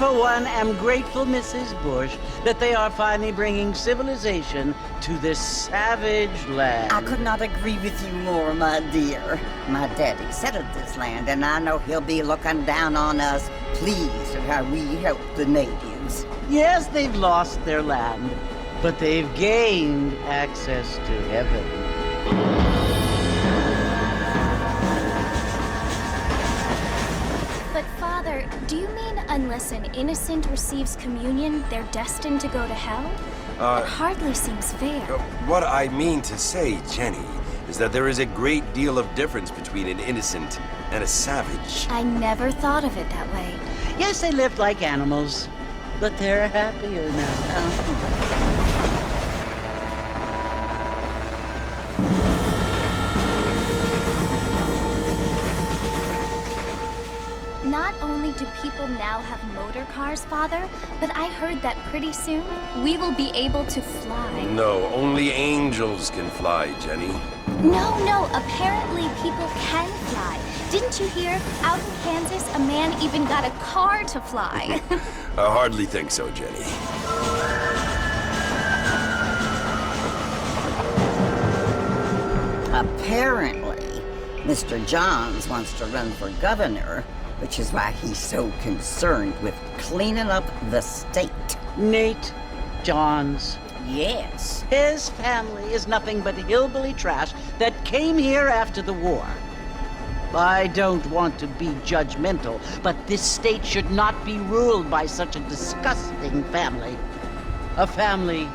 for one, am grateful, Mrs. Bush, that they are finally bringing civilization to this savage land. I could not agree with you more, my dear. My daddy settled this land, and I know he'll be looking down on us, pleased at how we help the natives. Yes, they've lost their land, but they've gained access to heaven. But Father, do you mean unless an innocent receives communion, they're destined to go to hell? It hardly seems fair. What I mean to say, Jenny, is that there is a great deal of difference between an innocent and a savage. I never thought of it that way. Yes, they lived like animals, but they're happier now. Not only do people now have motor cars, Father, but I heard that pretty soon we will be able to fly. No, only angels can fly, Jenny. No, apparently people can fly. Didn't you hear? Out in Kansas, a man even got a car to fly. I hardly think so, Jenny. Apparently, Mr. Johns wants to run for governor, which is why he's so concerned with cleaning up the state. Nate Johns. Yes. His family is nothing but hillbilly trash that came here after the war. I don't want to be judgmental, but this state should not be ruled by such a disgusting family. A family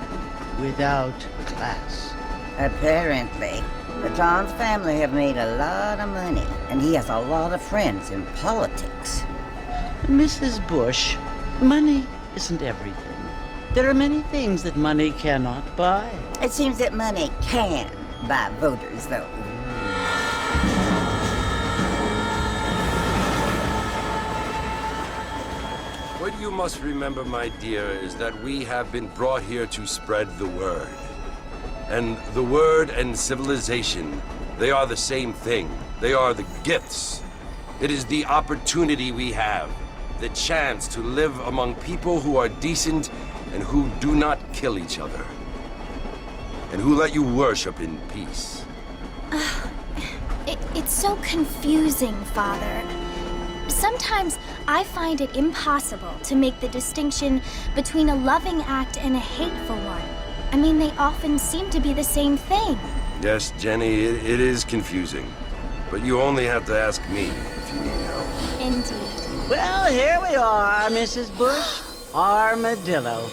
without class. Apparently, the Johns family have made a lot of money, and he has a lot of friends in politics. Mrs. Bush, money isn't everything. There are many things that money cannot buy. It seems that money can buy voters, though. What you must remember, my dear, is that we have been brought here to spread the word. And the word and civilization, they are the same thing. They are the gifts. It is the opportunity we have, the chance to live among people who are decent and who do not kill each other, and who let you worship in peace. It's so confusing, Father. Sometimes I find it impossible to make the distinction between a loving act and a hateful one. I mean, they often seem to be the same thing. Yes, Jenny, it is confusing. But you only have to ask me if you need help. Indeed. Well, here we are, Mrs. Bush. Armadillo.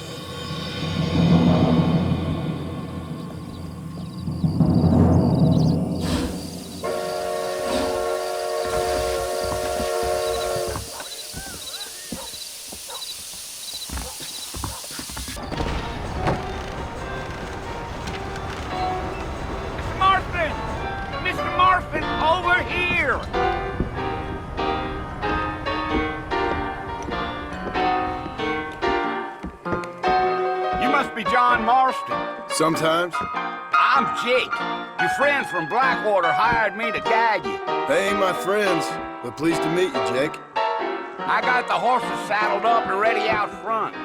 Sometimes. I'm Jake. Your friends from Blackwater hired me to guide you. They ain't my friends, but pleased to meet you, Jake. I got the horses saddled up and ready out front.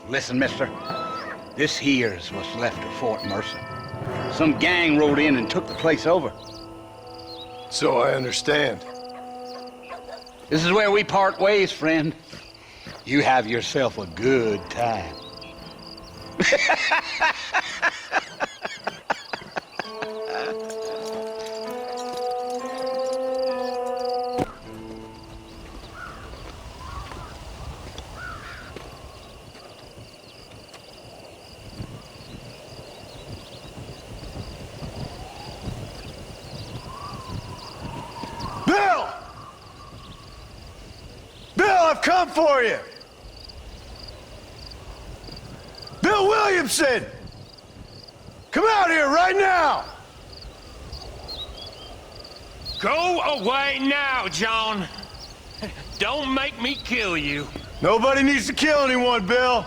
Listen, mister. This here's what's left of Fort Mercer. Some gang rode in and took the place over. So I understand. This is where we part ways, friend. You have yourself a good time. I've come for you! Bill Williamson! Come out here right now! Go away now, John. Don't make me kill you. Nobody needs to kill anyone, Bill.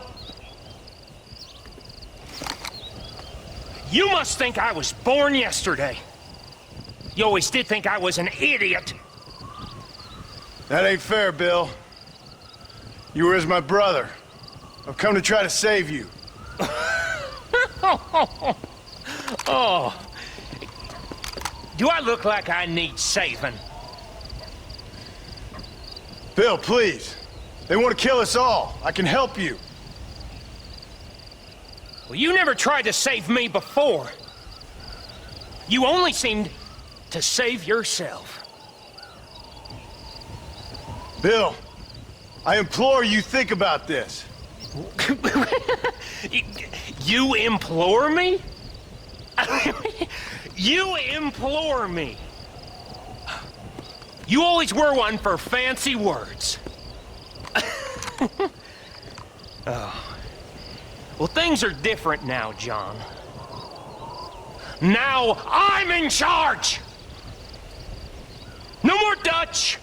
You must think I was born yesterday. You always did think I was an idiot. That ain't fair, Bill. You were as my brother. I've come to try to save you. Oh. Do I look like I need saving? Bill, please. They want to kill us all. I can help you. Well, you never tried to save me before. You only seemed to save yourself. Bill, I implore you think about this. You implore me? You implore me. You always were one for fancy words. Oh. Well, things are different now, John. Now I'm in charge! No more Dutch!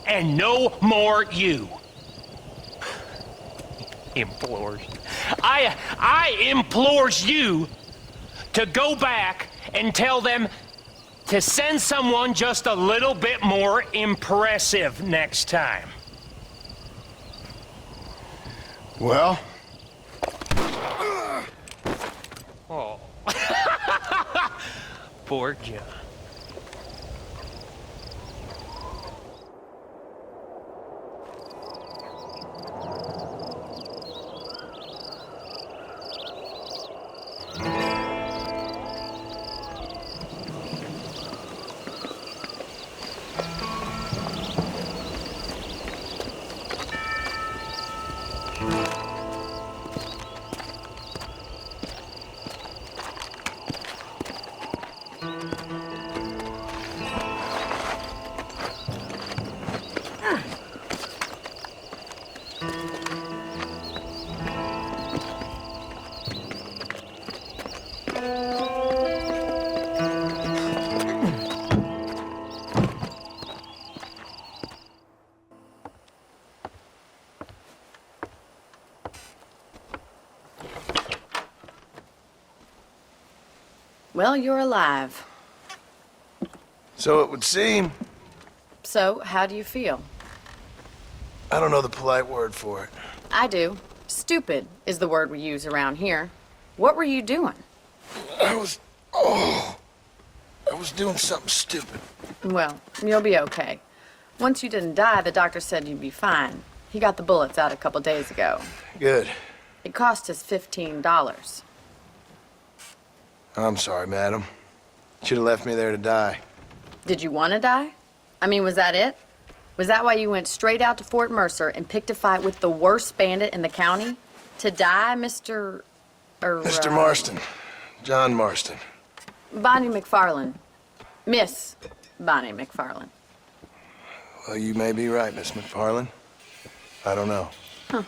And no more you. Implores. I implores you to go back and tell them to send someone just a little bit more impressive next time. Well? Oh. Poor John. Well, you're alive. So it would seem. So, how do you feel? I don't know the polite word for it. I do. Stupid is the word we use around here. What were you doing? I was doing something stupid. Well, you'll be okay. Once you didn't die, the doctor said you'd be fine. He got the bullets out a couple days ago. Good. It cost us $15. I'm sorry, madam. Should have left me there to die. Did you want to die? I mean, was that it? Was that why you went straight out to Fort Mercer and picked a fight with the worst bandit in the county? To die, Mr. Mr. Marston. John Marston. Bonnie McFarland. Miss Bonnie McFarland. Well, you may be right, Miss McFarland. I don't know. Huh.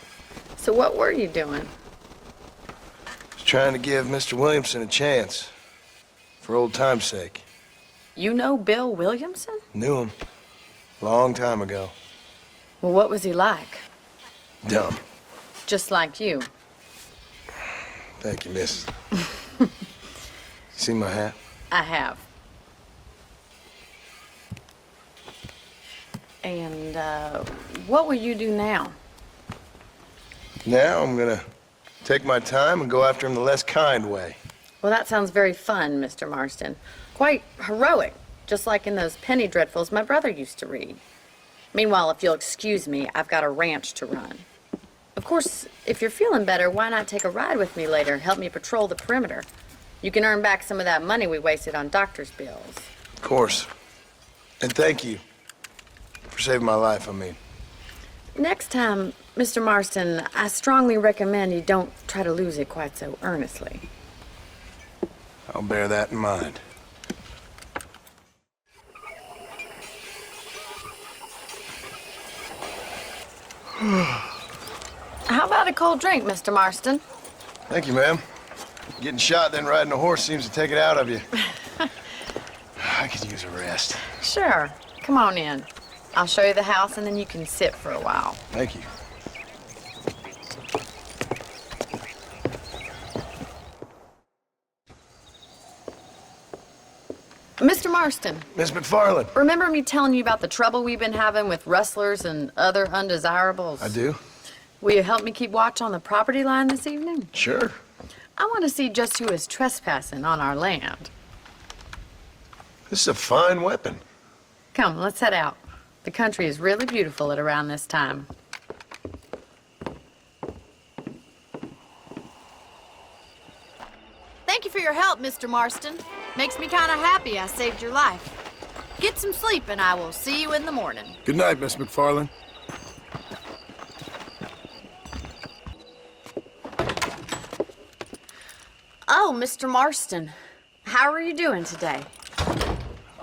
So what were you doing? Was trying to give Mr. Williamson a chance. For old time's sake. You know Bill Williamson? Knew him. Long time ago. Well, what was he like? Dumb. Just like you. Thank you, miss. See my hat? I have. And, what will you do now? Now I'm gonna take my time and go after him the less kind way. Well, that sounds very fun, Mr. Marston. Quite heroic, just like in those penny dreadfuls my brother used to read. Meanwhile, if you'll excuse me, I've got a ranch to run. Of course, if you're feeling better, why not take a ride with me later and help me patrol the perimeter? You can earn back some of that money we wasted on doctor's bills. Of course. And thank you. For saving my life, I mean. Next time, Mr. Marston, I strongly recommend you don't try to lose it quite so earnestly. I'll bear that in mind. How about a cold drink, Mr. Marston? Thank you, ma'am. Getting shot, then riding a horse seems to take it out of you. I could use a rest. Sure. Come on in. I'll show you the house, and then you can sit for a while. Thank you. Marston, Miss McFarland. remember me telling you about the trouble we've been having with rustlers and other undesirables? I do? Will you help me keep watch on the property line this evening? Sure. I want to see just who is trespassing on our land. This is a fine weapon. Come, let's head out. The country is really beautiful at around this time. Thank you for your help, Mr. Marston. Makes me kind of happy I saved your life. Get some sleep and I will see you in the morning. Good night, Miss McFarland. Oh, Mr. Marston, how are you doing today?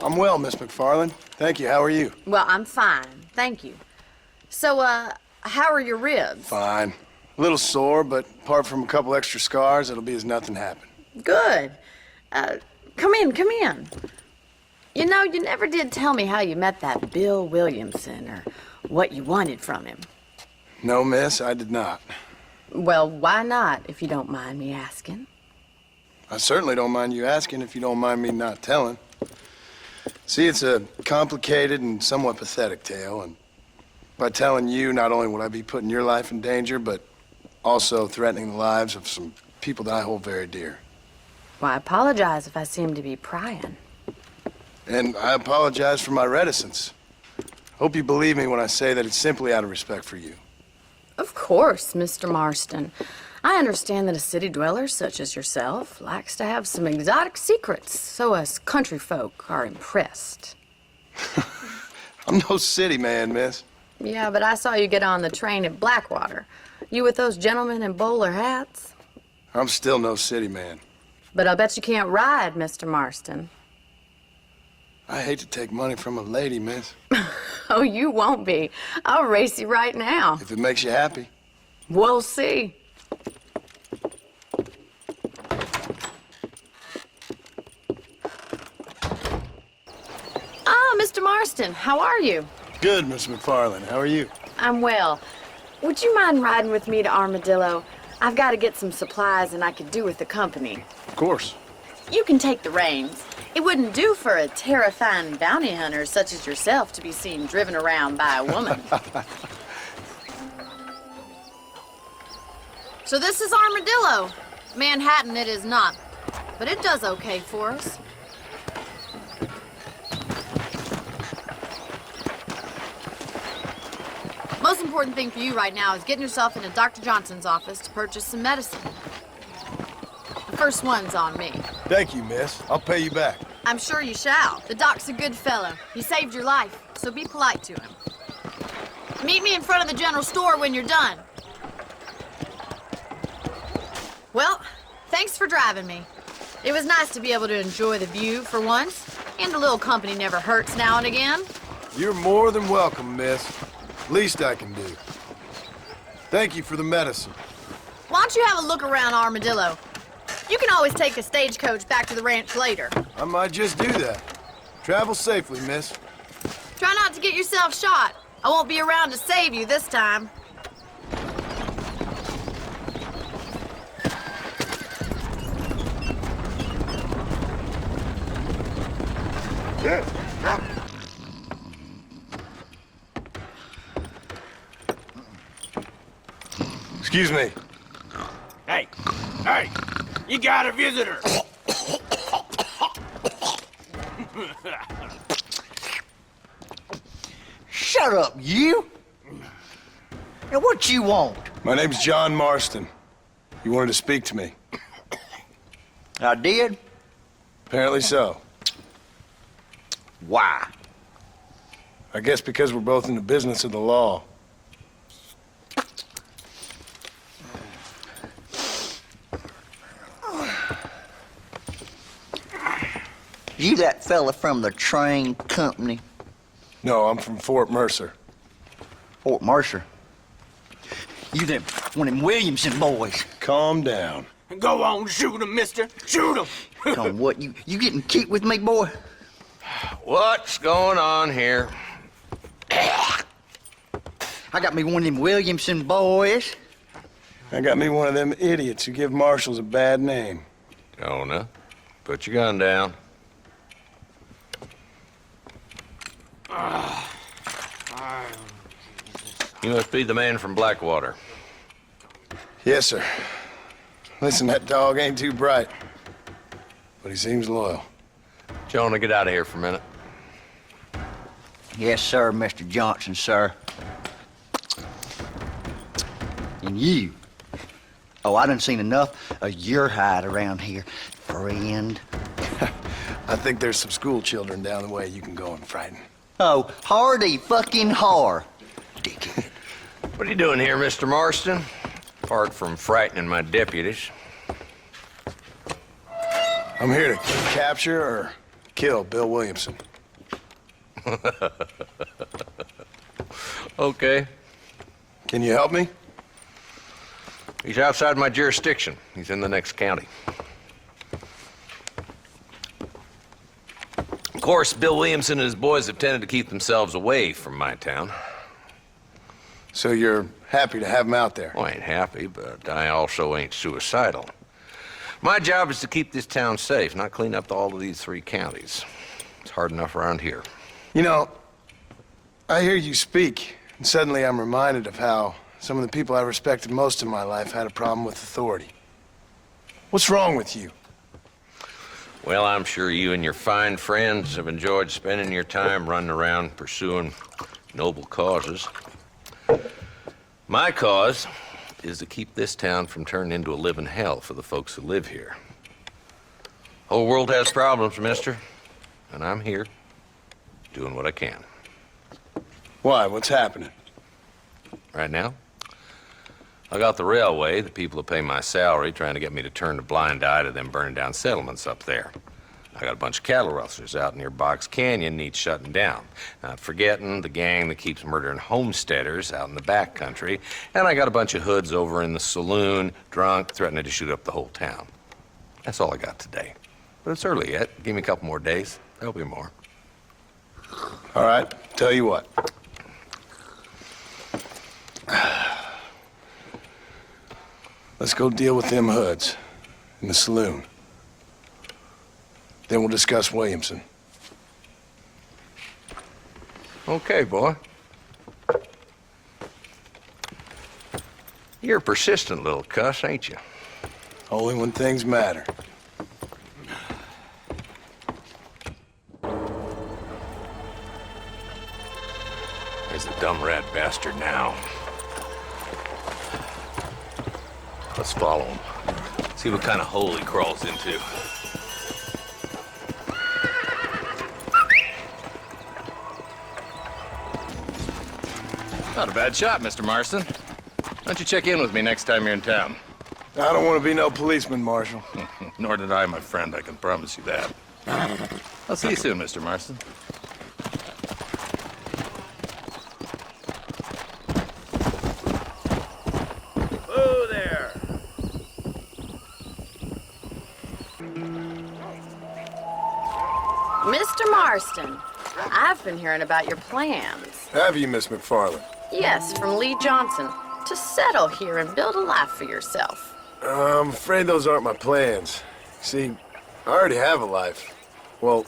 I'm well, Miss McFarland. Thank you. How are you? Well, I'm fine, thank you. So, how are your ribs? Fine. A little sore, but apart from a couple extra scars, it'll be as nothing happened. Good. Come in. You know, you never did tell me how you met that Bill Williamson or what you wanted from him. No, miss, I did not. Well, why not, if you don't mind me asking? I certainly don't mind you asking if you don't mind me not telling. See, it's a complicated and somewhat pathetic tale, and by telling you, not only would I be putting your life in danger, but also threatening the lives of some people that I hold very dear. Well, I apologize if I seem to be prying. And I apologize for my reticence. Hope you believe me when I say that it's simply out of respect for you. Of course, Mr. Marston. I understand that a city dweller such as yourself likes to have some exotic secrets, so us country folk are impressed. I'm no city man, miss. Yeah, but I saw you get on the train at Blackwater. You with those gentlemen in bowler hats? I'm still no city man. But I'll bet you can't ride, Mr. Marston. I hate to take money from a lady, miss. Oh, you won't be. I'll race you right now. If it makes you happy. We'll see. Ah, Mr. Marston, how are you? Good, Miss McFarland. How are you? I'm well. Would you mind riding with me to Armadillo? I've got to get some supplies and I could do with the company. Of course. You can take the reins. It wouldn't do for a terrifying bounty hunter such as yourself to be seen driven around by a woman. So this is Armadillo. Manhattan it is not, but it does okay for us. Most important thing for you right now is getting yourself into Dr. Johnson's office to purchase some medicine. The first one's on me. Thank you, miss. I'll pay you back. I'm sure you shall. The doc's a good fellow. He saved your life, so be polite to him. Meet me in front of the general store when you're done. Well, thanks for driving me. It was nice to be able to enjoy the view for once, and a little company never hurts now and again. You're more than welcome, miss. Least I can do. Thank you for the medicine. Why don't you have a look around Armadillo? You can always take a stagecoach back to the ranch later. I might just do that. Travel safely, miss. Try not to get yourself shot. I won't be around to save you this time. Excuse me. Hey, you got a visitor. Shut up, you! Now, what you want? My name's John Marston. You wanted to speak to me. I did? Apparently so. Why? I guess because we're both in the business of the law. You that fella from the train company? No, I'm from Fort Mercer. Fort Mercer? You them one of them Williamson boys? Calm down. Go on, shoot him, mister. Shoot him. Come on, what, you getting cute with me, boy? What's going on here? I got me one of them Williamson boys. I got me one of them idiots who give marshals a bad name. Jonah, put your gun down. You must be the man from Blackwater. Yes, sir. Listen, that dog ain't too bright, but he seems loyal. Jonah, get out of here for a minute. Yes, sir, Mr. Johnson, sir. And you. Oh, I done seen enough of your hide around here, friend. I think there's some school children down the way you can go and frighten. Oh, hardy fucking har. Dickhead. What are you doing here, Mr. Marston? Apart from frightening my deputies. I'm here to capture or kill Bill Williamson. Okay. Can you help me? He's outside my jurisdiction. He's in the next county. Of course, Bill Williamson and his boys have tended to keep themselves away from my town. So you're happy to have him out there? Well, I ain't happy, but I also ain't suicidal. My job is to keep this town safe, not clean up all of these 3 counties. It's hard enough around here. You know, I hear you speak, and suddenly I'm reminded of how some of the people I respected most in my life had a problem with authority. What's wrong with you? Well, I'm sure you and your fine friends have enjoyed spending your time running around pursuing noble causes. My cause is to keep this town from turning into a living hell for the folks who live here. Whole world has problems, mister, and I'm here doing what I can. Why? What's happening? Right now, I got the railway, the people who pay my salary, trying to get me to turn a blind eye to them burning down settlements up there. I got a bunch of cattle rustlers out near Box Canyon needs shutting down. Not forgetting the gang that keeps murdering homesteaders out in the back country. And I got a bunch of hoods over in the saloon, drunk, threatening to shoot up the whole town. That's all I got today. But it's early yet. Give me a couple more days. There'll be more. All right, tell you what. Let's go deal with them hoods in the saloon. Then we'll discuss Williamson. Okay, boy. You're a persistent little cuss, ain't you? Only when things matter. There's the dumb rat bastard now. Let's follow him. See what kind of hole he crawls into. Not a bad shot, Mr. Marston. Why don't you check in with me next time you're in town? I don't want to be no policeman, Marshal. Nor did I, my friend. I can promise you that. I'll see you soon, Mr. Marston. Whoa there! Mr. Marston, I've been hearing about your plans. Have you, Miss McFarland? Yes, from Lee Johnson. To settle here and build a life for yourself. I'm afraid those aren't my plans. See, I already have a life. Well,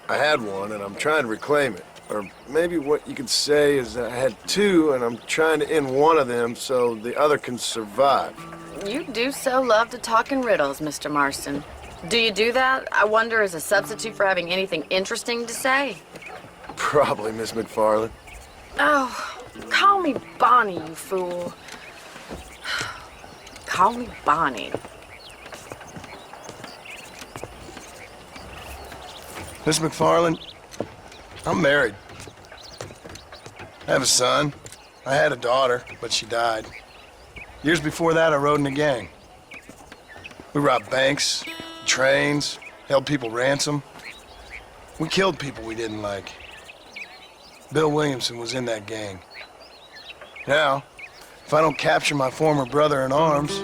I had one, and I'm trying to reclaim it. Or maybe what you could say is that I had 2, and I'm trying to end one of them so the other can survive. You do so love to talk in riddles, Mr. Marston. Do you do that, I wonder, as a substitute for having anything interesting to say? Probably, Miss McFarland. Oh, call me Bonnie, you fool. Call me Bonnie. Miss McFarland, I'm married. I have a son. I had a daughter, but she died. Years before that, I rode in a gang. We robbed banks, trains, held people ransom. We killed people we didn't like. Bill Williamson was in that gang. Now, if I don't capture my former brother in arms,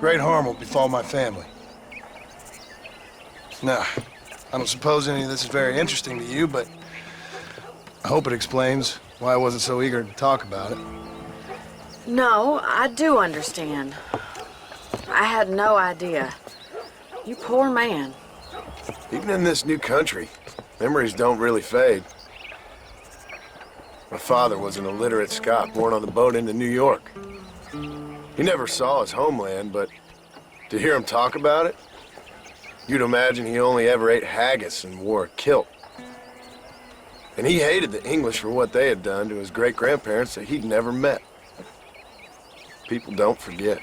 great harm will befall my family. Now, I don't suppose any of this is very interesting to you, but I hope it explains why I wasn't so eager to talk about it. No, I do understand. I had no idea. You poor man. Even in this new country, memories don't really fade. My father was an illiterate Scot born on the boat into New York. He never saw his homeland, but to hear him talk about it, you'd imagine he only ever ate haggis and wore a kilt. And he hated the English for what they had done to his great-grandparents that he'd never met. People don't forget.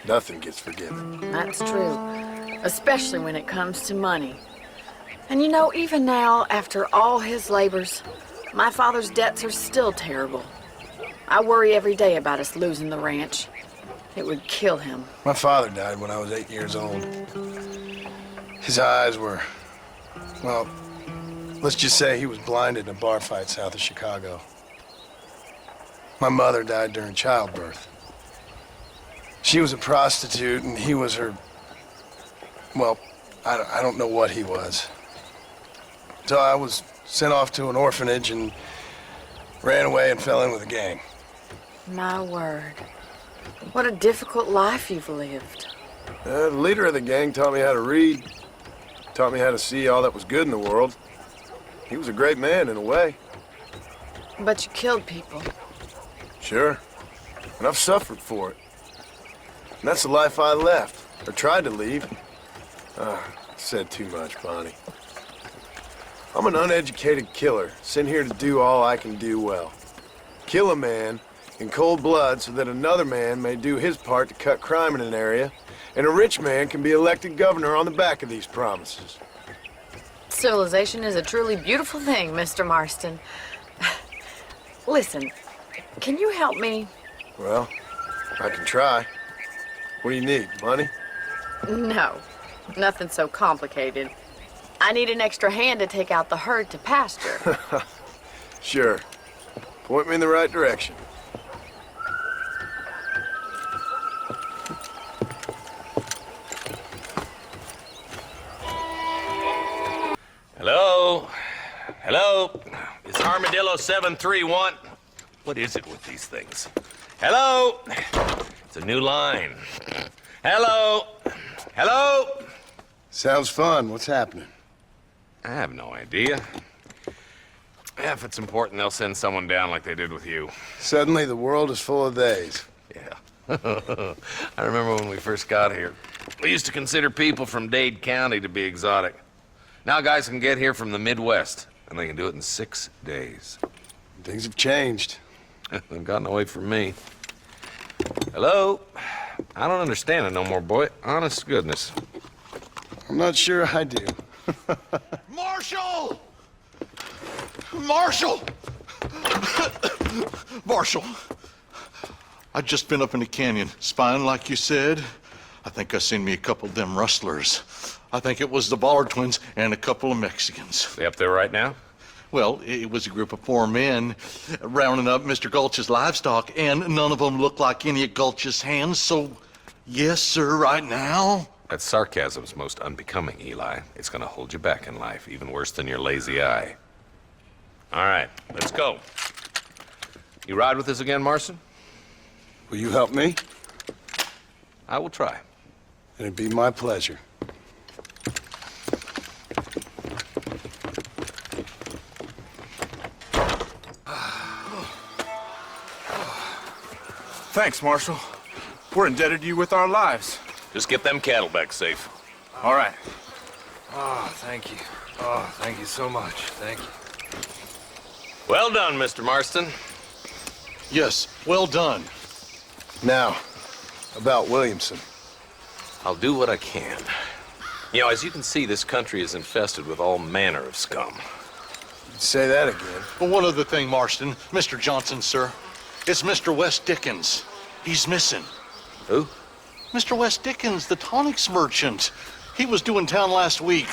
Nothing gets forgiven. That's true, especially when it comes to money. And you know, even now, after all his labors, my father's debts are still terrible. I worry every day about us losing the ranch. It would kill him. My father died when I was 8 years old. His eyes were, well, let's just say he was blinded in a bar fight south of Chicago. My mother died during childbirth. She was a prostitute and he was her, well, I don't know what he was. So I was sent off to an orphanage and ran away and fell in with a gang. My word. What a difficult life you've lived. The leader of the gang taught me how to read, taught me how to see all that was good in the world. He was a great man in a way. But you killed people. Sure. And I've suffered for it. And that's the life I left, or tried to leave. Said too much, Bonnie. I'm an uneducated killer, sent here to do all I can do well. Kill a man in cold blood so that another man may do his part to cut crime in an area, and a rich man can be elected governor on the back of these promises. Civilization is a truly beautiful thing, Mr. Marston. Listen, can you help me? Well, I can try. What do you need, money? No, nothing so complicated. I need an extra hand to take out the herd to pasture. Sure. Point me in the right direction. Hello? Hello? It's Armadillo 731. What is it with these things? Hello? It's a new line. Hello? Hello? Sounds fun. What's happening? I have no idea. Yeah, if it's important, they'll send someone down like they did with you. Suddenly, the world is full of theys. Yeah. I remember when we first got here. We used to consider people from Dade County to be exotic. Now guys can get here from the Midwest, and they can do it in 6 days. Things have changed. They've gotten away from me. Hello? I don't understand it no more, boy. Honest to goodness. I'm not sure I do. Marshal! Marshal! Marshal! I just been up in the canyon, spying like you said. I think I seen me a couple of them rustlers. I think it was the Ballard twins and a couple of Mexicans. They up there right now? Well, it was a group of 4 men rounding up Mr. Gulch's livestock, and none of them looked like any of Gulch's hands, so yes, sir, right now. That sarcasm's most unbecoming, Eli. It's gonna hold you back in life, even worse than your lazy eye. All right, let's go. You ride with us again, Marston? Will you help me? I will try. It'd be my pleasure. Thanks, Marshal. We're indebted to you with our lives. Just get them cattle back safe. All right. Oh, thank you. Oh, thank you so much. Thank you. Well done, Mr. Marston. Yes, well done. Now, about Williamson. I'll do what I can. You know, as you can see, this country is infested with all manner of scum. Say that again. But one other thing, Marston. Mr. Johnson, sir. It's Mr. West Dickens. He's missing. Who? Mr. West Dickens, the tonics merchant. He was due in town last week.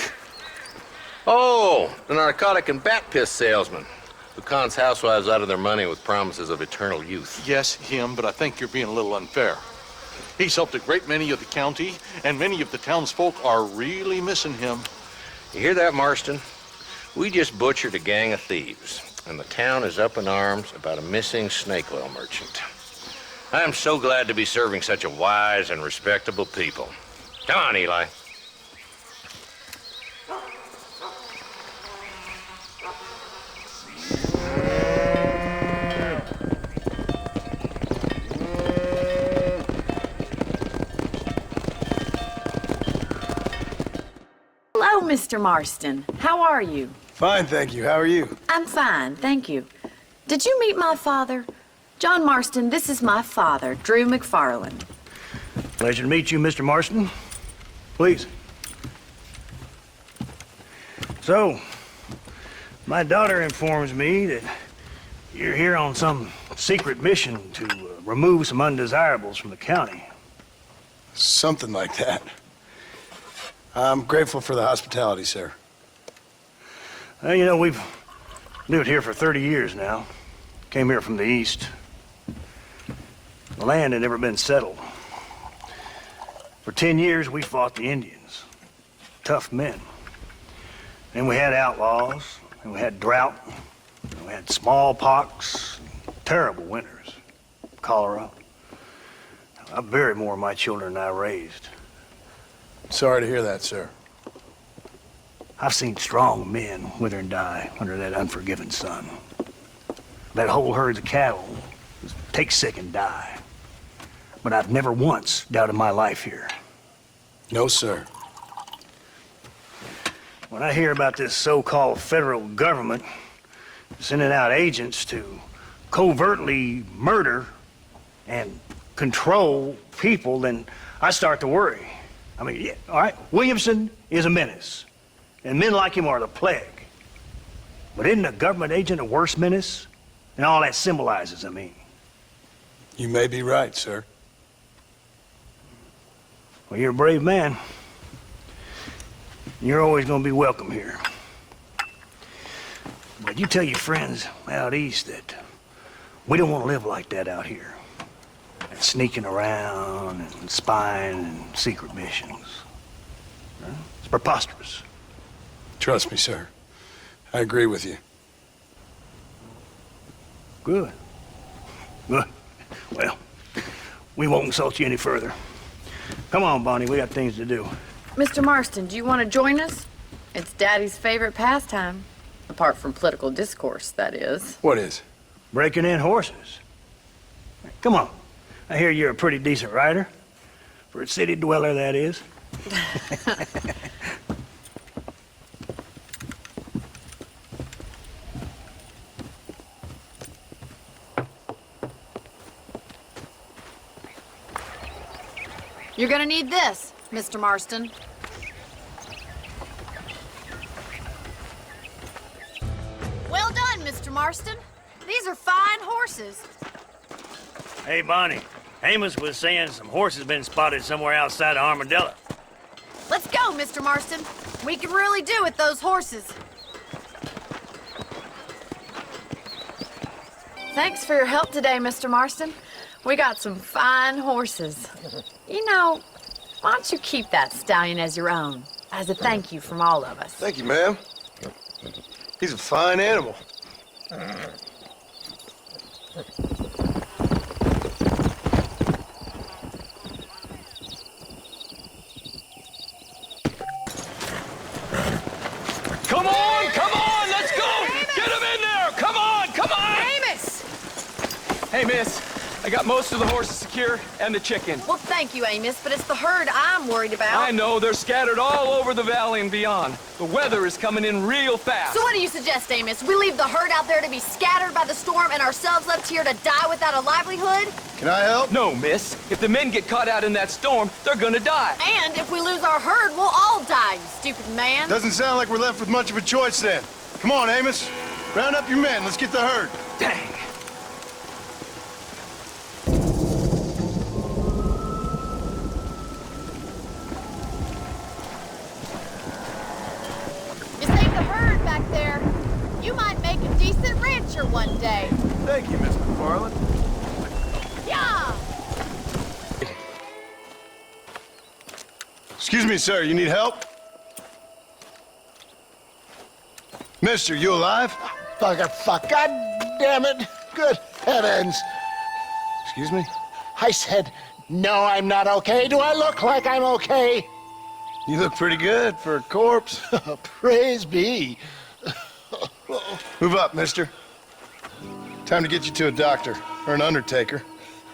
Oh, the narcotic and bat piss salesman who cons housewives out of their money with promises of eternal youth. Yes, him, but I think you're being a little unfair. He's helped a great many of the county, and many of the townsfolk are really missing him. You hear that, Marston? We just butchered a gang of thieves, and the town is up in arms about a missing snake oil merchant. I am so glad to be serving such a wise and respectable people. Come on, Eli. Mr. Marston. How are you? Fine, thank you. How are you? I'm fine, thank you. Did you meet my father? John Marston, this is my father, Drew McFarland. Pleasure to meet you, Mr. Marston. Please. So, my daughter informs me that you're here on some secret mission to remove some undesirables from the county. Something like that. I'm grateful for the hospitality, sir. Well, you know, we've lived here for 30 years now. Came here from the east. The land had never been settled. For 10 years, we fought the Indians. Tough men. Then we had outlaws, and we had drought, and we had smallpox, terrible winters, cholera. I buried more of my children than I raised. Sorry to hear that, sir. I've seen strong men wither and die under that unforgiving sun. That whole herds of cattle take sick and die. But I've never once doubted my life here. No, sir. When I hear about this so-called federal government sending out agents to covertly murder and control people, then I start to worry. I mean, yeah, all right, Williamson is a menace, and men like him are the plague. But isn't a government agent a worse menace? And all that symbolizes, I mean. You may be right, sir. Well, you're a brave man. You're always going to be welcome here. But you tell your friends out east that we don't want to live like that out here. And sneaking around and spying and secret missions. It's preposterous. Trust me, sir. I agree with you. Good. Good. Well, we won't insult you any further. Come on, Bonnie, we got things to do. Mr. Marston, do you want to join us? It's Daddy's favorite pastime. Apart from political discourse, that is. What is? Breaking in horses. Come on. I hear you're a pretty decent rider. For a city dweller, that is. You're gonna need this, Mr. Marston. Well done, Mr. Marston. These are fine horses. Hey, Bonnie. Amos was saying some horses been spotted somewhere outside of Armadillo. Let's go, Mr. Marston. We can really do with those horses. Thanks for your help today, Mr. Marston. We got some fine horses. You know, why don't you keep that stallion as your own, as a thank you from all of us? Thank you, ma'am. He's a fine animal. Come on, let's go! Get him in there! Come on! Amos! Hey, miss, I got most of the horses secure and the chicken. Well, thank you, Amos, but it's the herd I'm worried about. I know, they're scattered all over the valley and beyond. The weather is coming in real fast. So what do you suggest, Amos? We leave the herd out there to be scattered by the storm and ourselves left here to die without a livelihood? Can I help? No, miss. If the men get caught out in that storm, they're gonna die. And if we lose our herd, we'll all die, you stupid man. Doesn't sound like we're left with much of a choice then. Come on, Amos. Round up your men. Let's get the herd. Dang. You save the herd back there. You might make a decent rancher one day. Thank you, Miss McFarland. Yeah! Excuse me, sir. You need help? Mister, you alive? Fuck. God damn it. Good heavens. Excuse me? I said, no, I'm not okay. Do I look like I'm okay? You look pretty good for a corpse. Praise be. Move up, mister. Time to get you to a doctor or an undertaker.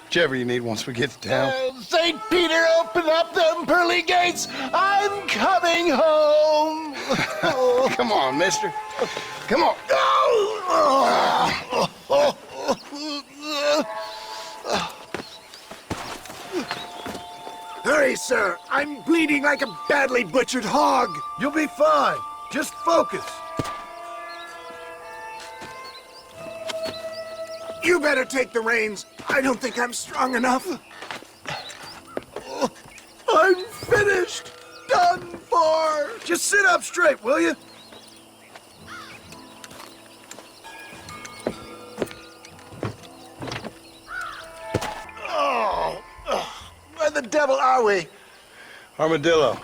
Whichever you need once we get to town. St. Peter, open up them pearly gates. I'm coming home. Come on, mister. Come on. Hurry, sir. I'm bleeding like a badly butchered hog. You'll be fine. Just focus. You better take the reins. I don't think I'm strong enough. I'm finished. Done for. Just sit up straight, will you? Where the devil are we? Armadillo.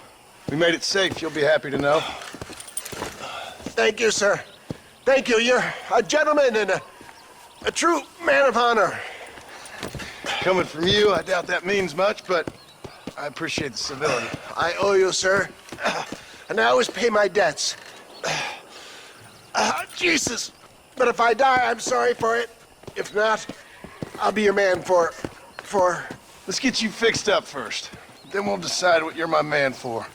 We made it safe, you'll be happy to know. Thank you, sir. Thank you. You're a gentleman and a true man of honor. Coming from you, I doubt that means much, but I appreciate the civility. I owe you, sir. And I always pay my debts. Jesus. But if I die, I'm sorry for it. If not, I'll be your man for... Let's get you fixed up first. Then we'll decide what you're my man for.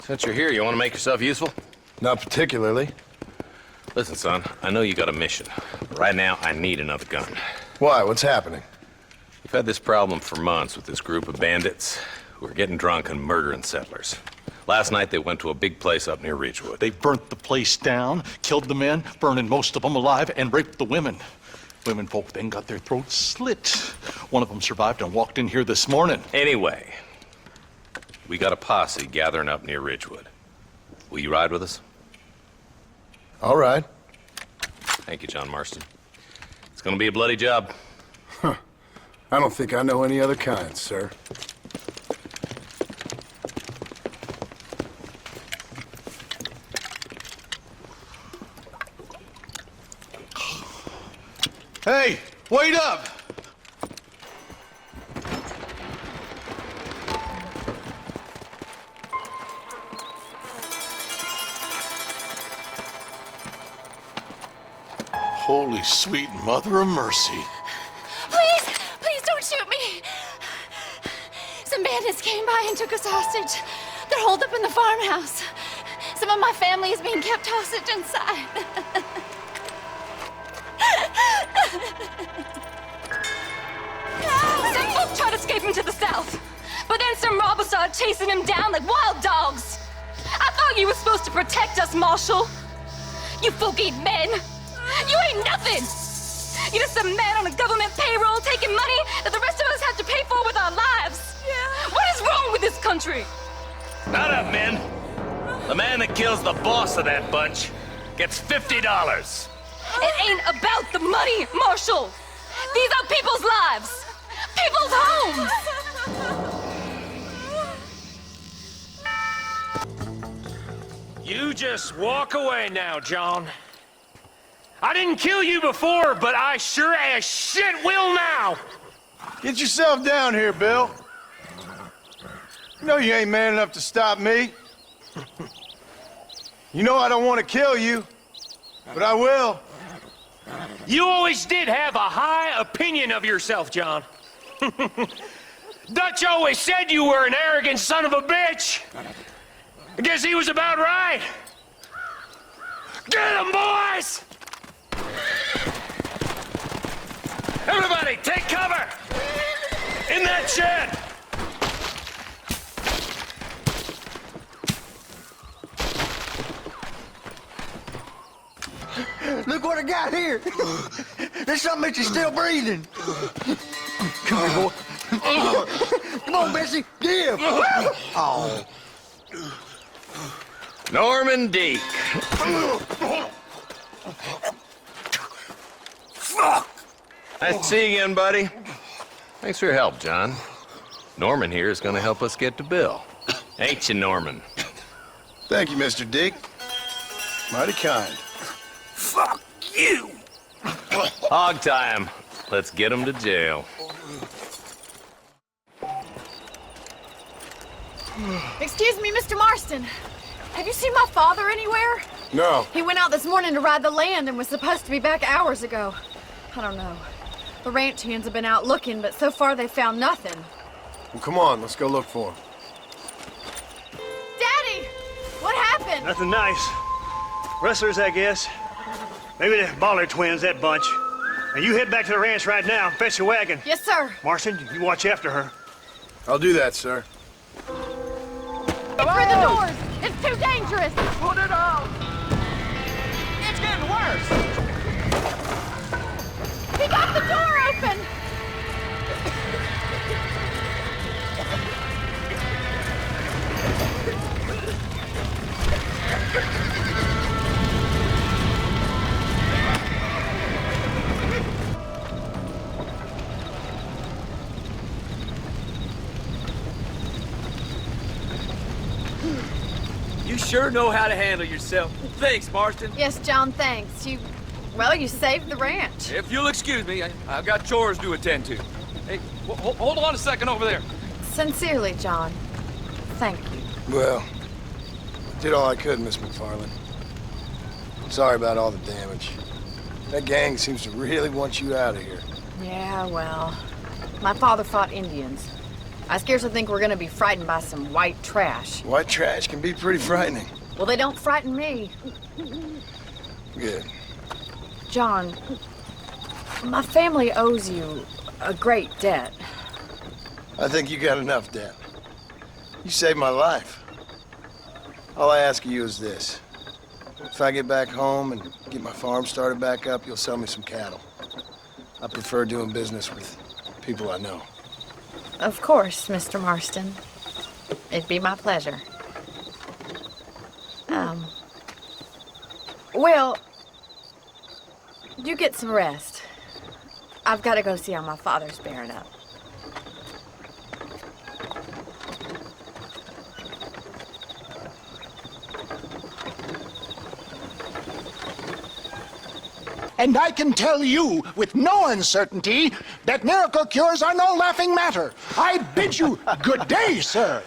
Since you're here, you want to make yourself useful? Not particularly. Listen, son, I know you got a mission. But right now, I need another gun. Why? What's happening? We've had this problem for months with this group of bandits who are getting drunk and murdering settlers. Last night, they went to a big place up near Ridgewood. They burnt the place down, killed the men, burning most of them alive, and raped the women. Women folk then got their throats slit. One of them survived and walked in here this morning. Anyway, we got a posse gathering up near Ridgewood. Will you ride with us? All right. Thank you, John Marston. It's gonna be a bloody job. Huh. I don't think I know any other kind, sir. Hey, wait up! Holy sweet mother of mercy. Please, please don't shoot me. Some bandits came by and took us hostage. They're holed up in the farmhouse. Some of my family is being kept hostage inside. Some folk tried escaping to the south, but then some robbers started chasing them down like wild dogs. I thought you were supposed to protect us, Marshal. You folk ain't men. You ain't nothing. You're just a man on a government payroll taking money that the rest of us have to pay for with our lives. Yeah. What is wrong with this country? Not up, men. The man that kills the boss of that bunch gets $50. It ain't about the money, Marshal. These are people's lives, people's homes. You just walk away now, John. I didn't kill you before, but I sure as shit will now. Get yourself down here, Bill. You know you ain't man enough to stop me. You know I don't want to kill you, but I will. You always did have a high opinion of yourself, John. Dutch always said you were an arrogant son of a bitch. I guess he was about right. Get him, boys! Everybody, take cover! In that shed! Look what I got here. There's something that you're still breathing. Come here, boy. Come on, Bessie. Give. Oh. Norman Deek. Fuck! Nice to see you again, buddy. Thanks for your help, John. Norman here is going to help us get to Bill. Ain't you, Norman? Thank you, Mr. Dick. Mighty kind. Fuck you! Hog tie him. Let's get him to jail. Excuse me, Mr. Marston. Have you seen my father anywhere? No. He went out this morning to ride the land and was supposed to be back hours ago. I don't know. The ranch hands have been out looking, but so far they've found nothing. Well, come on, let's go look for him. Daddy! What happened? Nothing nice. Rustlers, I guess. Maybe the Baller twins, that bunch. Now you head back to the ranch right now and fetch a wagon. Yes, sir. Marston, you watch after her. I'll do that, sir. Get through the doors! It's too dangerous! Put it out! It's getting worse! He got the door open! You sure know how to handle yourself. Thanks, Marston. Yes, John, thanks. You saved the ranch. If you'll excuse me, I've got chores to attend to. Hey, hold on a second over there. Sincerely, John. Thank you. Well, I did all I could, Miss McFarland. Sorry about all the damage. That gang seems to really want you out of here. Yeah, well, my father fought Indians. I scarcely think we're gonna be frightened by some white trash. White trash can be pretty frightening. Well, they don't frighten me. Good. John, my family owes you a great debt. I think you got enough debt. You saved my life. All I ask of you is this. If I get back home and get my farm started back up, you'll sell me some cattle. I prefer doing business with people I know. Of course, Mr. Marston. It'd be my pleasure. Well, you get some rest. I've got to go see how my father's bearing up. And I can tell you with no uncertainty that miracle cures are no laughing matter. I bid you good day, sir.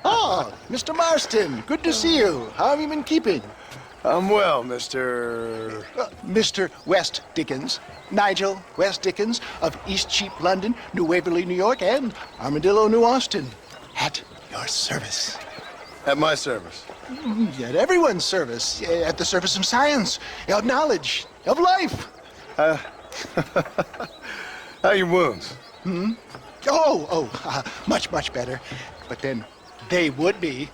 Oh, Mr. Marston, good to see you. How have you been keeping? I'm well, Mr. Mr. West Dickens. Nigel West Dickens of East Cheap, London, New Waverly, New York, and Armadillo, New Austin. At your service. At my service. At everyone's service. At the service of science, of knowledge, of life. How are your wounds? Much, much better. But then they would be.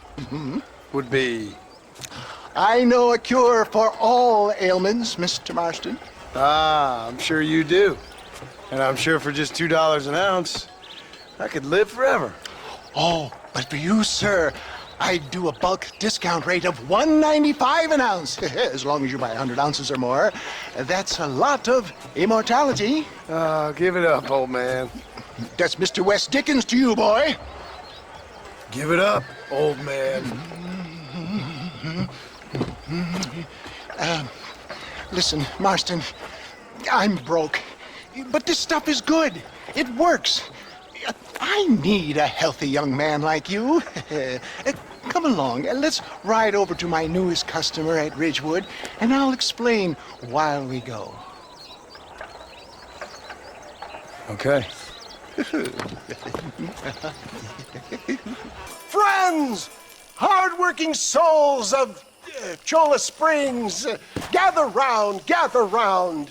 Would be? I know a cure for all ailments, Mr. Marston. Ah, I'm sure you do. And I'm sure for just $2 an ounce, I could live forever. Oh, but for you, sir, I'd do a bulk discount rate of $1.95 an ounce, as long as you buy 100 ounces or more. That's a lot of immortality. Give it up, old man. That's Mr. West Dickens to you, boy. Give it up, old man. Listen, Marston, I'm broke, but this stuff is good. It works. I need a healthy young man like you. Come along, let's ride over to my newest customer at Ridgewood, and I'll explain while we go. Okay. Friends, hard-working souls of Cholla Springs, gather round, gather round.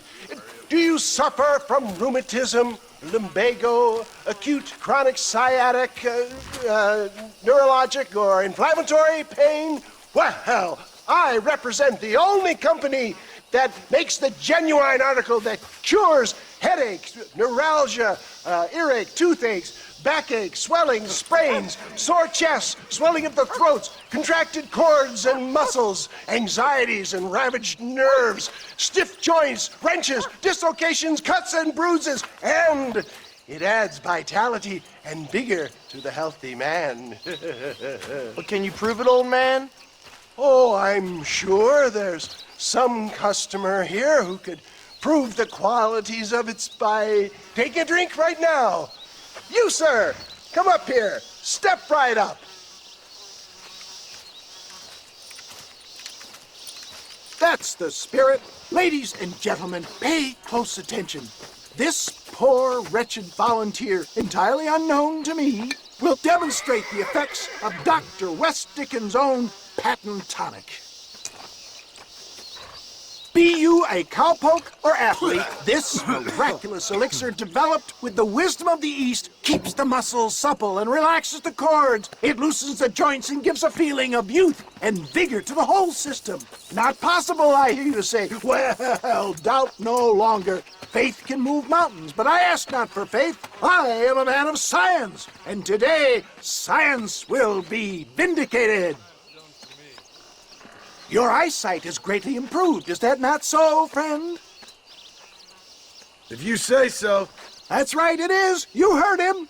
Do you suffer from rheumatism, lumbago, acute chronic sciatic, neurologic, or inflammatory pain? Well, I represent the only company that makes the genuine article that cures headaches, neuralgia, earache, toothaches, backache, swelling, sprains, sore chests, swelling of the throats, contracted cords and muscles, anxieties and ravaged nerves, stiff joints, wrenches, dislocations, cuts and bruises, and it adds vitality and vigor to the healthy man. But can you prove it, old man? Oh, I'm sure there's some customer here who could prove the qualities of it by taking a drink right now. You, sir, come up here. Step right up. That's the spirit. Ladies and gentlemen, pay close attention. This poor, wretched volunteer, entirely unknown to me, will demonstrate the effects of Dr. West Dickens' own patent tonic. Be you a cowpoke or athlete, this miraculous elixir developed with the wisdom of the East keeps the muscles supple and relaxes the cords. It loosens the joints and gives a feeling of youth and vigor to the whole system. Not possible, I hear you say. Well, doubt no longer. Faith can move mountains, but I ask not for faith. I am a man of science, and today science will be vindicated. Your eyesight is greatly improved, is that not so, friend? If you say so. That's right, it is. You heard him.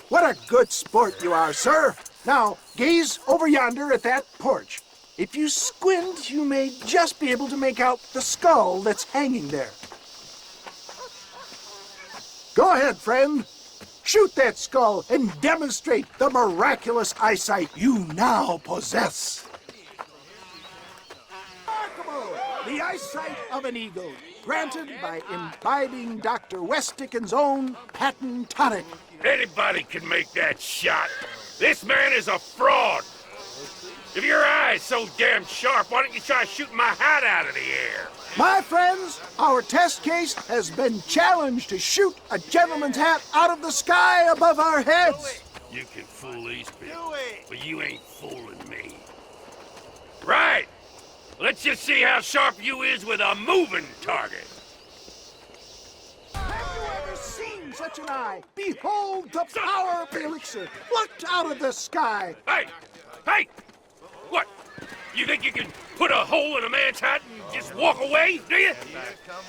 What a good sport you are, sir. Now, gaze over yonder at that porch. If you squint, you may just be able to make out the skull that's hanging there. Go ahead, friend. Shoot that skull and demonstrate the miraculous eyesight you now possess. The eyesight of an eagle, granted by imbibing Dr. West Dickens' own patent tonic. Anybody can make that shot. This man is a fraud. If your eye's so damn sharp, why don't you try shooting my hat out of the air? My friends, our test case has been challenged to shoot a gentleman's hat out of the sky above our heads. You can fool these people, but you ain't fooling me. Right. Let's just see how sharp you is with a moving target. Have you ever seen such an eye? Behold the power of the elixir, plucked out of the sky. Hey! Hey! What? You think you can put a hole in a man's hat and just walk away, do you?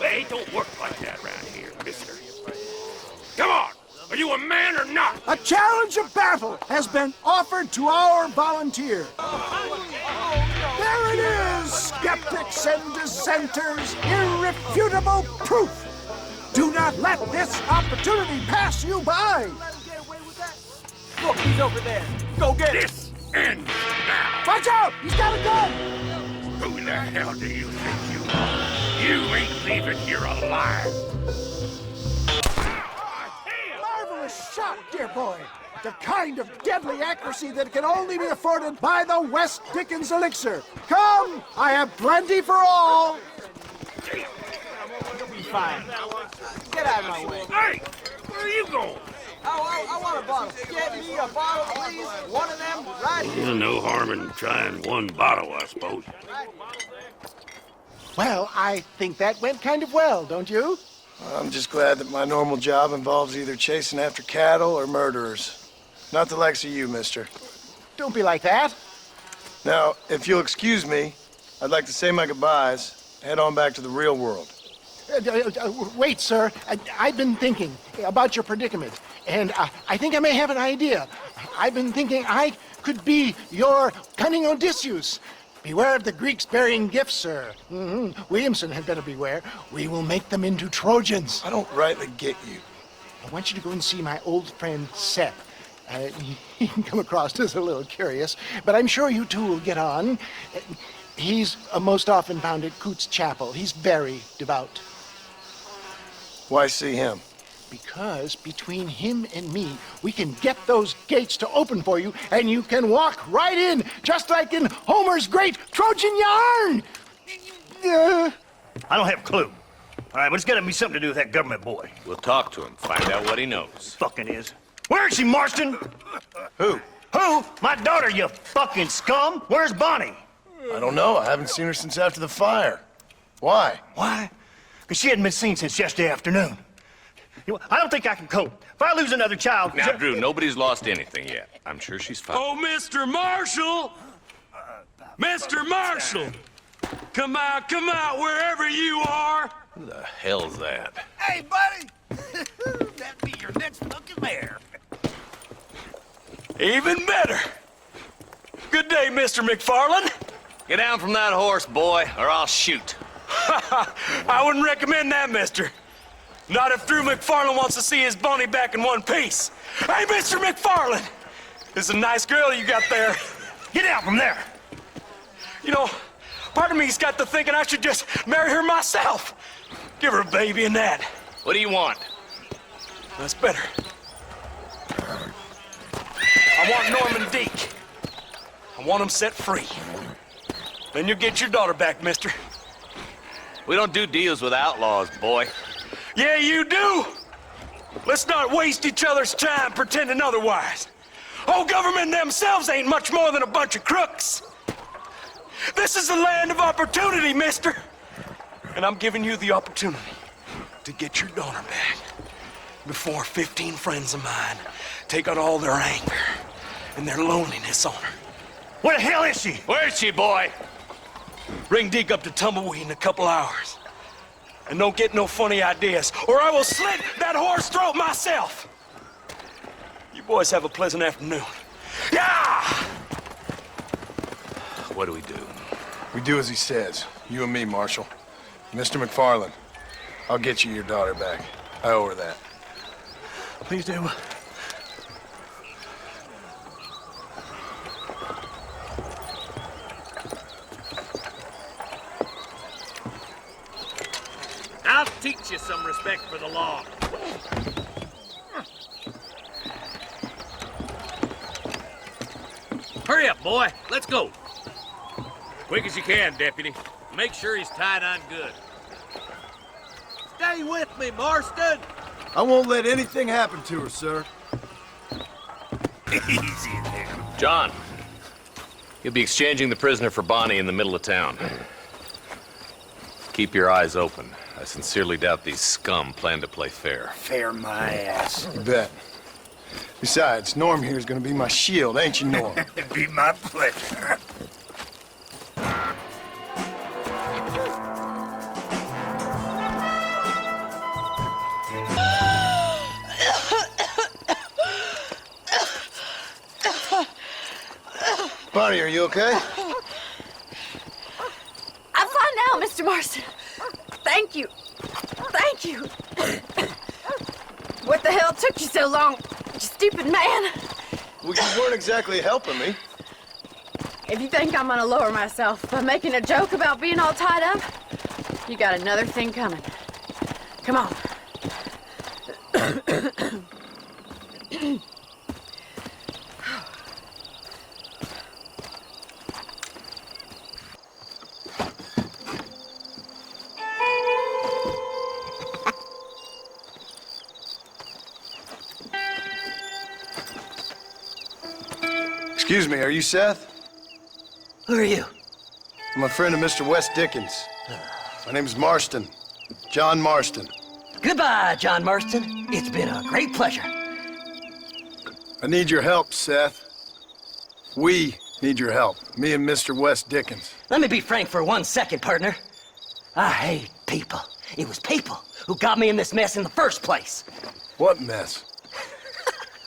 Hey, it don't work like that around here, mister. Come on! Are you a man or not? A challenge of battle has been offered to our volunteer. There it is, skeptics and dissenters, irrefutable proof. Do not let this opportunity pass you by. Look, he's over there. Go get him. This ends now. Watch out! He's got a gun! Who the hell do you think you are? You ain't leaving here alive. Marvelous shot, dear boy. The kind of deadly accuracy that can only be afforded by the West Dickens elixir. Come, I have plenty for all. You'll be fine. Get out of my way. Hey, where are you going? I want a bottle. Get me a bottle, please. One of them, right here. No harm in trying one bottle, I suppose. Well, I think that went kind of well, don't you? I'm just glad that my normal job involves either chasing after cattle or murderers. Not the likes of you, mister. Don't be like that. Now, if you'll excuse me, I'd like to say my goodbyes, head on back to the real world. Wait, sir. I've been thinking about your predicament, and I think I may have an idea. I've been thinking I could be your cunning Odysseus. Beware of the Greeks bearing gifts, sir. Williamson had better beware. We will make them into Trojans. I don't rightly get you. I want you to go and see my old friend Seth. He can come across as a little curious, but I'm sure you two will get on. He's most often found at Coots Chapel. He's very devout. Why see him? Because between him and me, we can get those gates to open for you, and you can walk right in, just like in Homer's great Trojan yarn! I don't have a clue. All right, but it's got to be something to do with that government boy. We'll talk to him, find out what he knows. Fucking is. Where is she, Marston? Who? Who? My daughter, you fucking scum! Where's Bonnie? I don't know. I haven't seen her since after the fire. Why? Why? Because she hadn't been seen since yesterday afternoon. You know, I don't think I can cope. If I lose another child... Now, Drew, nobody's lost anything yet. I'm sure she's fine. Oh, Mr. Marshall! Mr. Marshall! Come out, wherever you are! Who the hell's that? Hey, buddy! That'd be your next fucking mayor. Even better. Good day, Mr. McFarland. Get down from that horse, boy, or I'll shoot. I wouldn't recommend that, mister. Not if Drew McFarland wants to see his Bonnie back in one piece. Hey, Mr. McFarland! This is a nice girl you got there. Get out from there! You know, Part of me's got to thinking I should just marry her myself. Give her a baby and that. What do you want? That's better. I want Norman Deke. I want him set free. Then you'll get your daughter back, mister. We don't do deals with outlaws, boy. Yeah, you do! Let's not waste each other's time pretending otherwise. Old government themselves ain't much more than a bunch of crooks. This is the land of opportunity, mister. And I'm giving you the opportunity to get your daughter back before 15 friends of mine take out all their anger and their loneliness on her. Where the hell is she? Where is she, boy? Bring Deke up to Tumbleweed in a couple hours. And don't get no funny ideas, or I will slit that whore's throat myself. You boys have a pleasant afternoon. Yeah! What do we do? We do as he says. You and me, Marshal. Mr. McFarland, I'll get you your daughter back. I owe her that. Please do. I'll teach you some respect for the law. Hurry up, boy. Let's go. Quick as you can, Deputy. Make sure he's tied on good. Stay with me, Marston. I won't let anything happen to her, sir. Easy there. John, you'll be exchanging the prisoner for Bonnie in the middle of town. Keep your eyes open. I sincerely doubt these scum plan to play fair. Fair my ass. You bet. Besides, Norm here's gonna be my shield, ain't you, Norm? It'd be my pleasure. Bonnie, are you okay? I'm fine now, Mr. Marston. Thank you. Thank you. What the hell took you so long, you stupid man? Well, you weren't exactly helping me. If you think I'm gonna lower myself by making a joke about being all tied up, you got another thing coming. Come on. Excuse me, are you Seth? Who are you? I'm a friend of Mr. West Dickens. My name's Marston. John Marston. Goodbye, John Marston. It's been a great pleasure. I need your help, Seth. We need your help. Me and Mr. West Dickens. Let me be frank for 1 second, partner. I hate people. It was people who got me in this mess in the first place. What mess?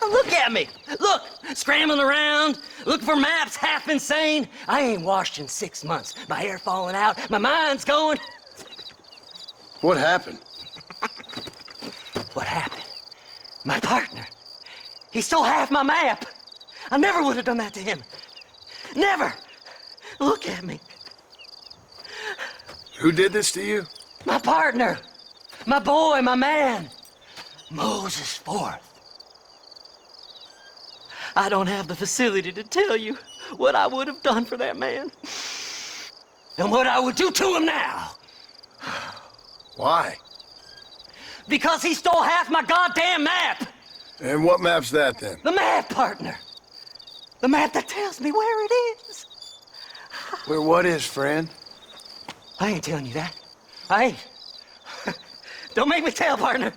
Look at me. Look, scrambling around, looking for maps, half insane. I ain't washed in 6 months. My hair falling out, my mind's going. What happened? What happened? My partner. He stole half my map. I never would have done that to him. Never. Look at me. Who did this to you? My partner. My boy, my man. Moses Forth. I don't have the facility to tell you what I would have done for that man. And what I would do to him now. Why? Because he stole half my goddamn map. And what map's that, then? The map, partner. The map that tells me where it is. Where what is, friend? I ain't telling you that. I ain't. Don't make me tell, partner.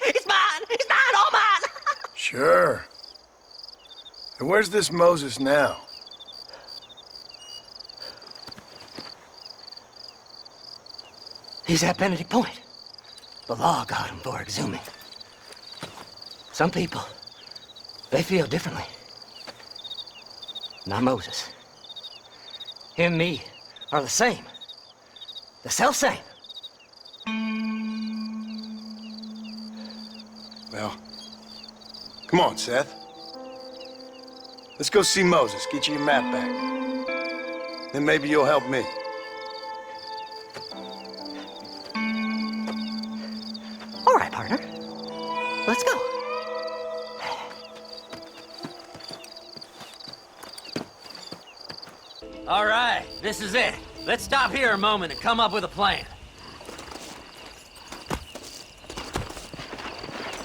It's mine! It's mine! All mine! Sure. And where's this Moses now? He's at Benedict Point. The law got him for exhuming. Some people, they feel differently. Not Moses. Him and me are the same. The self-same. Well, come on, Seth. Let's go see Moses. Get you your map back. then maybe you'll help me. All right, partner. Let's go. All right, this is it. Let's stop here a moment and come up with a plan.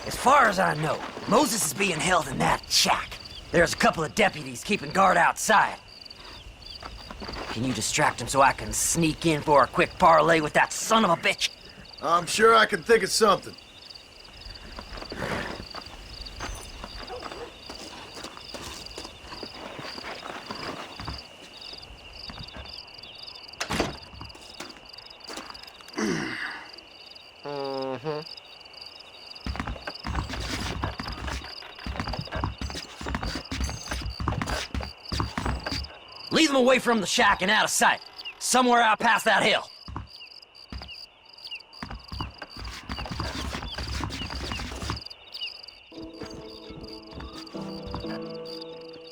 As far as I know, Moses is being held in that shack. There's a couple of deputies keeping guard outside. Can you distract him so I can sneak in for a quick parlay with that son of a bitch? I'm sure I can think of something. Lead them away from the shack and out of sight. Somewhere out past that hill.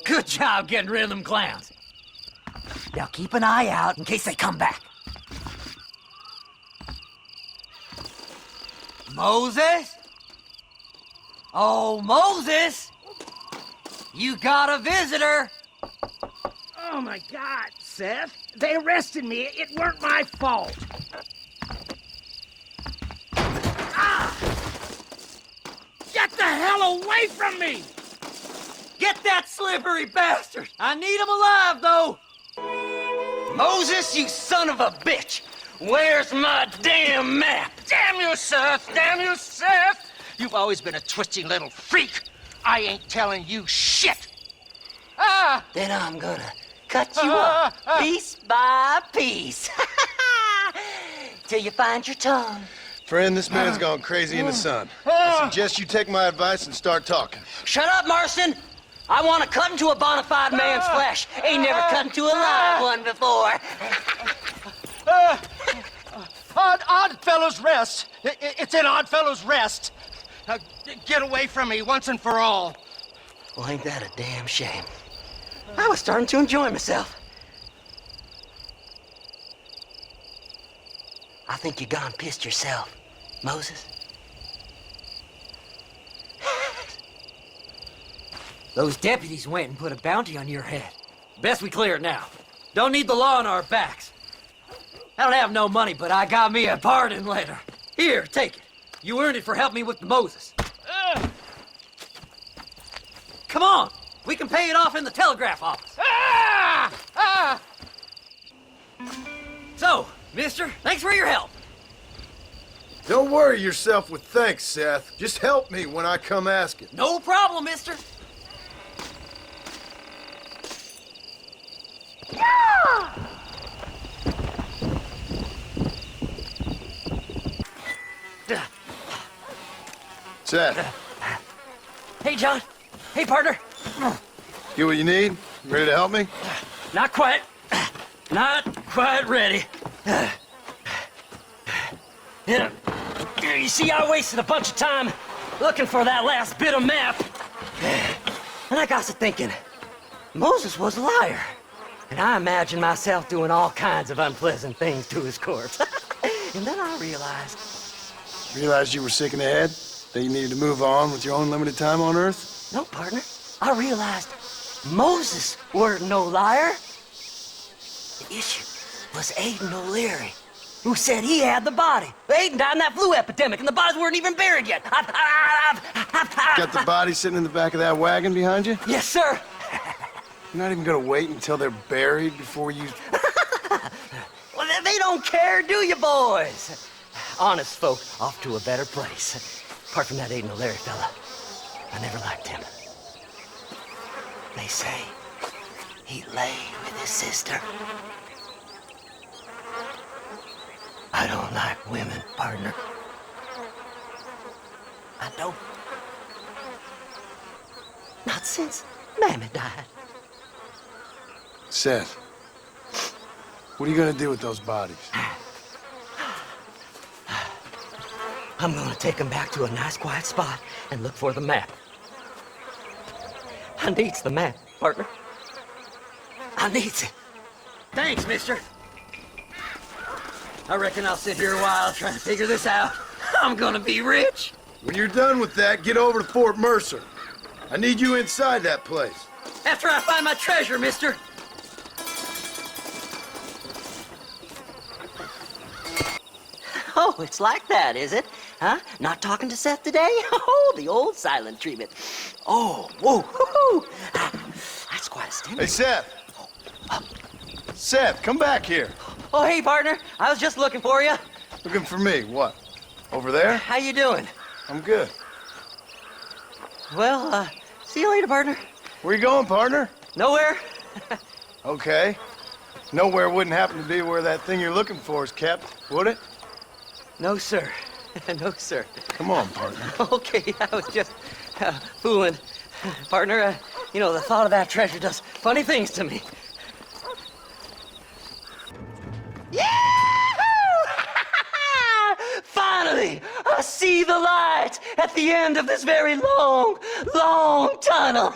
Good job getting rid of them clowns. Now keep an eye out in case they come back. Moses? Oh, Moses! You got a visitor! Oh my God, Seth. They arrested me. It weren't my fault. Ah! Get the hell away from me! Get that slippery bastard! I need him alive, though! Moses, you son of a bitch! Where's my damn map? Damn you, Seth! Damn you, Seth! You've always been a twisty little freak. I ain't telling you shit. Ah! Then I'm gonna cut you up piece by piece. Till you find your tongue. Friend, this man's gone crazy in the sun. I suggest you take my advice and start talking. Shut up, Marston! I want to cut into a bona fide man's flesh. Ain't never cut into a live one before. Oddfellows Rest. It's in Oddfellows Rest. Get away from me once and for all. Well, ain't that a damn shame? I was starting to enjoy myself. I think you gone pissed yourself, Moses. Those deputies went and put a bounty on your head. Best we clear it now. Don't need the law on our backs. I don't have no money, but I got me a pardon letter. Here, take it. You earned it for helping me with the Moses. Come on! We can pay it off in the telegraph office. So, mister, thanks for your help. Don't worry yourself with thanks, Seth. Just help me when I come asking. No problem, mister. Seth. Hey, John. Hey, partner. Get what you need? You ready to help me? Not quite. Not quite ready. You see, I wasted a bunch of time looking for that last bit of map. And I got to thinking, Moses was a liar. And I imagined myself doing all kinds of unpleasant things to his corpse. And then I realized... Realized you were sick in the head? That you needed to move on with your own limited time on Earth? No, partner. I realized Moses weren't no liar. The issue was Aiden O'Leary, who said he had the body. Aiden died in that flu epidemic, and the bodies weren't even buried yet. Got the body sitting in the back of that wagon behind you? Yes, sir. You're not even gonna wait until they're buried before you... Well, they don't care, do you, boys? Honest folk off to a better place. Apart from that Aiden O'Leary fella, I never liked him. They say he lay with his sister. I don't like women, partner. I don't. Not since Mammy died. Seth, what are you gonna do with those bodies? I'm gonna take them back to a nice quiet spot and look for the map. I needs the map, partner. I needs it. Thanks, mister. I reckon I'll sit here a while trying to figure this out. I'm gonna be rich. When you're done with that, get over to Fort Mercer. I need you inside that place. After I find my treasure, mister. Oh, it's like that, is it? Huh? Not talking to Seth today? Oh, the old silent treatment. Oh, whoa, hoo-hoo. That's quite a stimulus. Hey, Seth. Seth, come back here. Oh, hey, partner. I was just looking for you. Looking for me? What? Over there? How you doing? I'm good. Well, see you later, partner. Where you going, partner? Nowhere. Okay. Nowhere wouldn't happen to be where that thing you're looking for is kept, would it? No, sir. No, sir. Come on, partner. Okay, I was just fooling. Partner, you know, the thought of that treasure does funny things to me. Finally, I see the light at the end of this very long, long tunnel.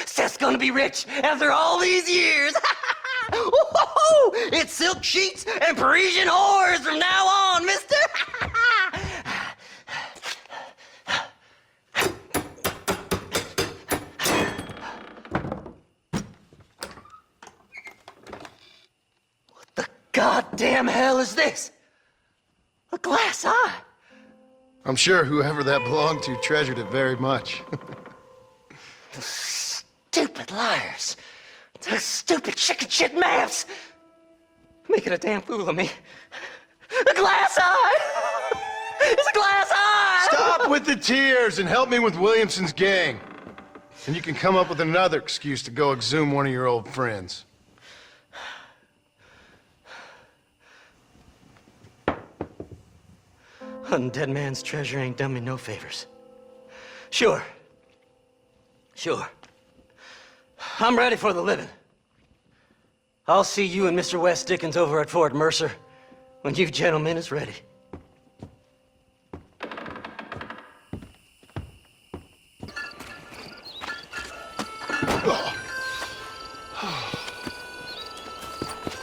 Seth's gonna be rich after all these years. It's silk sheets and Parisian whores from now on, mister. What the goddamn hell is this? A glass eye. I'm sure whoever that belonged to treasured it very much. The stupid liars. The stupid chicken shit maps. Making a damn fool of me. A glass eye! It's a glass eye! Stop with the tears and help me with Williamson's gang. And you can come up with another excuse to go exhume one of your old friends. Hunting dead man's treasure ain't done me no favors. Sure. I'm ready for the living. I'll see you and Mr. West Dickens over at Fort Mercer when you gentlemen is ready.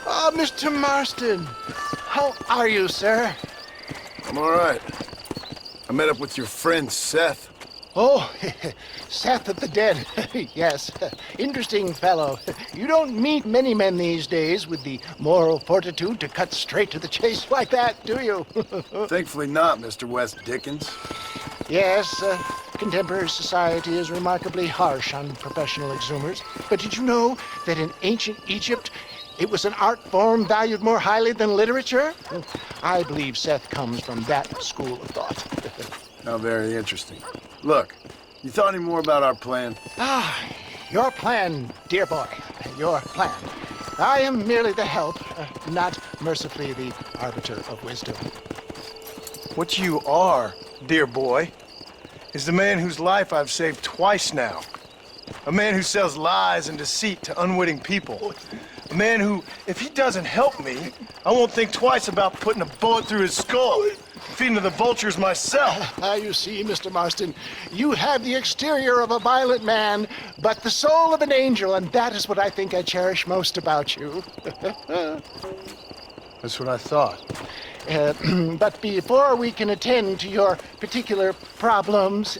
Ah, Mr. Marston. How are you, sir? I'm all right. I met up with your friend, Seth. Oh, Seth of the Dead. Yes, interesting fellow. You don't meet many men these days with the moral fortitude to cut straight to the chase like that, do you? Thankfully not, Mr. West Dickens. Yes, contemporary society is remarkably harsh on professional exhumers. But did you know that in ancient Egypt, it was an art form valued more highly than literature? I believe Seth comes from that school of thought. How very interesting. Look, you thought any more about our plan? Ah, your plan, dear boy. Your plan. I am merely the help, not mercifully the arbiter of wisdom. What you are, dear boy, is the man whose life I've saved twice now. A man who sells lies and deceit to unwitting people. A man who, if he doesn't help me, I won't think twice about putting a bullet through his skull. Feeding to the vultures myself. You see, Mr. Marston, you have the exterior of a violent man, but the soul of an angel, and that is what I think I cherish most about you. That's what I thought. But before we can attend to your particular problems,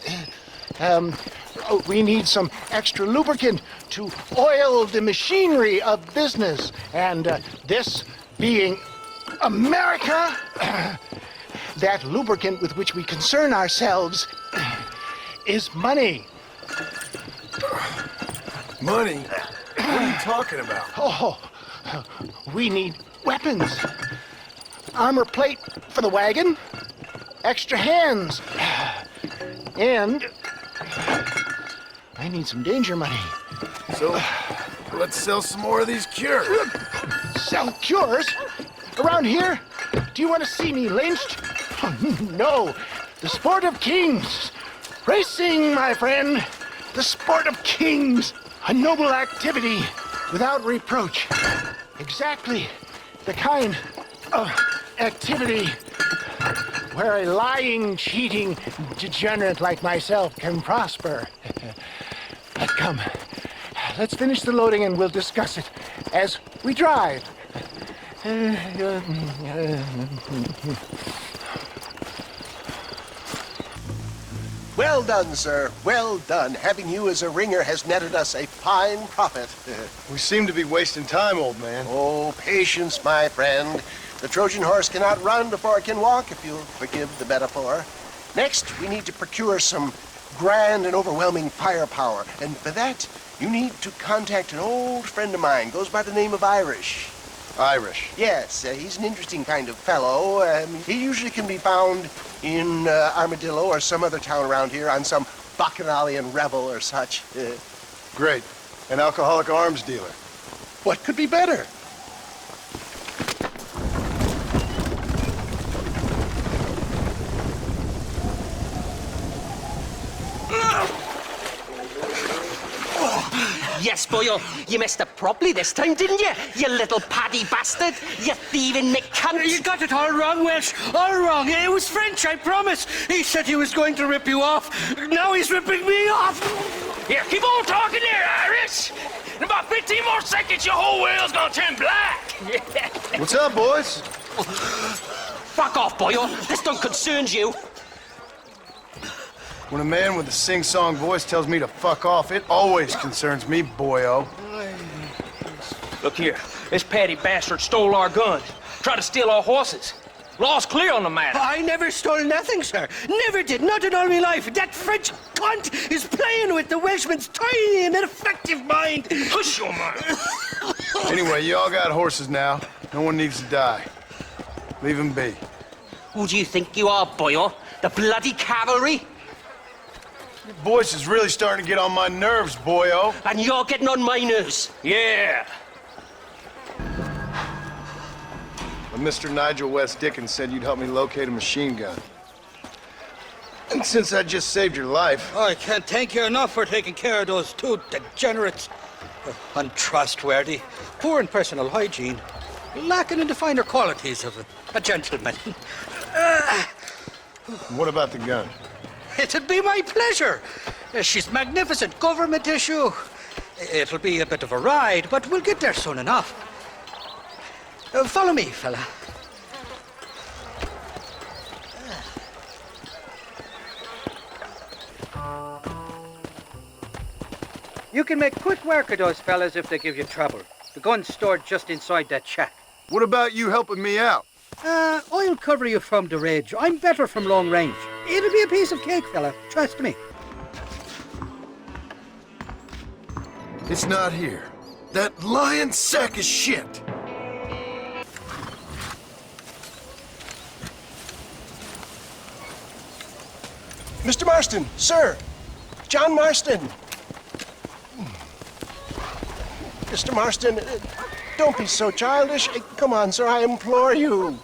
we need some extra lubricant to oil the machinery of business. And this being America, that lubricant with which we concern ourselves is money. Money? What are you talking about? Oh, we need weapons. Armor plate for the wagon, extra hands, and I need some danger money. So, let's sell some more of these cures. Sell cures? Around here? Do you want to see me lynched? No, the sport of kings. Racing, my friend. The sport of kings. A noble activity without reproach. Exactly the kind of activity where a lying, cheating degenerate like myself can prosper. But come, let's finish the loading and we'll discuss it as we drive. Well done, sir. Well done. Having you as a ringer has netted us a fine profit. We seem to be wasting time, old man. Oh, patience, my friend. The Trojan horse cannot run before it can walk, if you'll forgive the metaphor. Next, we need to procure some grand and overwhelming firepower. And for that, you need to contact an old friend of mine. Goes by the name of Irish. Irish? Yes, he's an interesting kind of fellow. He usually can be found in Armadillo or some other town around here on some bacchanalian revel or such. Great. An alcoholic arms dealer. What could be better? Yes, boyo, you messed up properly this time, didn't you? You little paddy bastard. You thieving McCunt. You got it all wrong, Welsh. All wrong. It was French, I promise. He said he was going to rip you off. Now he's ripping me off. Here, keep on talking there, Irish. In about 15 more seconds, your whole world's gonna turn black. What's up, boys? Fuck off, boyo. This don't concern you. When a man with a sing-song voice tells me to fuck off, it always concerns me, boyo. Look here, this Paddy bastard stole our guns, tried to steal our horses. Law's clear on the matter. I never stole nothing, sir. Never did. Not in all my life. That French cunt is playing with the Welshman's tiny and ineffective mind. Hush your mouth. Anyway, you all got horses now. No one needs to die. Leave them be. Who do you think you are, boyo? The bloody cavalry? Your voice is really starting to get on my nerves, boyo. And you're getting on my nerves. Yeah. But Mr. Nigel West Dickens said you'd help me locate a machine gun. And since I just saved your life... I can't thank you enough for taking care of those two degenerates. Untrustworthy, poor in personal hygiene, lacking in the finer qualities of a gentleman. What about the gun? It'd be my pleasure. She's magnificent, government issue. It'll be a bit of a ride, but we'll get there soon enough. Follow me, fella. You can make quick work of those fellas if they give you trouble. The gun's stored just inside that shack. What about you helping me out? I'll cover you from the ridge. I'm better from long range. It'll be a piece of cake, fella. Trust me. It's not here. That lying sack of shit. Mr. Marston, sir. John Marston. Mr. Marston, don't be so childish. Come on, sir, I implore you.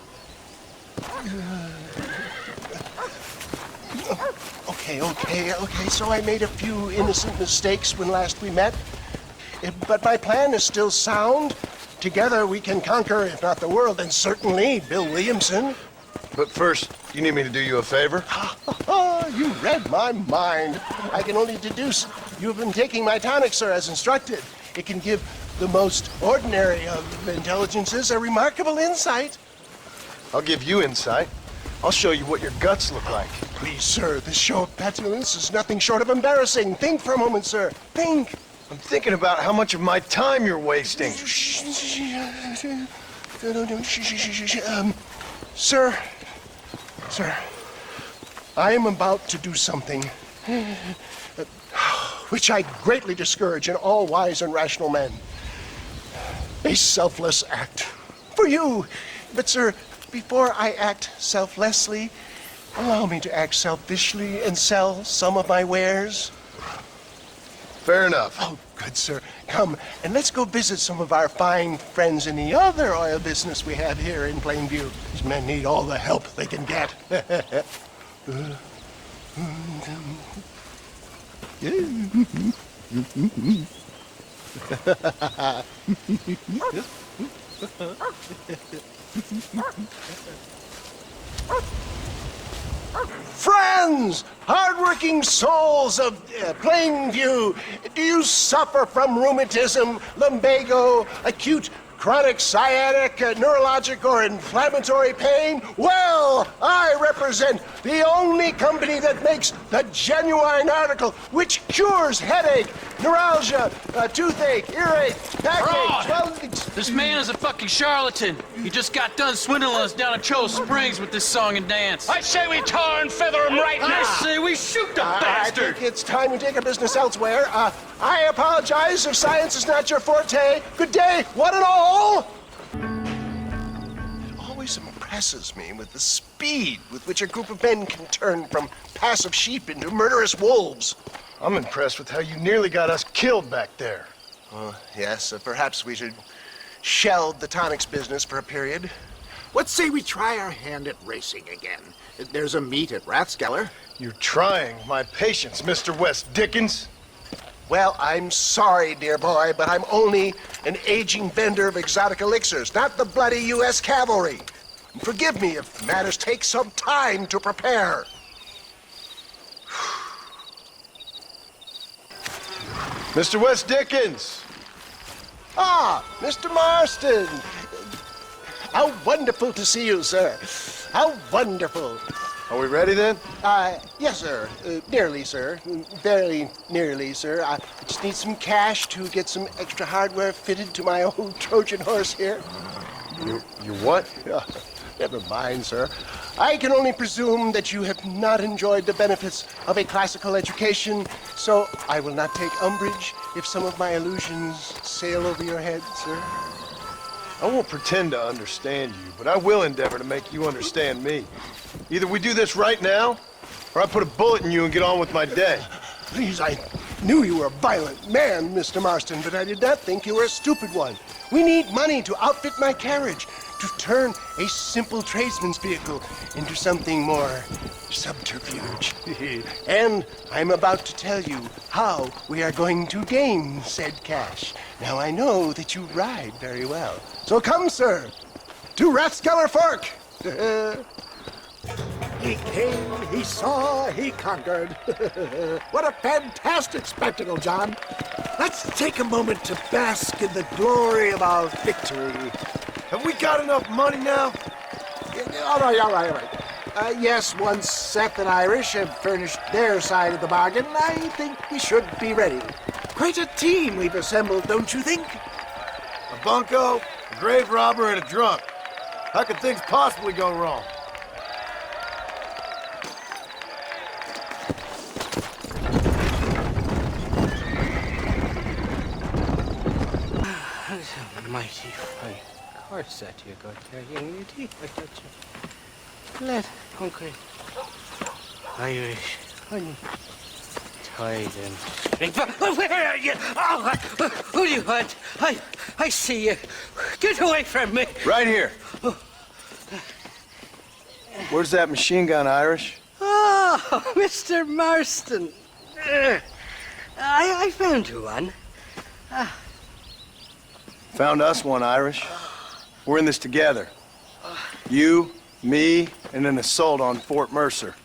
Okay, so I made a few innocent mistakes when last we met. But my plan is still sound. Together we can conquer, if not the world, then certainly Bill Williamson. But first, you need me to do you a favor? You read my mind. I can only deduce you have been taking my tonic, sir, as instructed. It can give the most ordinary of intelligences a remarkable insight. I'll give you insight. I'll show you what your guts look like. Please, sir, this show of petulance is nothing short of embarrassing. Think for a moment, sir. Think. I'm thinking about how much of my time you're wasting. Sir, I am about to do something which I greatly discourage in all wise and rational men. A selfless act for you. But, sir, before I act selflessly, allow me to act selfishly and sell some of my wares. Fair enough. Oh, good, sir. Come, and let's go visit some of our fine friends in the other oil business we have here in Plainview. These men need all the help they can get. Friends, hardworking souls of Plainview, do you suffer from rheumatism, lumbago, acute chronic sciatic, neurologic, or inflammatory pain? Well, I represent the only company that makes the genuine article which cures headache, neuralgia, toothache, earache, backache. Well, this man is a fucking charlatan. He just got done swindling us down at Cho Springs with this song and dance. I say we tar and feather him right now. I say we shoot the bastard. I think it's time we take our business elsewhere. I apologize if science is not your forte. Good day, one and all. It always impresses me with the speed with which a group of men can turn from passive sheep into murderous wolves. I'm impressed with how you nearly got us killed back there. Yes, perhaps we should shelve the tonics business for a period. What say we try our hand at racing again? There's a meet at Rathskeller. You're trying my patience, Mr. West Dickens. Well, I'm sorry, dear boy, but I'm only an aging vendor of exotic elixirs, not the bloody U.S. cavalry. And forgive me if matters take some time to prepare. Mr. West Dickens! Ah, Mr. Marston! How wonderful to see you, sir. How wonderful. Are we ready then? Yes, sir. Nearly, sir. Very nearly, sir. I just need some cash to get some extra hardware fitted to my old Trojan horse here. You what? Never mind, sir. I can only presume that you have not enjoyed the benefits of a classical education, so I will not take umbrage if some of my illusions sail over your head, sir. I won't pretend to understand you, but I will endeavor to make you understand me. Either we do this right now, or I put a bullet in you and get on with my day. Please, I knew you were a violent man, Mr. Marston, but I did not think you were a stupid one. We need money to outfit my carriage, to turn a simple tradesman's vehicle into something more subterfuge. And I'm about to tell you how we are going to gain said cash. Now, I know that you ride very well. So come, sir, to Rathskeller Fork. He came, he saw, he conquered. What a fantastic spectacle, John. Let's take a moment to bask in the glory of our victory. Have we got enough money now? All right. Yes, once Seth and Irish have furnished their side of the bargain, I think we should be ready. Quite a team we've assembled, don't you think? A bunco, a grave robber, and a drunk. How could things possibly go wrong? Mighty fine horse that you got there, young lady. I got you. Let hungry Irish honey tied and string. Where are you? Oh, who do you want? I see you. Get away from me. Right here. Where's that machine gun, Irish? Oh, Mr. Marston. I found you one. Found us one, Irish. We're in this together. You, me, and an assault on Fort Mercer.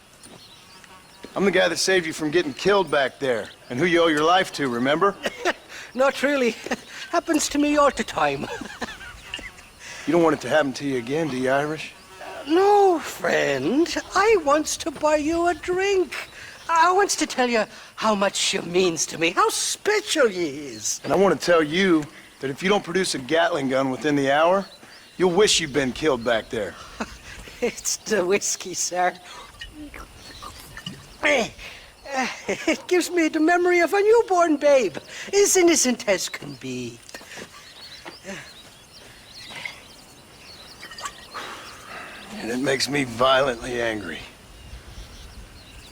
I'm the guy that saved you from getting killed back there, and who you owe your life to, remember? Not really. Happens to me all the time. You don't want it to happen to you again, do you, Irish? No, friend. I wants to buy you a drink. I wants to tell you how much you means to me, how special you is. And I want to tell you that if you don't produce a Gatling gun within the hour, you'll wish you'd been killed back there. It's the whiskey, sir. It gives me the memory of a newborn babe, as innocent as can be. And it makes me violently angry.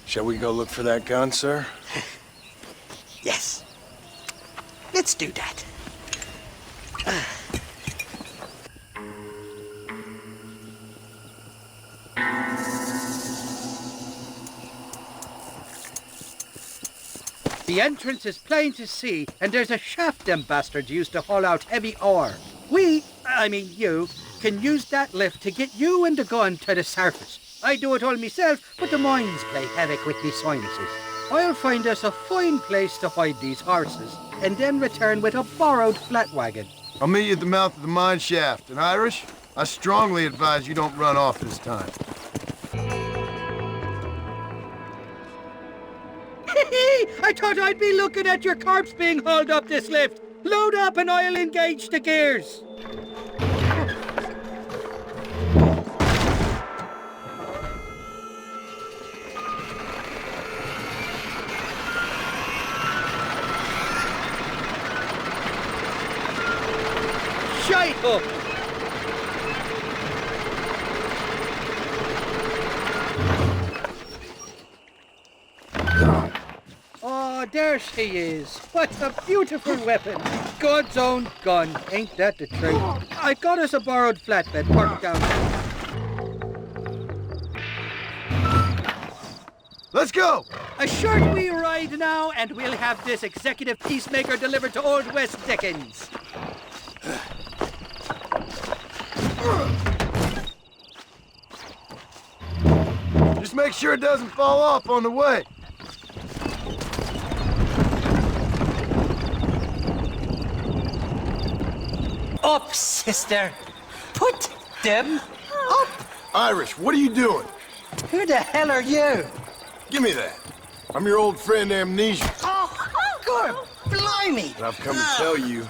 Shall we go look for that gun, sir? Yes. Let's do that. The entrance is plain to see, and there's a shaft them bastards used to haul out heavy ore. You, can use that lift to get you and the gun to the surface. I do it all myself, but the mines play havoc with me sinuses. I'll find us a fine place to hide these horses, and then return with a borrowed flat wagon. I'll meet you at the mouth of the mine shaft. And Irish, I strongly advise you don't run off this time. I thought I'd be looking at your corpse being hauled up this lift. Load up and I'll engage the gears. Shite up! Oh, there she is. What a beautiful weapon. God's own gun. Ain't that the truth? I got us a borrowed flatbed parked down there. Let's go! A short wee ride now, and we'll have this executive peacemaker delivered to Old West Dickens. Just make sure it doesn't fall off on the way. Up, sister. Put them up. Irish, what are you doing? Who the hell are you? Give me that. I'm your old friend Amnesia. Oh, good. Blimey. And I've come to tell you,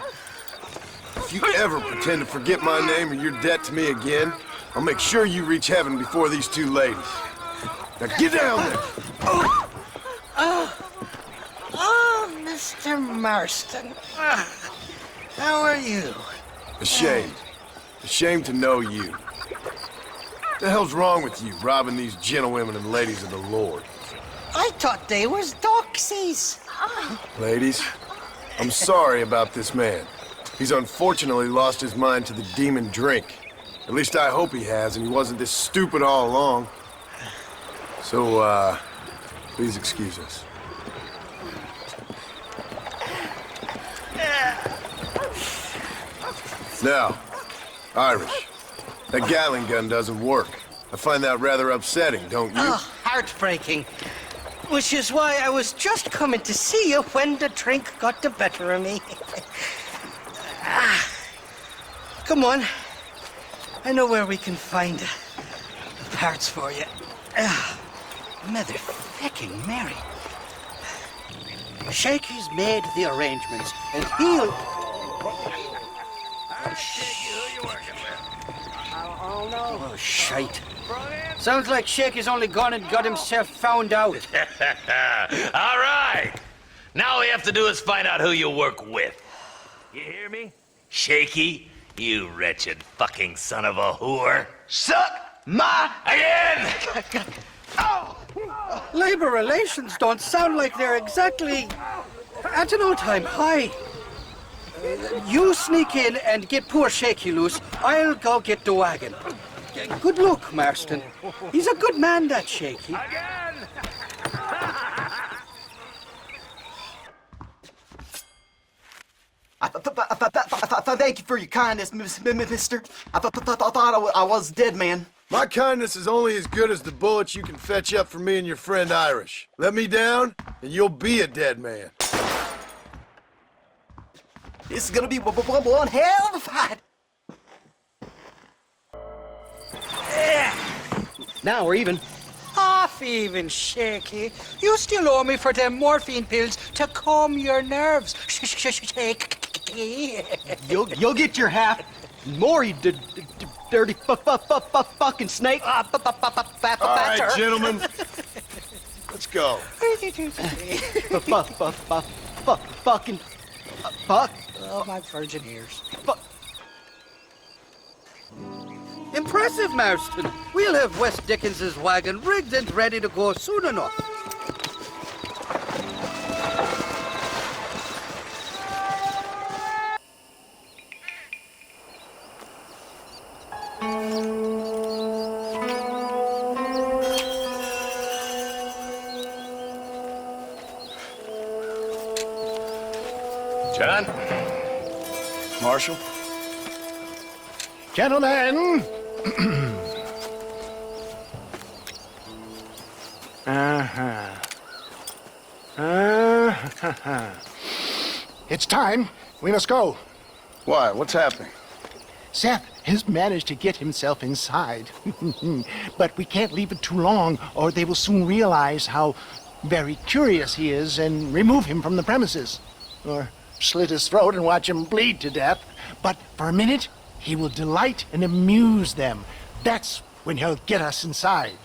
if you ever pretend to forget my name or your debt to me again, I'll make sure you reach heaven before these two ladies. Now get down there. Oh, Mr. Marston. How are you? Ashamed. Ashamed to know you. What the hell's wrong with you, robbing these gentlewomen and ladies of the Lord? I thought they was doxies. Ladies, I'm sorry about this man. He's unfortunately lost his mind to the demon drink. At least I hope he has, and he wasn't this stupid all along. So, please excuse us. Now, Irish, that Gatling gun doesn't work. I find that rather upsetting, don't you? Oh, heartbreaking. Which is why I was just coming to see you when the drink got the better of me. Come on. I know where we can find the parts for you. Motherfucking Mary. Shakey's made the arrangements, and he'll... Oh, shite. Sounds like Shakey's only gone and got himself found out. All right. Now all we have to do is find out who you work with. You hear me? Shaky, you wretched fucking son of a whore. Suck my again! Labor relations don't sound like they're exactly at an all-time high. You sneak in and get poor Shaky loose. I'll go get the wagon. Good luck, Marston. He's a good man, that Shaky. Thank you for your kindness, mister. I thought I was dead, man. My kindness is only as good as the bullets you can fetch up for me and your friend Irish. Let me down, and you'll be a dead man. This is gonna be one hell of a fight. Now we're even. Half even, Shaky. You still owe me for them morphine pills to calm your nerves. Shaky. You'll get your half. More, you dirty fucking snake. All right, gentlemen. Let's go. Fucking fuck. Oh, my virgin ears. Impressive, Marston. We'll have West Dickens's wagon rigged and ready to go soon enough. John? Marshal? Gentlemen! It's time. We must go. Why? What's happening? Seth has managed to get himself inside. But we can't leave it too long, or they will soon realize how very curious he is and remove him from the premises. Or slit his throat and watch him bleed to death. But for a minute, he will delight and amuse them. That's when he'll get us inside.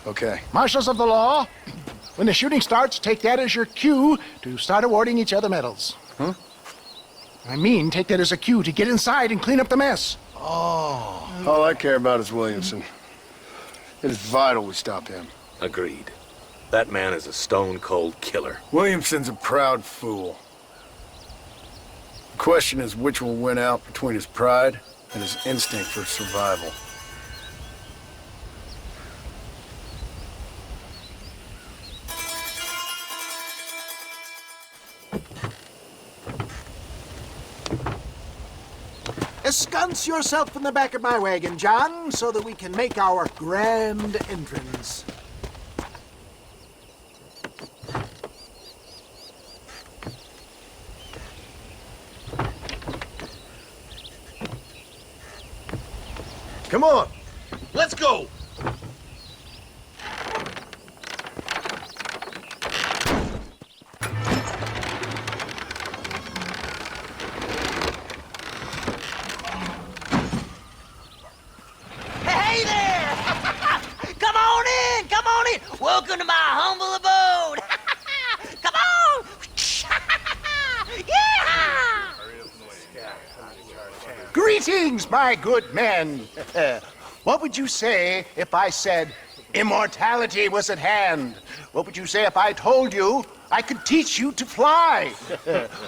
Okay. Marshals of the law, when the shooting starts, take that as your cue to start awarding each other medals. Huh? I mean, take that as a cue to get inside and clean up the mess. Oh. All I care about is Williamson. It is vital we stop him. Agreed. That man is a stone-cold killer. Williamson's a proud fool. The question is which will win out between his pride and his instinct for survival. Ensconce yourself in the back of my wagon, John, so that we can make our grand entrance. Come on, let's go. Hey there! Come on in! Come on in! Welcome to my humble abode! Come on! Yeah! Greetings, my good men. What would you say if I said immortality was at hand? What would you say if I told you I could teach you to fly?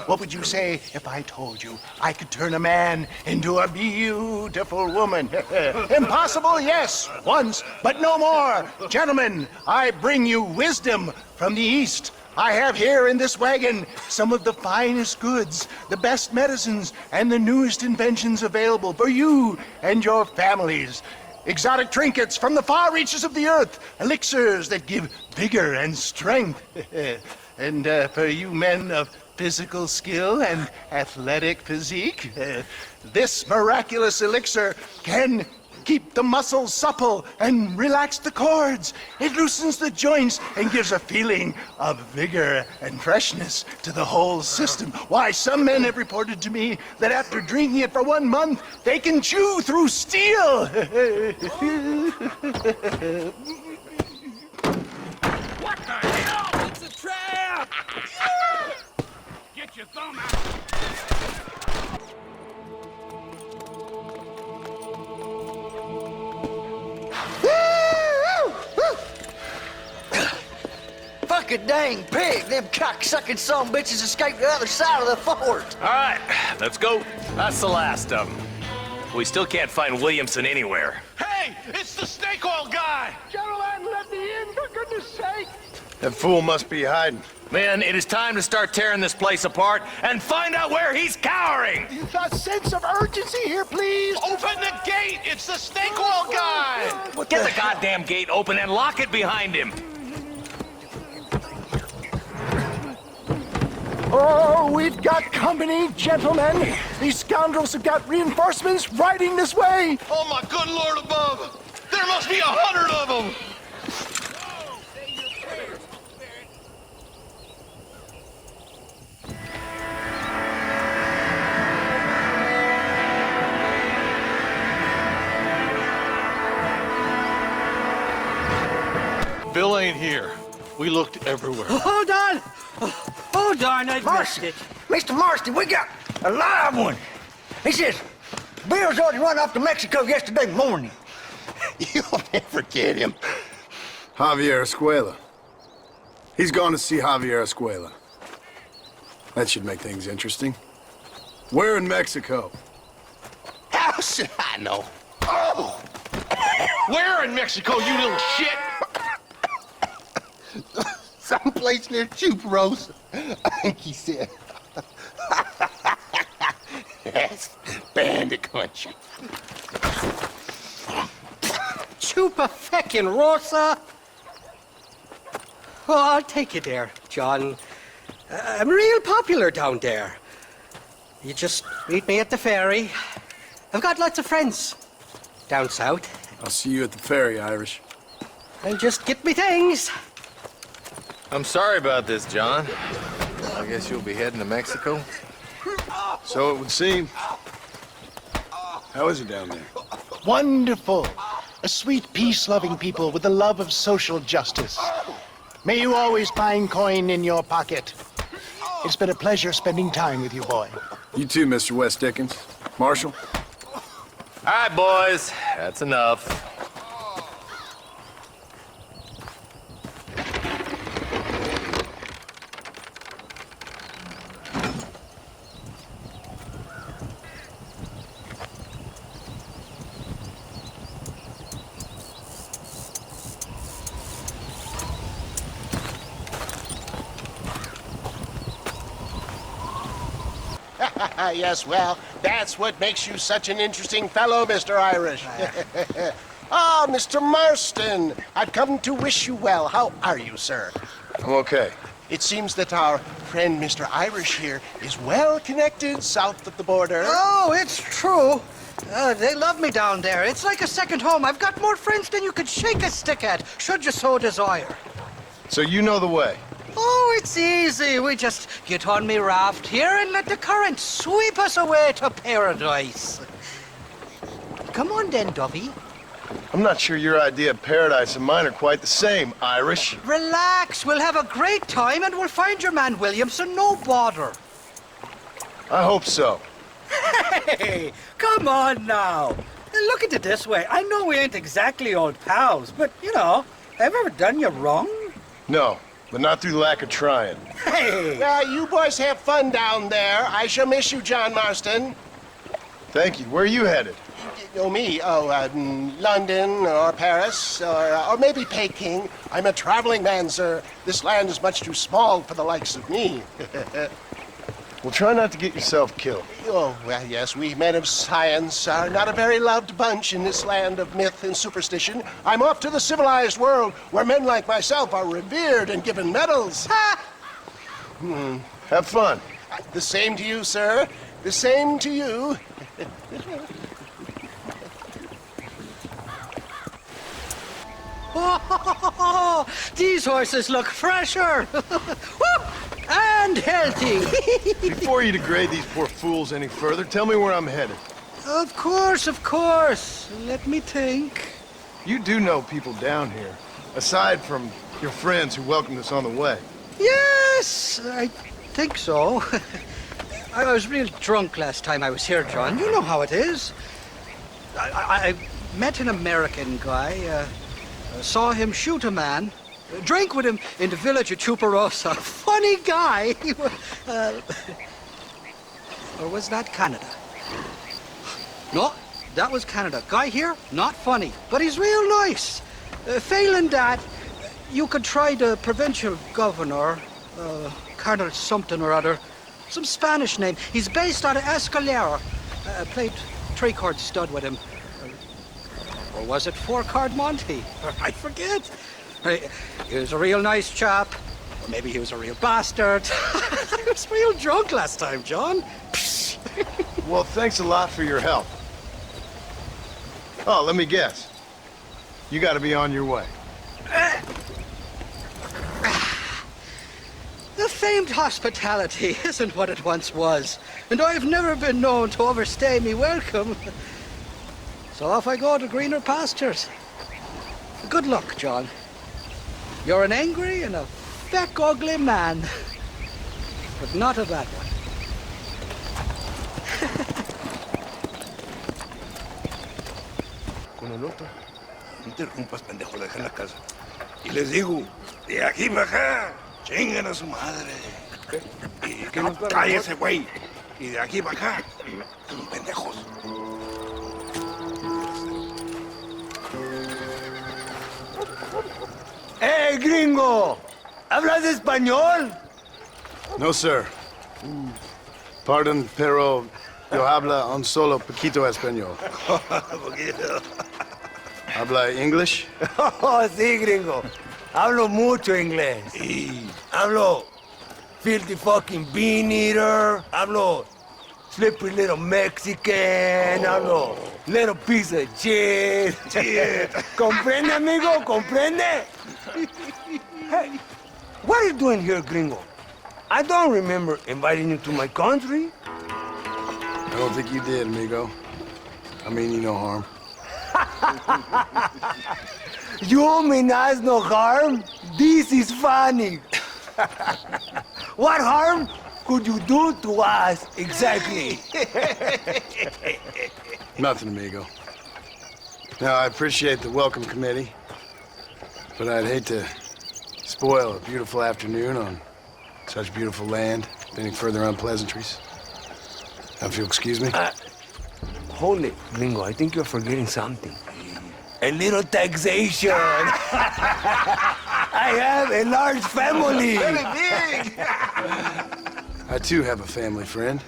What would you say if I told you I could turn a man into a beautiful woman? Impossible, yes, once, but no more. Gentlemen, I bring you wisdom from the East. I have here in this wagon some of the finest goods, the best medicines, and the newest inventions available for you and your families. Exotic trinkets from the far reaches of the earth, elixirs that give vigor and strength. And for you men of physical skill and athletic physique, this miraculous elixir can keep the muscles supple and relax the cords. It loosens the joints and gives a feeling of vigor and freshness to the whole system. Why, some men have reported to me that after drinking it for 1 month, they can chew through steel. What the hell? It's a trap! Get your thumb out. Fucking dang pig! Them cocksucking son bitches escaped the other side of the fort! All right, let's go. That's the last of them. We still can't find Williamson anywhere. Hey, it's the snake oil guy! Gentlemen, let me in, for goodness sake! That fool must be hiding. Men, it is time to start tearing this place apart and find out where he's cowering! A sense of urgency here, please! Open the gate! It's the snake oil guy! Get the goddamn gate open and lock it behind him! Oh, we've got company, gentlemen. These scoundrels have got reinforcements riding this way. Oh, my good Lord above! There must be 100 of them! Bill ain't here. We looked everywhere. Hold on! Oh, darn, I missed it. Mr. Marston, we got a live one. He says, Bill's already run off to Mexico yesterday morning. You'll never get him. Javier Escuela. He's gone to see Javier Escuela. That should make things interesting. Where in Mexico? How should I know? Oh! Where in Mexico, you little shit? Someplace near Chuparosa, I think he said. That's bandit country. Chupa-feckin'-rosa? Well, I'll take you there, John. I'm real popular down there. You just meet me at the ferry. I've got lots of friends down south. I'll see you at the ferry, Irish. I'll just get me things. I'm sorry about this, John. I guess you'll be heading to Mexico? So it would seem. How is it down there? Wonderful. A sweet, peace-loving people with the love of social justice. May you always find coin in your pocket. It's been a pleasure spending time with you, boy. You too, Mr. West Dickens. Marshal? All right, boys. That's enough. Yes, well, that's what makes you such an interesting fellow, Mr. Irish. Ah, Mr. Marston, I've come to wish you well. How are you, sir? I'm okay. It seems that our friend Mr. Irish here is well connected south of the border. Oh, it's true. They love me down there. It's like a second home. I've got more friends than you could shake a stick at, should you so desire. So you know the way? Oh, it's easy. We just get on me raft here and let the current sweep us away to paradise. Come on then, Dovey. I'm not sure your idea of paradise and mine are quite the same, Irish. Relax. We'll have a great time and we'll find your man Williamson, no bother. I hope so. Hey, come on now. Look at it this way. I know we ain't exactly old pals, but, you know, have I ever done you wrong? No, but not through lack of trying. Hey! Well, you boys have fun down there. I shall miss you, John Marston. Thank you. Where are you headed? Oh, me? Oh, London or Paris or maybe Peking. I'm a traveling man, sir. This land is much too small for the likes of me. Well, try not to get yourself killed. Oh, well, yes, we men of science are not a very loved bunch in this land of myth and superstition. I'm off to the civilized world where men like myself are revered and given medals. Ha! Have fun. The same to you, sir. The same to you. Oh, these horses look fresher. And healthy. Before you degrade these poor fools any further, tell me where I'm headed. Of course, of course. Let me think. You do know people down here, aside from your friends who welcomed us on the way. Yes, I think so. I was real drunk last time I was here, John. You know how it is. I met an American guy, saw him shoot a man, drank with him in the village of Chuparosa. Funny guy. Or was that Canada? No, that was Canada. Guy here, not funny, but he's real nice. Failing that, you could try the provincial governor, Colonel something or other, some Spanish name. He's based out of Escalera. Played three-chord stud with him. Or was it four-chord Monty? I forget. He was a real nice chap. Or maybe he was a real bastard. I was real drunk last time, John. Well, thanks a lot for your help. Oh, let me guess. You gotta be on your way. The famed hospitality isn't what it once was, and I've never been known to overstay me welcome. So off I go to greener pastures. Good luck, John. You're an angry and a feck ugly man, but not a bad one. Con el otro. No interrumpas, pendejo, deja en la casa. Y les digo, de aquí para acá, chingan a su madre. Y que no cállese, güey. Y de aquí para acá, pendejos. ¡Hey, gringo! ¿Hablas español? No, sir. Pardon, pero yo habla un solo poquito español. ¿Habla English? Oh, sí, gringo. Hablo mucho inglés. Sí. Hablo filthy fucking bean eater. Hablo Slippery little Mexican, algo. Little piece of shit. Comprende, amigo? Comprende? Hey, what are you doing here, gringo? I don't remember inviting you to my country. I don't think you did, amigo. I mean you no harm. You mean us no harm? This is funny. What harm could you do to us exactly? Nothing, amigo. Now, I appreciate the welcome committee, but I'd hate to spoil a beautiful afternoon on such beautiful land with any further unpleasantries. Now, if you'll excuse me. Hold it, gringo. I think you're forgetting something. A little taxation. I have a large family. Very big. I too have a family, friend.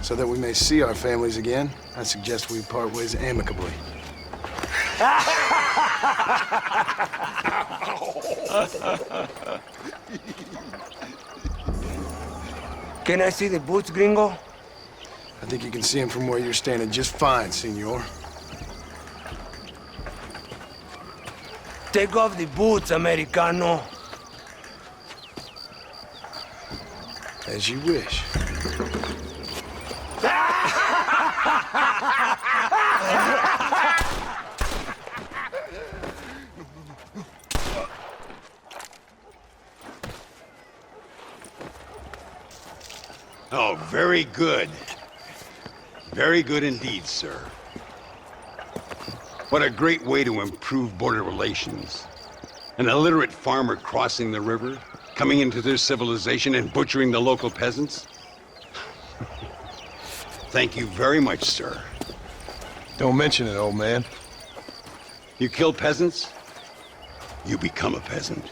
So that we may see our families again, I suggest we part ways amicably. Can I see the boots, gringo? I think you can see them from where you're standing just fine, senor. Take off the boots, Americano. As you wish. Oh, very good. Very good indeed, sir. What a great way to improve border relations. An illiterate farmer crossing the river, coming into their civilization and butchering the local peasants. Thank you very much, sir. Don't mention it, old man. You kill peasants, you become a peasant.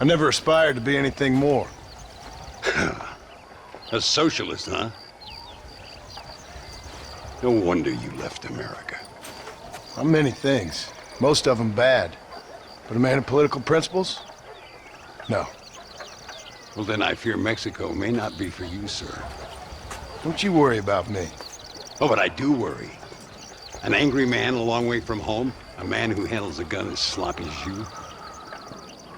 I never aspired to be anything more. A socialist, huh? No wonder you left America. I'm many things. Most of them bad. But a man of political principles? No. Well, then I fear Mexico may not be for you, sir. Don't you worry about me. Oh, but I do worry. An angry man a long way from home, a man who handles a gun as sloppy as you.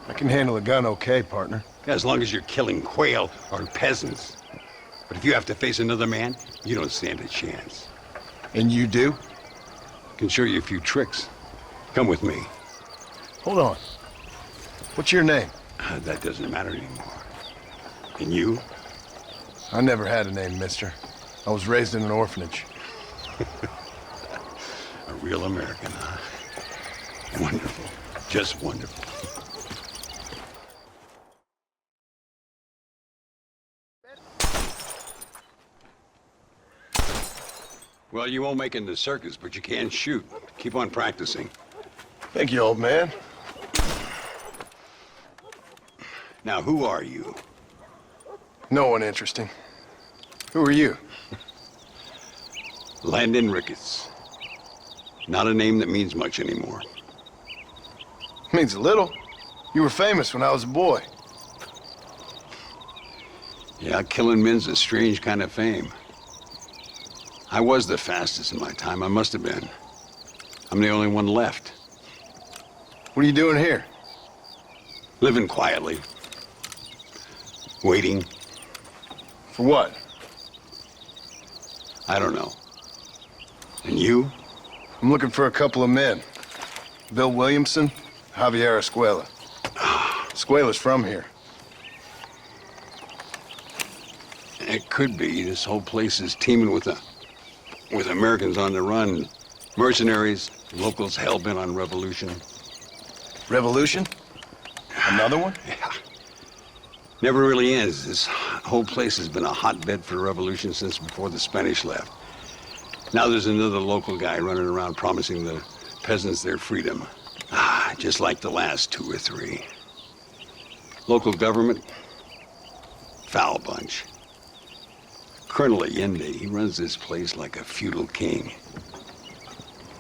I can handle a gun okay, partner. As long as you're killing quail or peasants. But if you have to face another man, you don't stand a chance. And you do? Can show you a few tricks. Come with me. Hold on. What's your name? That doesn't matter anymore. And you? I never had a name, mister. I was raised in an orphanage. A real American, huh? Wonderful. Just wonderful. Well, you won't make it in the circus, but you can shoot. Keep on practicing. Thank you, old man. Now, who are you? No one interesting. Who are you? Landon Ricketts. Not a name that means much anymore. Means a little. You were famous when I was a boy. Yeah, killing men's a strange kind of fame. I was the fastest in my time. I must have been. I'm the only one left. What are you doing here? Living quietly. Waiting. For what? I don't know. And you? I'm looking for a couple of men. Bill Williamson, Javier Escuela. Escuela's from here. It could be. This whole place is teeming with Americans on the run. Mercenaries, locals hell-bent on revolution. Revolution? Another one? Yeah. Never really ends. This whole place has been a hotbed for revolution since before the Spanish left. Now there's another local guy running around promising the peasants their freedom. Just like the last 2 or 3. Local government, foul bunch. Colonel Allende, he runs this place like a feudal king.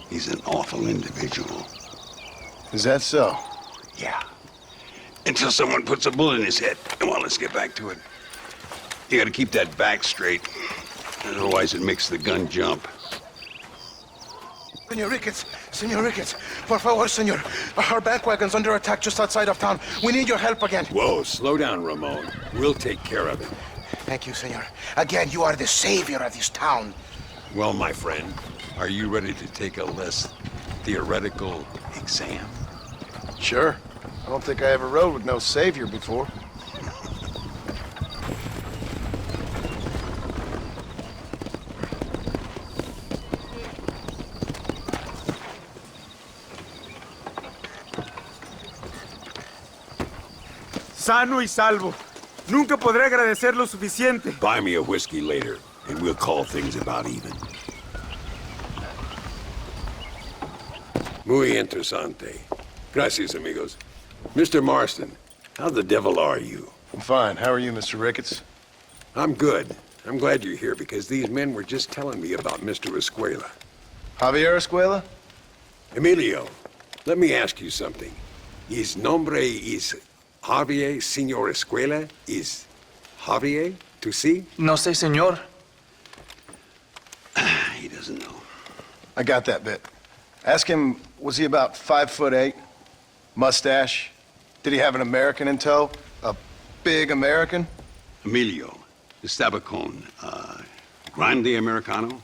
He's an awful individual. Is that so? Yeah. Until someone puts a bullet in his head. Come on, let's get back to it. You gotta keep that back straight. Otherwise, it makes the gun jump. Senor Ricketts, por favor, senor. Our bank wagon's under attack just outside of town. We need your help again. Whoa, slow down, Ramon. We'll take care of it. Thank you, senor. Again, you are the savior of this town. Well, my friend, are you ready to take a less theoretical exam? Sure. I don't think I ever rode with no savior before. Sano y salvo. Nunca podré agradecer lo suficiente. Buy me a whiskey later, and we'll call things about even. Muy interesante. Gracias, amigos. Mr. Marston, how the devil are you? I'm fine. How are you, Mr. Ricketts? I'm good. I'm glad you're here because these men were just telling me about Mr. Escuela. Javier Escuela? Emilio, let me ask you something. His nombre is Javier Señor Escuela? Is Javier to see? No sé, señor. He doesn't know. I got that bit. Ask him, was he about 5'8"? Mustache? Did he have an American in tow? A big American? Emilio, Estabacon, Grande Americano?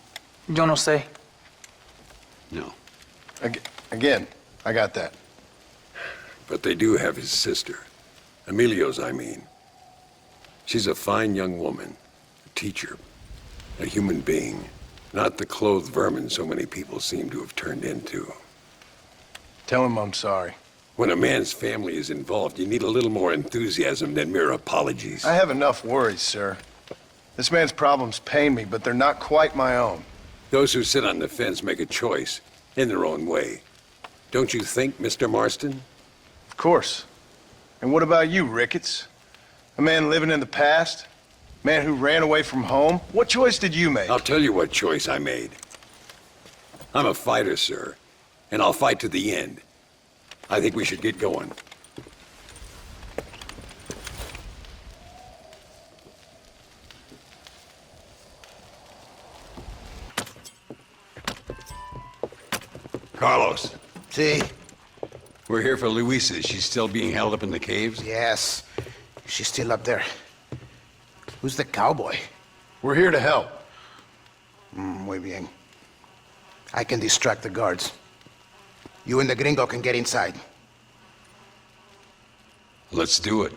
Yo no sé. No. Again, I got that. But they do have his sister. Emilio's, I mean. She's a fine young woman, a teacher, a human being, not the clothed vermin so many people seem to have turned into. Tell him I'm sorry. When a man's family is involved, you need a little more enthusiasm than mere apologies. I have enough worries, sir. This man's problems pain me, but they're not quite my own. Those who sit on the fence make a choice, in their own way. Don't you think, Mr. Marston? Of course. And what about you, Ricketts? A man living in the past? A man who ran away from home? What choice did you make? I'll tell you what choice I made. I'm a fighter, sir, and I'll fight to the end. I think we should get going. Carlos. See? We're here for Luisa. She's still being held up in the caves? Yes. She's still up there. Who's the cowboy? We're here to help. Muy bien. I can distract the guards. You and the gringo can get inside. Let's do it.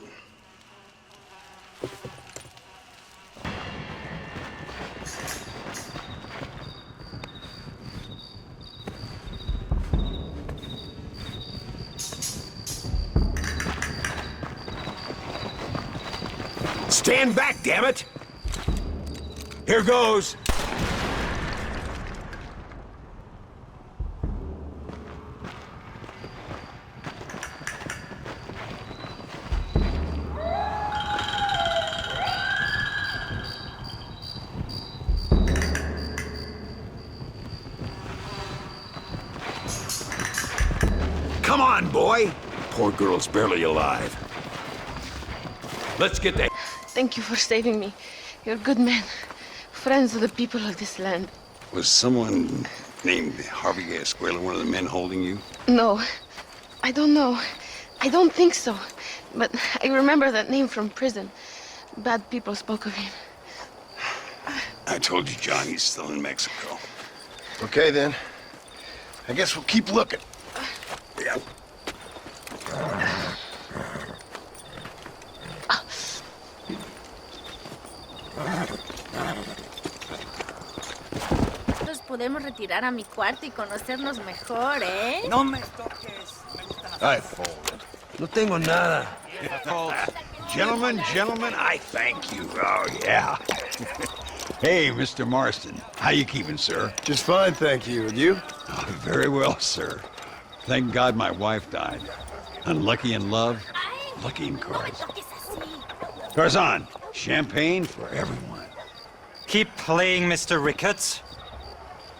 Stand back, damn it! Here goes. Come on, boy! Poor girl's barely alive. Let's get that. Thank you for saving me. You're good men. Friends of the people of this land. Was someone named Javier Escuela one of the men holding you? No, I don't know. I don't think so. But I remember that name from prison. Bad people spoke of him. I told you, John, he's still in Mexico. Okay, then. I guess we'll keep looking. Yeah. Nos podemos retirar a mi cuarto y conocernos mejor, ¿eh? No me toques. I folded. No tengo nada. Gentlemen, I thank you. Oh, yeah. Hey, Mr. Marston. How you keeping, sir? Just fine, thank you. And you? Oh, very well, sir. Thank God my wife died. Unlucky in love, lucky in cards. Tarzan, champagne for everyone. Keep playing, Mr. Ricketts.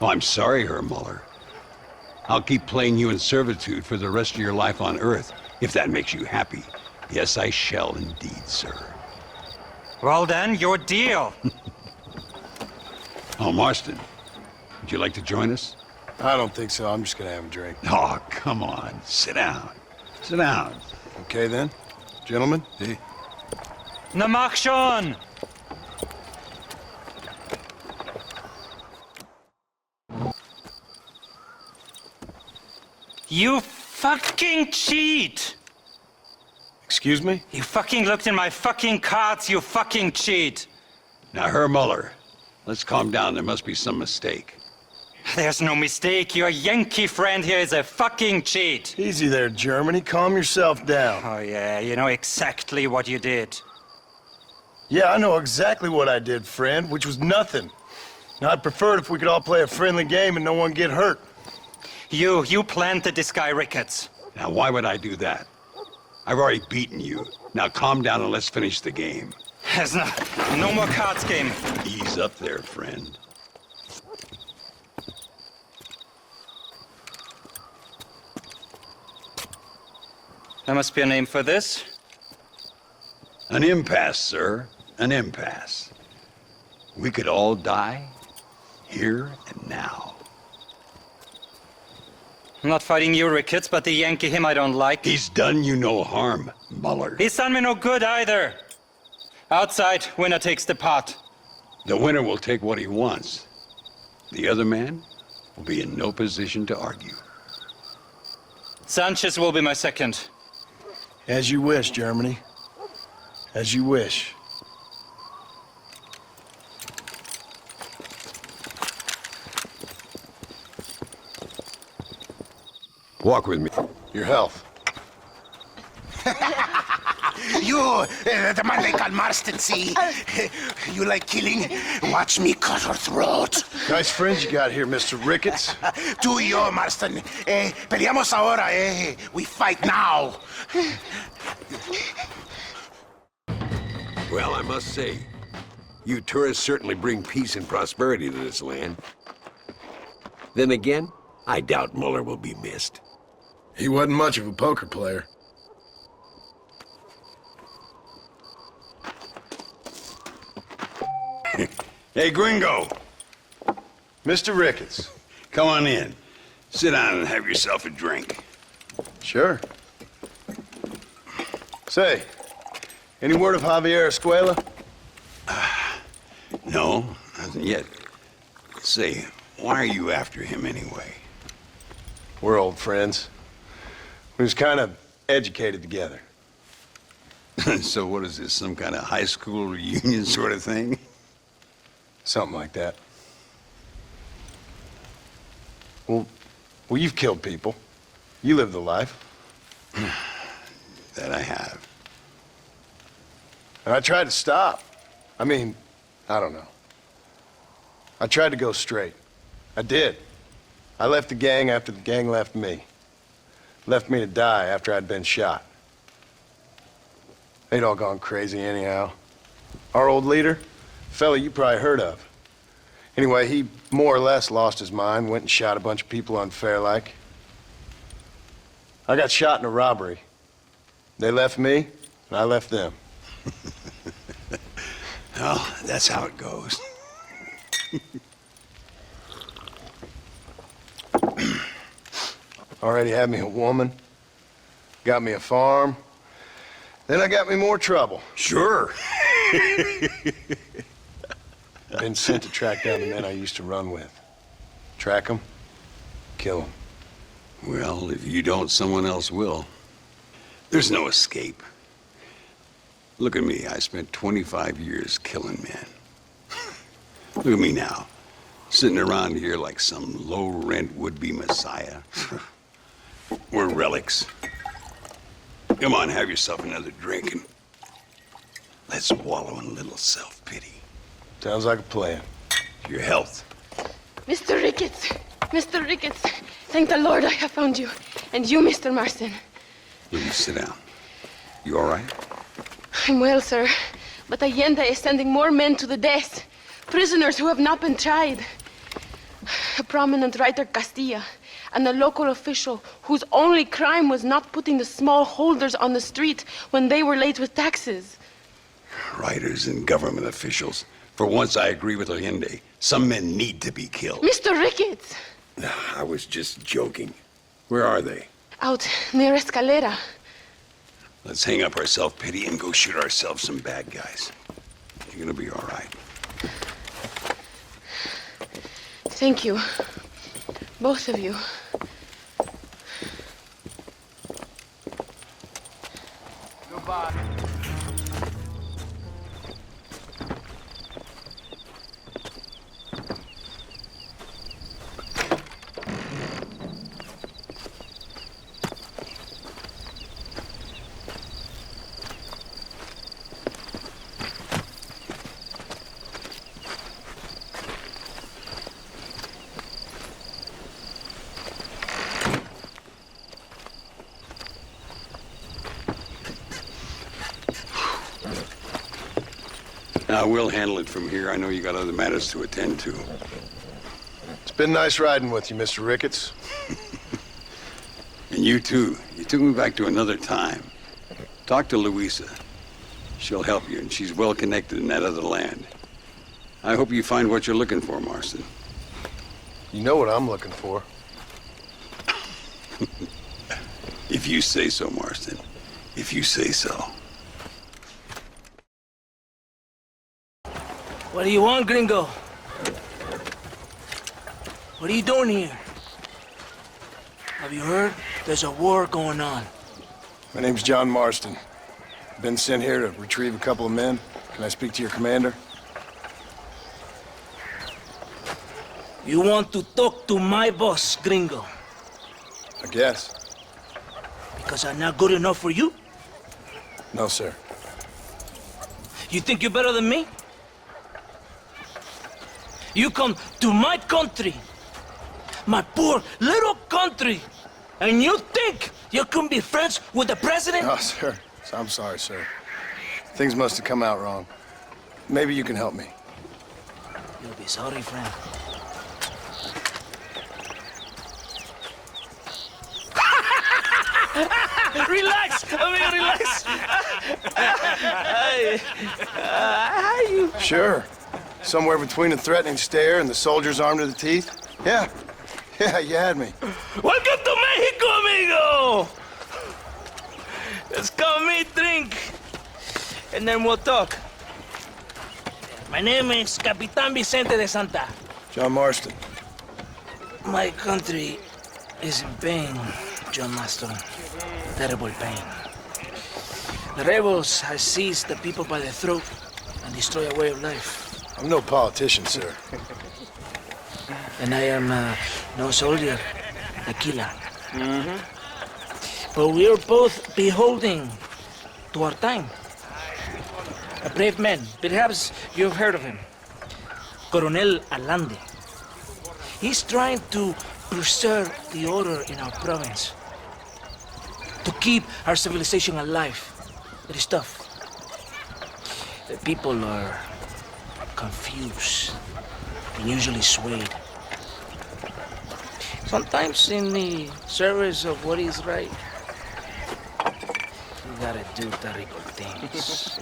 Oh, I'm sorry, Herr Muller. I'll keep playing you in servitude for the rest of your life on Earth, if that makes you happy. Yes, I shall indeed, sir. Well then, your deal. Oh, Marston, would you like to join us? I don't think so. I'm just gonna have a drink. Oh, come on. Sit down. Sit down. Okay, then. Gentlemen? Hey. Na mach schon! You fucking cheat! Excuse me? You fucking looked in my fucking cards, you fucking cheat! Now, Herr Muller, let's calm down. There must be some mistake. There's no mistake. Your Yankee friend here is a fucking cheat. Easy there, Germany. Calm yourself down. Oh, yeah, you know exactly what you did. Yeah, I know exactly what I did, friend, which was nothing. Now, I'd prefer it if we could all play a friendly game and no one get hurt. You planted this guy, Ricketts. Now, why would I do that? I've already beaten you. Now, calm down and let's finish the game. There's no more cards game. Ease up there, friend. There must be a name for this. An impasse, sir. An impasse. We could all die, here and now. I'm not fighting you, Ricketts, but the Yankee him I don't like. He's done you no harm, Muller. He's done me no good either. Outside, winner takes the pot. The winner will take what he wants. The other man will be in no position to argue. Sanchez will be my second. As you wish, Germany. As you wish. Walk with me. Your health. You, the man they call Marston, see? You like killing? Watch me cut her throat. Nice friends you got here, Mr. Ricketts. Tú y yo, Marston. Peleamos ahora, We fight now. Well, I must say, you tourists certainly bring peace and prosperity to this land. Then again, I doubt Muller will be missed. He wasn't much of a poker player. Hey, Gringo. Mr. Ricketts. Come on in. Sit down and have yourself a drink. Sure. Say, any word of Javier Escuela? No, nothing yet. Say, why are you after him anyway? We're old friends. We was kind of educated together. So what is this, some kind of high school reunion sort of thing? Something like that. Well, you've killed people. You lived the life. That I have. And I tried to stop. I mean, I don't know. I tried to go straight. I did. I left the gang after the gang left me. Left me to die after I'd been shot. They'd all gone crazy anyhow. Our old leader, fella you probably heard of. Anyway, he more or less lost his mind, went and shot a bunch of people unfair like. I got shot in a robbery. They left me, and I left them. Well, that's how it goes. Already had me a woman, got me a farm, then I got me more trouble. Sure. Been sent to track down the men I used to run with. Track them, kill them. Well, if you don't, someone else will. There's no escape. Look at me. I spent 25 years killing men. Look at me now, sitting around here like some low-rent would-be messiah. We're relics. Come on, have yourself another drink and let's wallow in a little self-pity. Sounds like a plan. Your health. Mr. Ricketts! Mr. Ricketts! Thank the Lord I have found you. And you, Mr. Marston. Please sit down. You all right? I'm well, sir. But Allende is sending more men to the death. Prisoners who have not been tried. A prominent writer, Castilla, and a local official whose only crime was not putting the small holders on the street when they were late with taxes. Writers and government officials. For once, I agree with Allende. Some men need to be killed. Mr. Ricketts! I was just joking. Where are they? Out near Escalera. Let's hang up our self-pity and go shoot ourselves some bad guys. You're gonna be all right. Thank you. Both of you. Goodbye. Now, we'll handle it from here. I know you got other matters to attend to. It's been nice riding with you, Mr. Ricketts. And you too. You took me back to another time. Talk to Louisa. She'll help you, and she's well connected in that other land. I hope you find what you're looking for, Marston. You know what I'm looking for. If you say so, Marston. If you say so. What do you want, gringo? What are you doing here? Have you heard? There's a war going on. My name's John Marston. Been sent here to retrieve a couple of men. Can I speak to your commander? You want to talk to my boss, gringo? I guess. Because I'm not good enough for you? No, sir. You think you're better than me? You come to my country, my poor little country, and you think you can be friends with the president? No, sir. I'm sorry, sir. Things must have come out wrong. Maybe you can help me. You'll be sorry, friend. Relax, amigo, relax. How you? Sure. Somewhere between a threatening stare and the soldiers armed to the teeth? Yeah. Yeah, you had me. Welcome to Mexico, amigo! Let's come meet, drink, and then we'll talk. My name is Capitan Vicente de Santa. John Marston. My country is in pain, John Marston. Terrible pain. The rebels have seized the people by the throat and destroy a way of life. I'm no politician, sir. And I am no soldier, a killer. But we are both beholding to our time. A brave man, perhaps you've heard of him. Coronel Allende. He's trying to preserve the order in our province. To keep our civilization alive. It is tough. The people are confused and usually swayed. Sometimes in the service of what is right, you gotta do terrible things.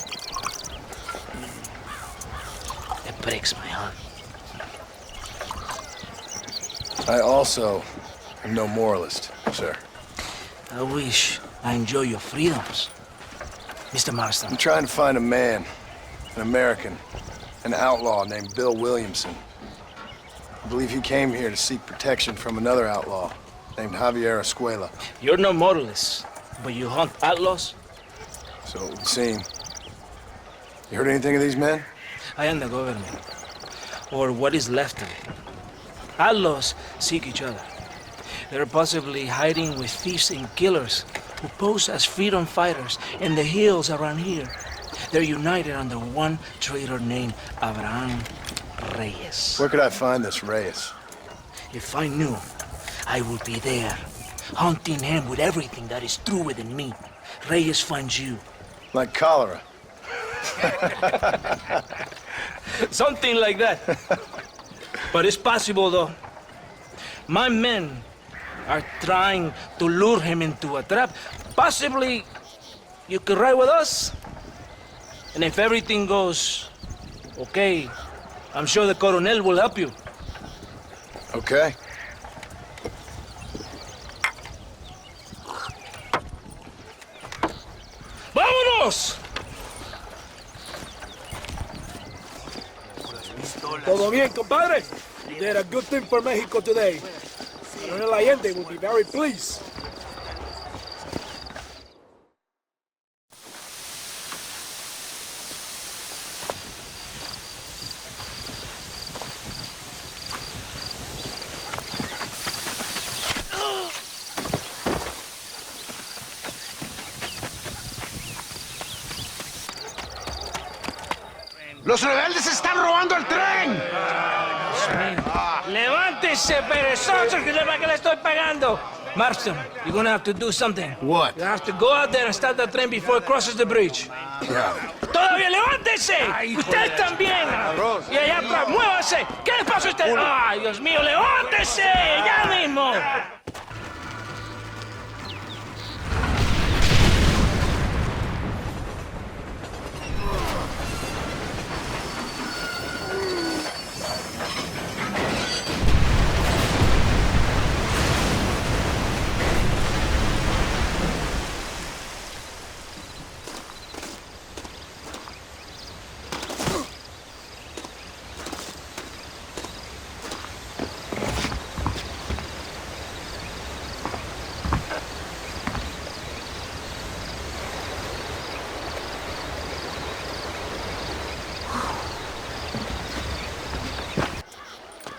It breaks my heart. I also am no moralist, sir. I wish I enjoy your freedoms, Mr. Marston. I'm trying to find a man, an American, an outlaw named Bill Williamson. I believe he came here to seek protection from another outlaw named Javier Escuela. You're no moralist, but you hunt outlaws? So it would seem. You heard anything of these men? I am the government, or what is left of it. Outlaws seek each other. They're possibly hiding with thieves and killers who pose as freedom fighters in the hills around here. They're united under one traitor named Abraham Reyes. Where could I find this Reyes? If I knew, I would be there, hunting him with everything that is true within me. Reyes finds you. Like cholera. Something like that. But it's possible, though. My men are trying to lure him into a trap. Possibly you could ride with us. And if everything goes Okay. I'm sure the Coronel will help you. Okay. ¡Vámonos! Todo bien, compadre? You did a good thing for Mexico today. Colonel Allende will be very pleased. ¡Los rebeldes están robando el tren! ¡Levántese, perezoso, que para qué le estoy pagando! Marston, you're gonna have to do something. What? You have to go out there and start the train before it crosses the bridge. Yeah. ¡Todavía levántese! ¡Usted también! Y allá atrás, muévase. ¿Qué le pasa a usted? ¡Ay, Dios mío, levántese! ¡Ya mismo!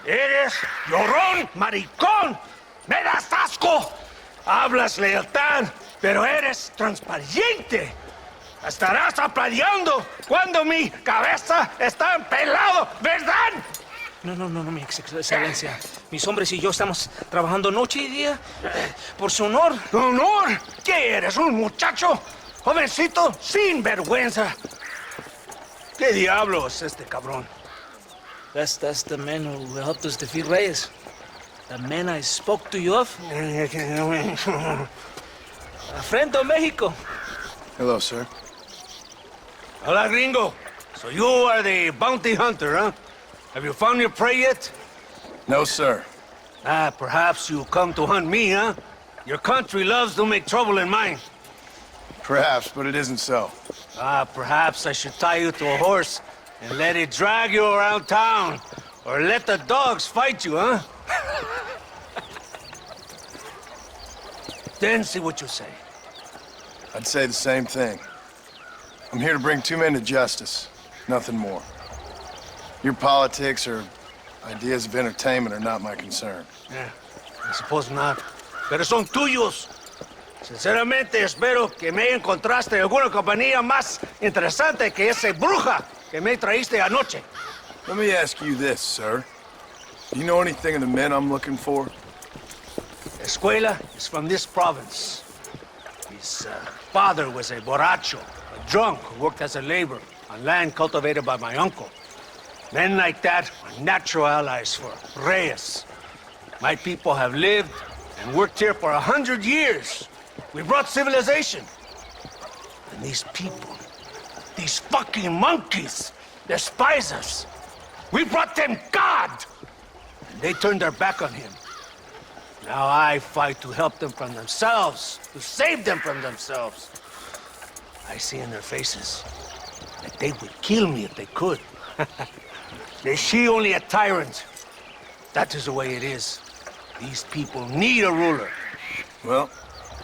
Eres llorón, maricón. Me das asco. Hablas lealtad, pero eres transparente. Estarás aplaudiendo cuando mi cabeza está pelado, ¿verdad? No, mi excelencia. Mis hombres y yo estamos trabajando noche y día por su honor. ¿Honor? ¿Qué eres, un muchacho? Jovencito, sin vergüenza. ¿Qué diablos es este cabrón? That's the man who helped us defeat Reyes. The man I spoke to you of. A friend of Mexico. Hello, sir. Hola, gringo. So you are the bounty hunter, huh? Have you found your prey yet? No, sir. Perhaps you come to hunt me, huh? Your country loves to make trouble in mine. Perhaps, but it isn't so. Perhaps I should tie you to a horse and let it drag you around town. Or let the dogs fight you, huh? Then see what you say. I'd say the same thing. I'm here to bring two men to justice, nothing more. Your politics or ideas of entertainment are not my concern. Yeah, I suppose not. Pero son tuyos. Sinceramente, espero que me encontraste alguna compañía más interesante que esa bruja que me traíste anoche. Let me ask you this, sir. Do you know anything of the men I'm looking for? Escuela is from this province. His father was a borracho, a drunk who worked as a laborer on land cultivated by my uncle. Men like that are natural allies for Reyes. My people have lived and worked here for 100 years. We brought civilization. And these people, these fucking monkeys, despise us. We brought them God! And they turned their back on him. Now I fight to help them from themselves, to save them from themselves. I see in their faces that they would kill me if they could. They see only a tyrant. That is the way it is. These people need a ruler. Well,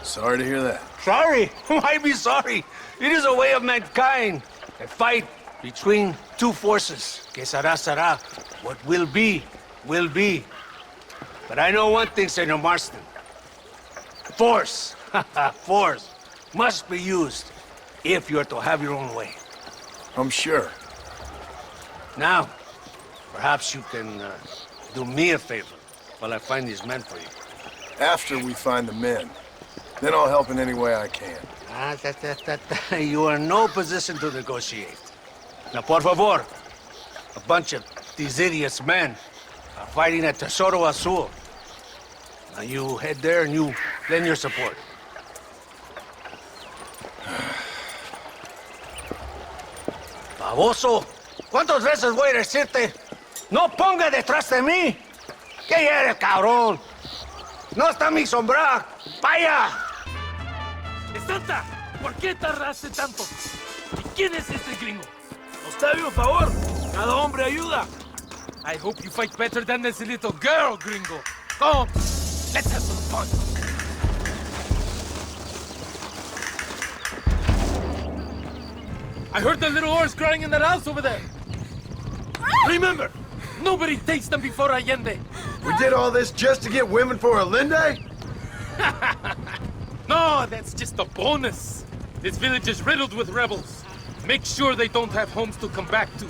sorry to hear that. Sorry? Why be sorry? It is a way of mankind. A fight between two forces. Que será, será. What will be, will be. But I know one thing, Senor Marston. Force, force, must be used if you're to have your own way. I'm sure. Now, perhaps you can do me a favor while I find these men for you. After we find the men, then I'll help in any way I can. You are in no position to negotiate. Now, por favor, a bunch of these idiots men are fighting at Tesoro Azul. Now you head there and you lend your support. Baboso, ¿Cuántas veces voy a decirte? ¡No ponga detrás de mí! ¿Qué eres, cabrón? ¡No está mi sombra! ¡Vaya! ¡Santa! ¿Por qué tardaste tanto? ¿Y quién es este gringo? Nos debe un favor. Cada hombre ayuda. I hope you fight better than this little girl, gringo. Come, let's have some fun. I heard the little horse crying in that house over there. Remember, nobody takes them before Allende. We did all this just to get women for Allende? No, that's just a bonus. This village is riddled with rebels. Make sure they don't have homes to come back to.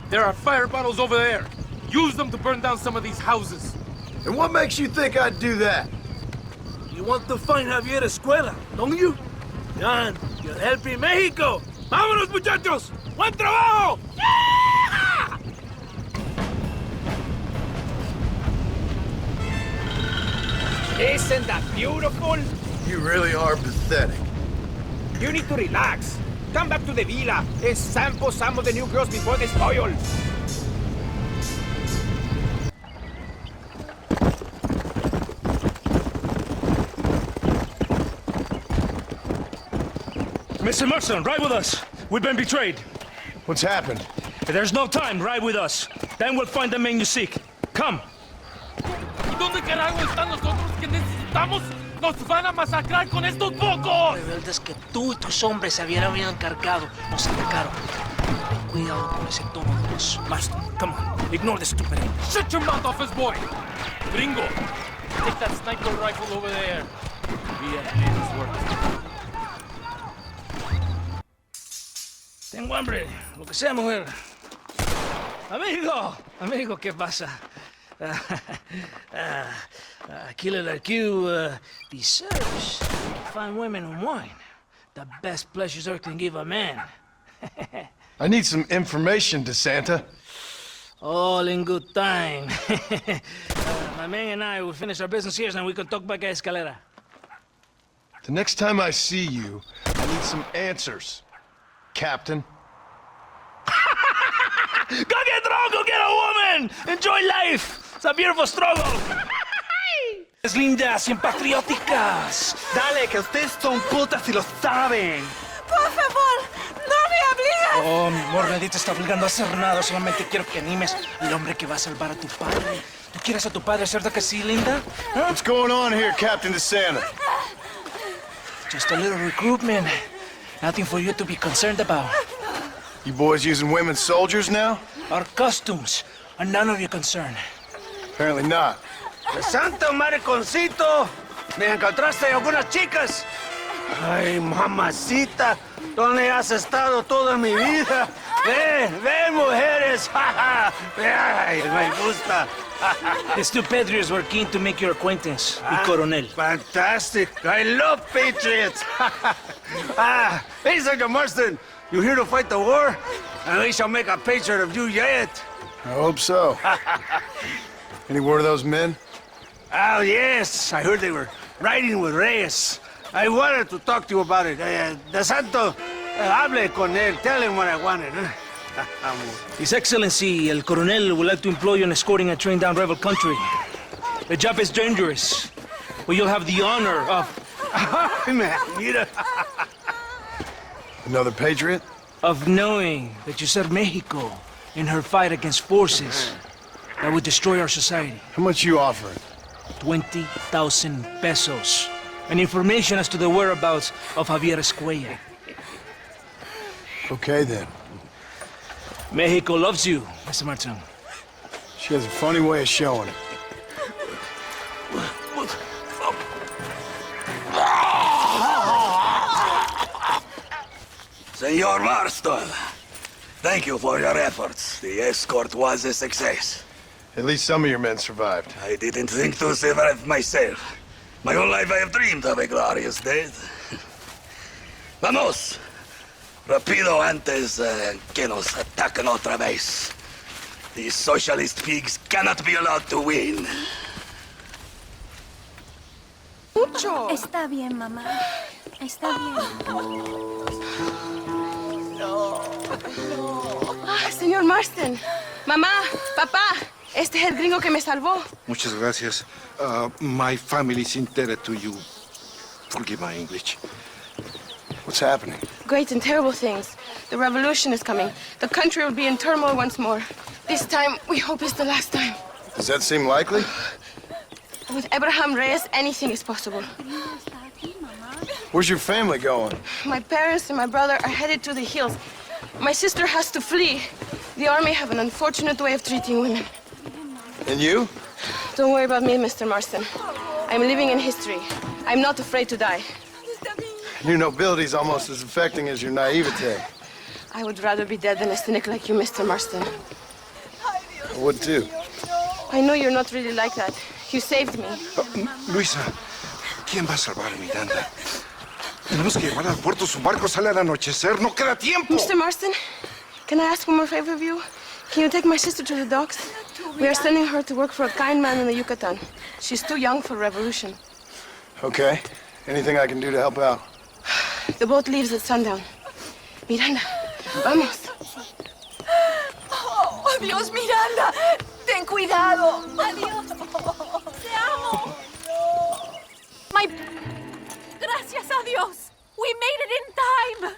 There are fire bottles over there. Use them to burn down some of these houses. And what makes you think I'd do that? You want to find Javier Escuela, don't you? John, you're helping Mexico. ¡Vámonos, muchachos! ¡Buen trabajo! ¡Yeah! Isn't that beautiful? You really are pathetic. You need to relax. Come back to the villa and sample some of the new girls before they spoil. Mr. Marston, ride with us. We've been betrayed. What's happened? There's no time. Ride with us. Then we'll find the man you seek. Come. ¿Y dónde carajo están los otros que necesitamos? ¡Nos van a masacrar con estos pocos! Rebeldes que tú y tus hombres se habían encargado nos atacaron. Ten cuidado con ese tono de voz. Marston, come on. Ignore the stupid aim. Shut your mouth, office boy! Gringo, take that sniper rifle over there. Be at his work. Tengo hambre. Lo que sea, mujer. Amigo, ¿qué pasa? Killer like you deserves fine women and wine. The best pleasures Earth can give a man. I need some information, DeSanta. All in good time. My man and I will finish our business here and we can talk back at Escalera. The next time I see you, I need some answers, Captain. Go get drunk, go get a woman! Enjoy life! It's a beautiful struggle! Es lindas y patrióticas. Dale, que ustedes son putas y lo saben. Por favor, no me obligues. Oh, mi amor, nadie te está obligando a hacer nada. Solamente quiero que animes al hombre que va a salvar a tu padre. ¿Tú quieres a tu padre, cierto que sí, linda? Huh? What's going on here, Captain DeSanta? Just a little recruitment. Nothing for you to be concerned about. You boys using women soldiers now? Our costumes are none of your concern. Apparently not. ¡Santo mariconcito! ¿Me encontraste algunas chicas? Ay, mamacita, ¿dónde has estado toda mi vida? Ven, mujeres. Ay, me gusta. These two patriots were keen to make your acquaintance, the Coronel. Fantastic. I love patriots. Hey, Sergeant Marston, you here to fight the war? And we shall make a patriot of you yet. I hope so. Any word of those men? Oh, yes. I heard they were riding with Reyes. I wanted to talk to you about it. De Santo, hable con él. Tell him what I wanted. His Excellency, El Coronel, would like to employ you in escorting a train down rebel country. The job is dangerous, but you'll have the honor of... Mira. Another patriot? Of knowing that you served Mexico in her fight against forces that would destroy our society. How much you offering? 20,000 pesos. And information as to the whereabouts of Javier Escuella. Okay, then. Mexico loves you, Mr. Martin. She has a funny way of showing it. Senor Marston, thank you for your efforts. The escort was a success. At least some of your men survived. I didn't think to survive myself. My whole life I have dreamed of a glorious death. Vamos. Rapido antes que nos ataquen otra vez. These socialist pigs cannot be allowed to win. Mucho. Está bien, mamá. Está bien. No. Señor Marston. Mamá, papá, este es el gringo que me salvó. Muchas gracias. My family's indebted to you. Forgive my English. What's happening? Great and terrible things. The revolution is coming. The country will be in turmoil once more. This time, we hope it's the last time. Does that seem likely? With Abraham Reyes, anything is possible. Where's your family going? My parents and my brother are headed to the hills. My sister has to flee. The army have an unfortunate way of treating women. And you? Don't worry about me, Mr. Marston. I'm living in history. I'm not afraid to die. Your nobility's almost as affecting as your naivete. I would rather be dead than a cynic like you, Mr. Marston. I would too. I know you're not really like that. You saved me. Luisa, ¿quién va a salvar a Miranda? Tenemos que llevar al puerto. Su barco sale al anochecer. No queda tiempo. Mr. Marston, can I ask one more favor of you? Can you take my sister to the docks? We are sending her to work for a kind man in the Yucatan. She's too young for revolution. Okay. Anything I can do to help out? The boat leaves at sundown. Miranda, vamos. Oh, adiós, Miranda. Ten cuidado. Adiós. Te amo. My... Gracias a Dios. We made it in time.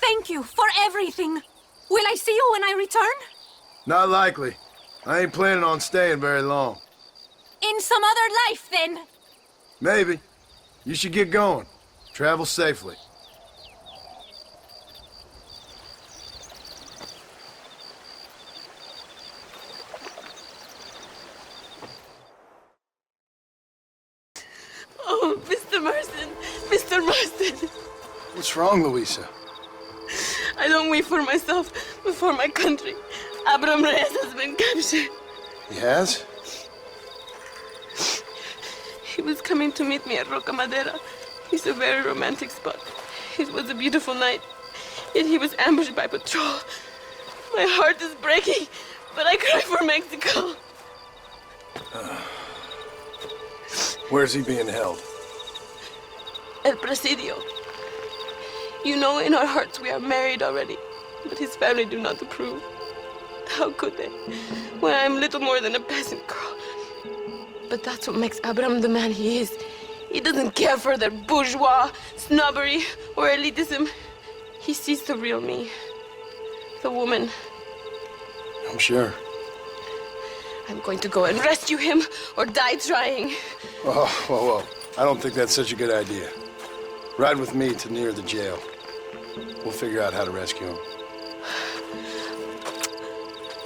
Thank you for everything. Will I see you when I return? Not likely. I ain't planning on staying very long. In some other life, then. Maybe. You should get going. Travel safely. Oh, Mr. Marston. Mr. Marston. What's wrong, Luisa? I don't wait for myself, but for my country. Abraham Reyes has been captured. He has? He was coming to meet me at Roca Madera. It's a very romantic spot. It was a beautiful night, yet he was ambushed by patrol. My heart is breaking, but I cry for Mexico. Where's he being held? El Presidio. You know, in our hearts we are married already, but his family do not approve. How could they, when I am little more than a peasant girl? But that's what makes Abraham the man he is. He doesn't care for their bourgeois, snobbery, or elitism. He sees the real me, the woman. I'm sure. I'm going to go and rescue him, or die trying. Oh, whoa. I don't think that's such a good idea. Ride with me to near the jail. We'll figure out how to rescue him.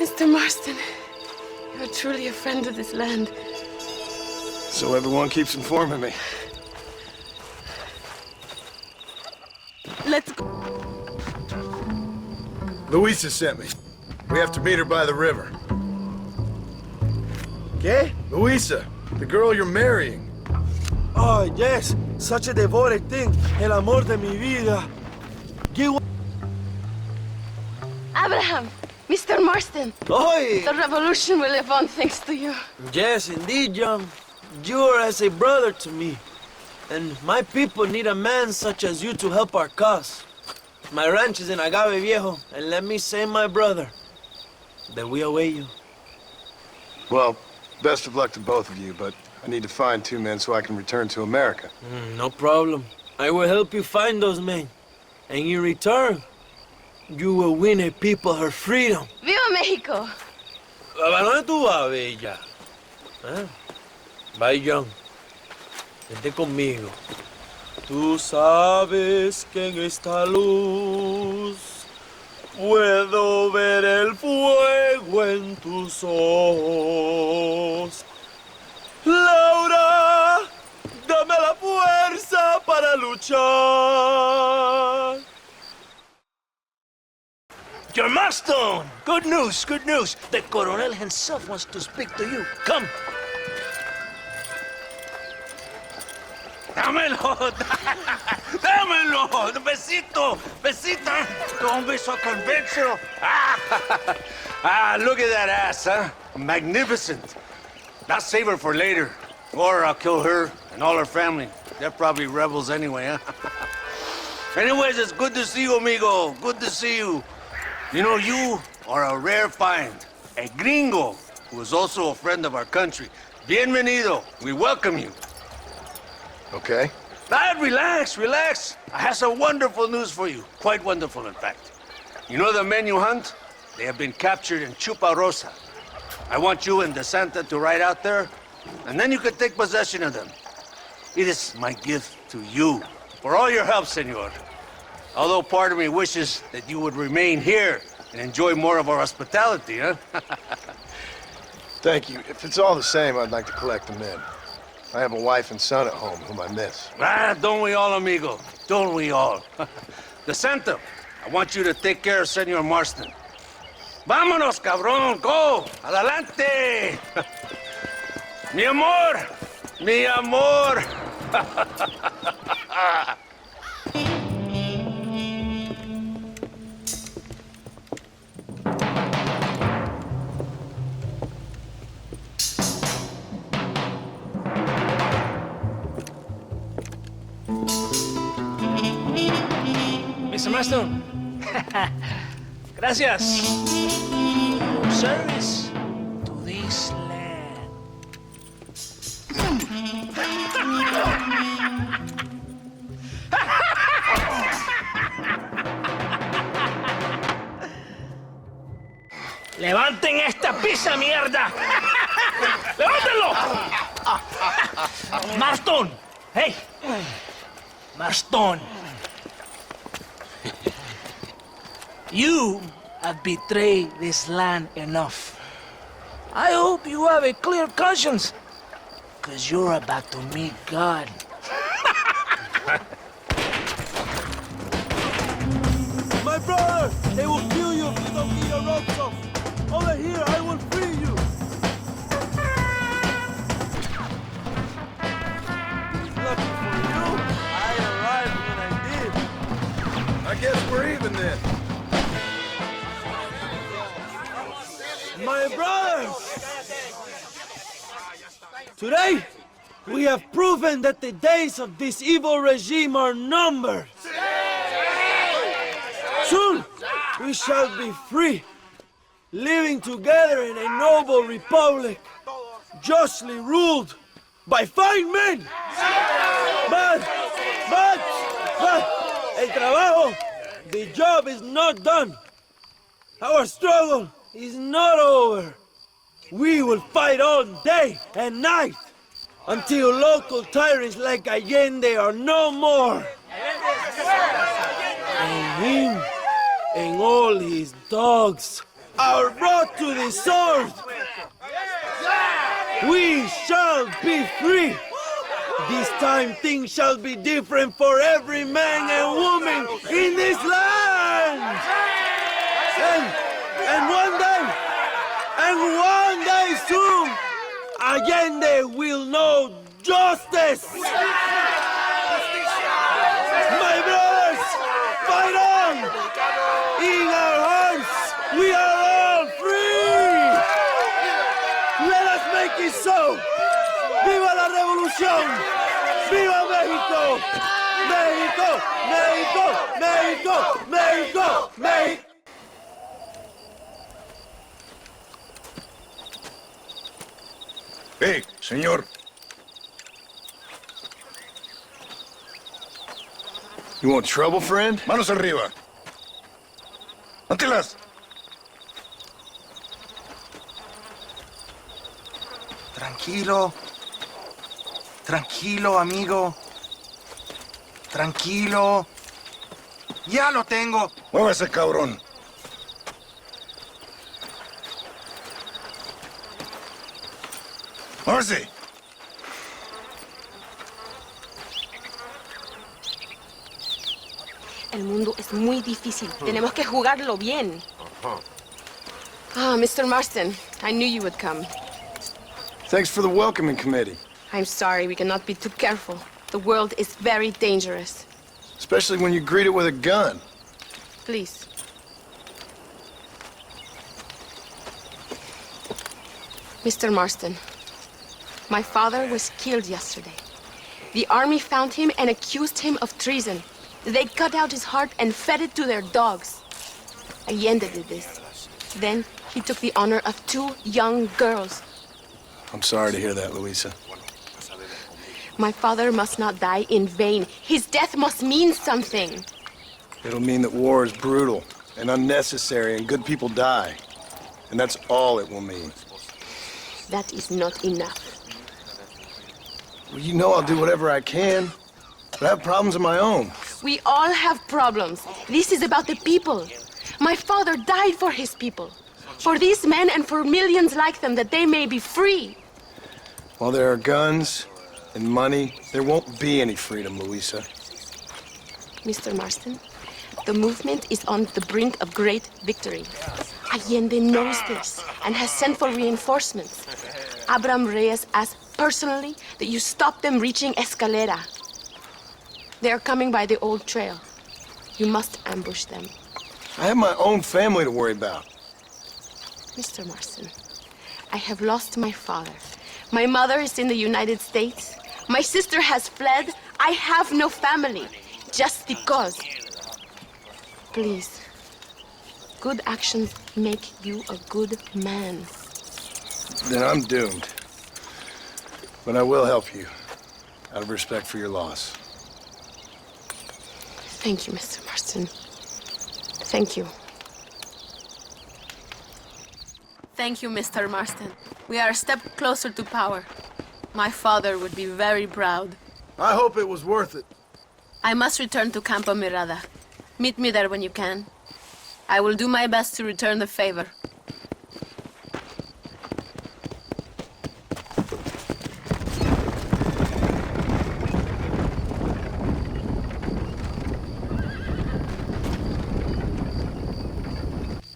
Mr. Marston, you're truly a friend of this land. So everyone keeps informing me. Let's go. Luisa sent me. We have to meet her by the river. ¿Qué? Luisa, the girl you're marrying. Oh, yes. Such a devoted thing. El amor de mi vida. Abraham, Mr. Marston. Oi! The revolution will live on thanks to you. Yes, indeed, John. You are as a brother to me. And my people need a man such as you to help our cause. My ranch is in Agave Viejo, and let me say, my brother, that we await you. Well, best of luck to both of you, but I need to find 2 men so I can return to America. No problem. I will help you find those men. And in return, you will win a people her freedom. ¡Viva México! ¿A dónde tú vas, bella? ¿Eh? Bye, John. Vente conmigo. Tú sabes que en esta luz puedo ver el fuego en tus ojos. Laura, dame la fuerza para luchar. Your Marston! Good news, good news. The Colonel himself wants to speak to you. Come. Dámelo, dámelo, besito, besita. Don't be so conventional. Look at that ass, huh? Magnificent. I'll save her for later. Or I'll kill her and all her family. They're probably rebels anyway, huh? Anyways, it's good to see you, amigo. Good to see you. You know, you are a rare find. A gringo who is also a friend of our country. Bienvenido. We welcome you. Okay. Relax, relax. I have some wonderful news for you. Quite wonderful, in fact. You know the men you hunt? They have been captured in Chuparosa. I want you and DeSanta to ride out there, and then you can take possession of them. It is my gift to you for all your help, senor. Although part of me wishes that you would remain here and enjoy more of our hospitality, huh? Thank you. If it's all the same, I'd like to collect them in. I have a wife and son at home whom I miss. Don't we all, amigo? Don't we all? DeSanta, I want you to take care of Senor Marston. Vámonos, cabrón, go! Adelante! Mi amor! Mi amor! Mr. Marston. Gracias for your service to this land. ¡Levanten esta pizza, mierda! ¡Levántenlo! Marston! ¡Hey! Marston! You have betrayed this land enough. I hope you have a clear conscience, because you're about to meet God. My brother, they will kill you if you don't get your ropes off. Over here, I will free you. Lucky for you, I arrived when I did. I guess we're even then. My brothers! Today, we have proven that the days of this evil regime are numbered. Soon, we shall be free, living together in a noble republic, justly ruled by fine men. But, el trabajo, the job is not done. Our struggle is not over. We will fight all day and night until local tyrants like Allende are no more. And him and all his dogs are brought to the sword. We shall be free. This time things shall be different for every man and woman in this land. And one day soon, Allende will know justice. My brothers, fight on! In our hearts, we are all free! Let us make it so! ¡Viva la revolución! ¡Viva México! ¡México! ¡México! ¡México! ¡México! ¡México! Hey, señor. You want trouble, friend? Manos arriba. Antelas. Tranquilo. Tranquilo, amigo. Tranquilo. Ya lo tengo. Muévase, cabrón. Muévase. El mundo es muy difícil. Tenemos que jugarlo bien. Ah, Mr. Marston, I knew you would come. Thanks for the welcoming committee. I'm sorry, we cannot be too careful. The world is very dangerous. Especially when you greet it with a gun. Please. Mr. Marston, my father was killed yesterday. The army found him and accused him of treason. They cut out his heart and fed it to their dogs. Allende did this. Then he took the honor of 2 young girls. I'm sorry to hear that, Luisa. My father must not die in vain. His death must mean something. It'll mean that war is brutal and unnecessary and good people die. And that's all it will mean. That is not enough. Well, you know I'll do whatever I can. But I have problems of my own. We all have problems. This is about the people. My father died for his people. For these men and for millions like them, that they may be free. While there are guns and money, there won't be any freedom, Luisa. Mr. Marston, the movement is on the brink of great victory. Allende knows this and has sent for reinforcements. Abraham Reyes asked personally that you stop them reaching Escalera. They are coming by the old trail. You must ambush them. I have my own family to worry about. Mr. Marston, I have lost my father. My mother is in the United States. My sister has fled. I have no family. Just because. Please. Good actions make you a good man. Then I'm doomed. But I will help you, out of respect for your loss. Thank you, Mr. Marston. Thank you. Thank you, Mr. Marston. We are a step closer to power. My father would be very proud. I hope it was worth it. I must return to Campo Mirada. Meet me there when you can. I will do my best to return the favor.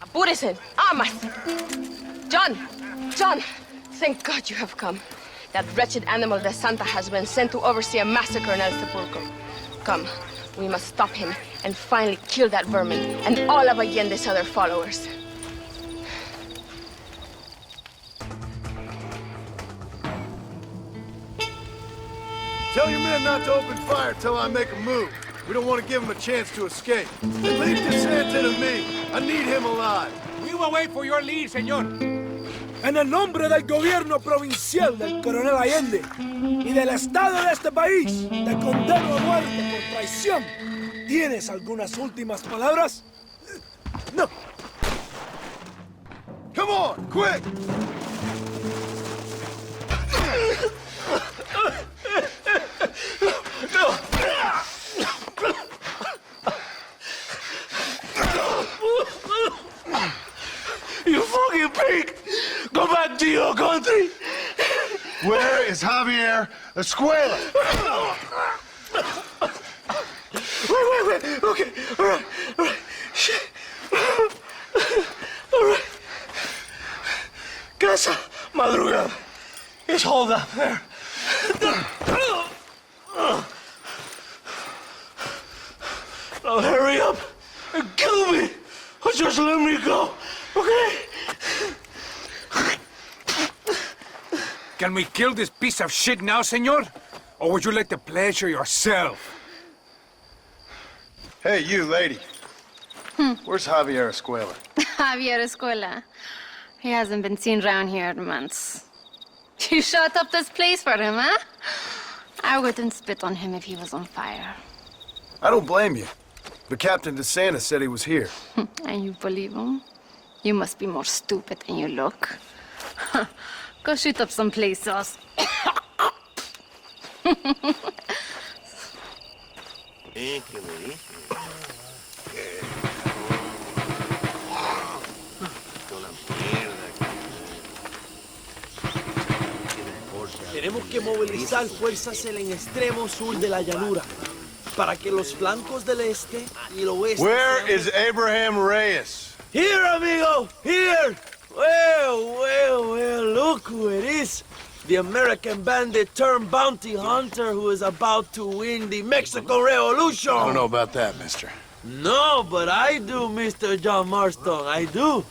Apúrese. Amas. John, thank God you have come. That wretched animal de Santa has been sent to oversee a massacre in El Sepulcro. Come, we must stop him and finally kill that vermin and all of Allende's other followers. Tell your men not to open fire till I make a move. We don't want to give them a chance to escape. And leave DeSanta to me. I need him alive. We will wait for your lead, señor. En el nombre del gobierno provincial del coronel Allende y del Estado de este país, te condeno a muerte por traición. ¿Tienes algunas últimas palabras? No. Come on, quick! You fucking pig! Go back to your country! Where is Javier Escuela? Wait. Okay, all right. Shit. All right. Casa Madrugada. It's hold up there. Now hurry up and kill me, or just let me go, okay? Can we kill this piece of shit now, señor? Or would you like the pleasure yourself? Hey, you lady. Where's Javier Escuela? Javier Escuela. He hasn't been seen around here in months. You shut up this place for him, huh? I wouldn't spit on him if he was on fire. I don't blame you. But Captain DeSanta said he was here. And you believe him? You must be more stupid than you look. Go shoot up some play sauce. Tenemos que movilizar fuerzas en el extremo sur de la llanura para que los flancos del este y el oeste. Where is Abraham Reyes? Here, amigo, here. Well, look who it is. The American bandit turned bounty hunter who is about to win the Mexican Revolution. I don't know about that, mister. No, but I do, Mr. John Marston, I do.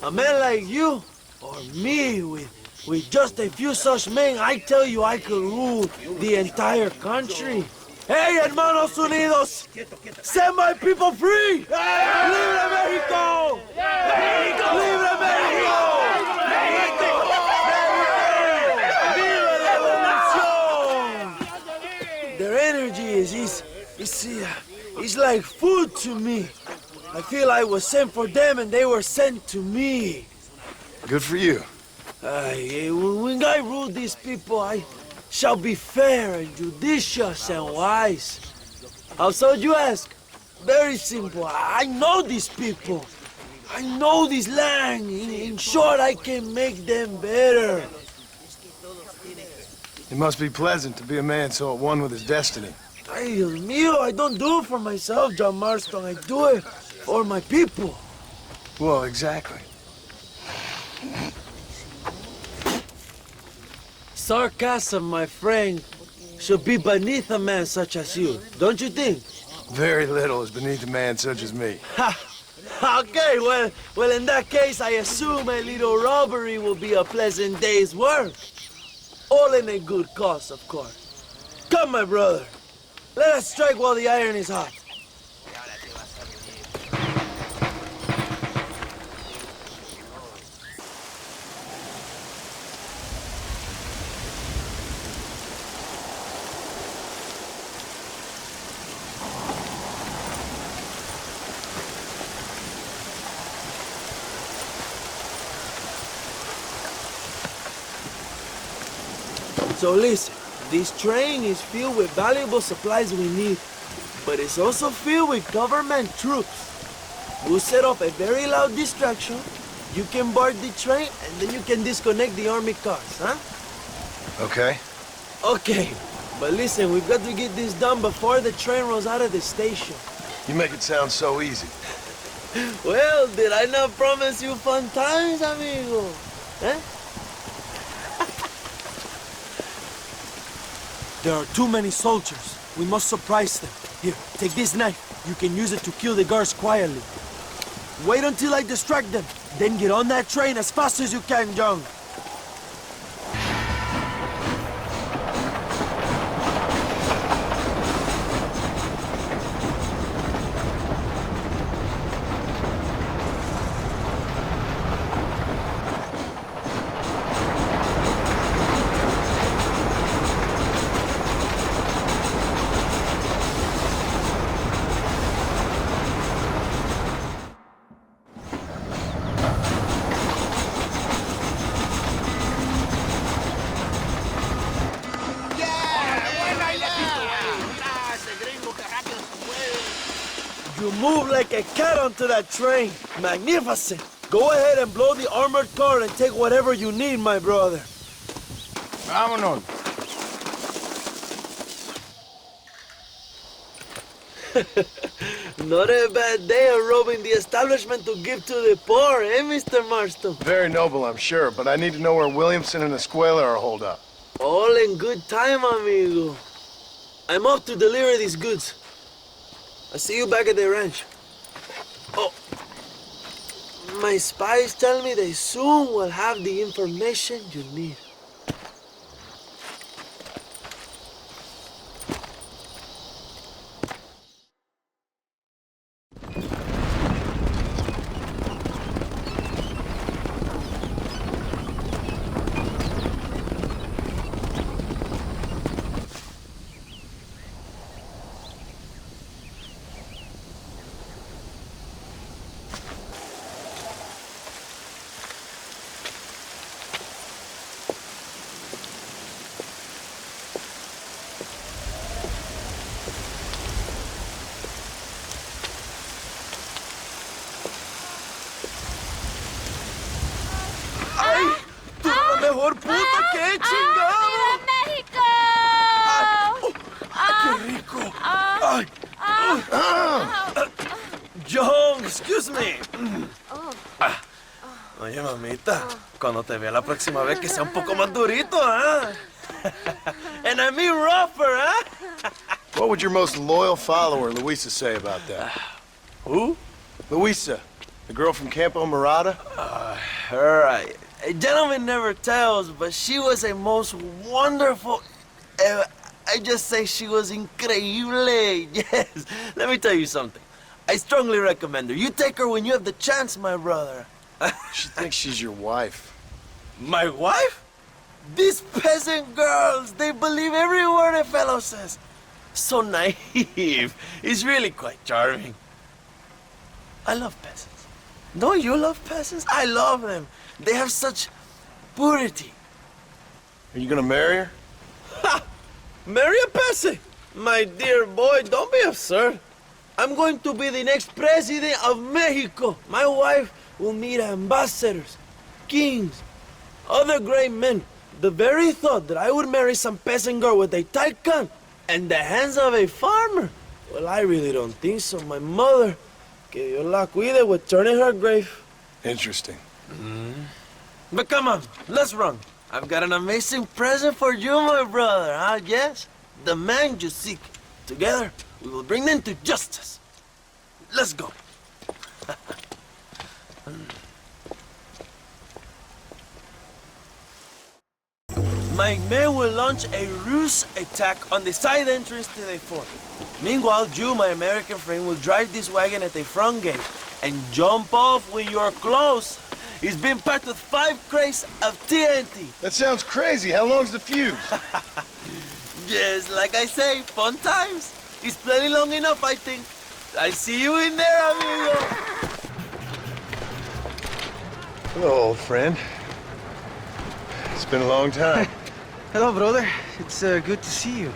A man like you, or me, with just a few such men, I tell you I could rule the entire country. Hey, hermanos unidos, set my people free! ¡Libre México! ¡Libre México! Their energy it's like food to me. I feel I was sent for them and they were sent to me. Good for you. When I rule these people, I shall be fair and judicious and wise. How so, you ask? Very simple. I know these people. I know this land. In short, I can make them better. It must be pleasant to be a man so at one with his destiny. Ay, Dios mío, I don't do it for myself, John Marston. I do it for my people. Well, exactly. Sarcasm, my friend, should be beneath a man such as you, don't you think? Very little is beneath a man such as me. Ha! Okay, well, in that case, I assume a little robbery will be a pleasant day's work. All in a good cause, of course. Come, my brother. Let us strike while the iron is hot. So listen, this train is filled with valuable supplies we need, but it's also filled with government troops. We'll set up a very loud distraction. You can board the train, and then you can disconnect the army cars, huh? Okay. Okay, but listen, we've got to get this done before the train rolls out of the station. You make it sound so easy. Well, did I not promise you fun times, amigo? Eh? There are too many soldiers. We must surprise them. Here, take this knife. You can use it to kill the guards quietly. Wait until I distract them. Then get on that train as fast as you can, John. You move like a cat onto that train. Magnificent. Go ahead and blow the armored car and take whatever you need, my brother. Vámonos. Not a bad day of robbing the establishment to give to the poor, eh, Mr. Marston? Very noble, I'm sure, but I need to know where Williamson and Escuela are holed up. All in good time, amigo. I'm off to deliver these goods. I'll see you back at the ranch. Oh, my spies tell me they soon will have the information you need. Mejor puta que he chingado. ¡Viva México! ¡Qué rico! Ay. John, excuse me. Oye, mamita, cuando te vea la próxima vez que sea un poco más durito, ¿ah? And I mean rougher, ¿ah? What would your most loyal follower, Luisa, say about that? Who? Luisa, the girl from Campo Morada? Her, a gentleman never tells, but she was a most wonderful... I just say she was increíble. Yes. Let me tell you something. I strongly recommend her. You take her when you have the chance, my brother. She thinks she's your wife. My wife? These peasant girls, they believe every word a fellow says. So naive. It's really quite charming. I love peasants. Don't you love peasants? I love them. They have such purity. Are you gonna marry her? Ha! Marry a peasant? My dear boy, don't be absurd. I'm going to be the next president of Mexico. My wife will meet ambassadors, kings, other great men. The very thought that I would marry some peasant girl with a tight gun and the hands of a farmer, well, I really don't think so. My mother, que Dios la cuide, would turn in her grave. Interesting. But come on, let's run. I've got an amazing present for you, my brother, huh? Yes? The man you seek. Together, we will bring them to justice. Let's go. My men will launch a ruse attack on the side entrance to the fort. Meanwhile, you, my American friend, will drive this wagon at the front gate and jump off when you're close. It's been packed with 5 crates of TNT. That sounds crazy. How long's the fuse? Yes, like I say, fun times. It's plenty long enough, I think. I'll see you in there, amigo. Hello, old friend. It's been a long time. Hello, brother. It's good to see you.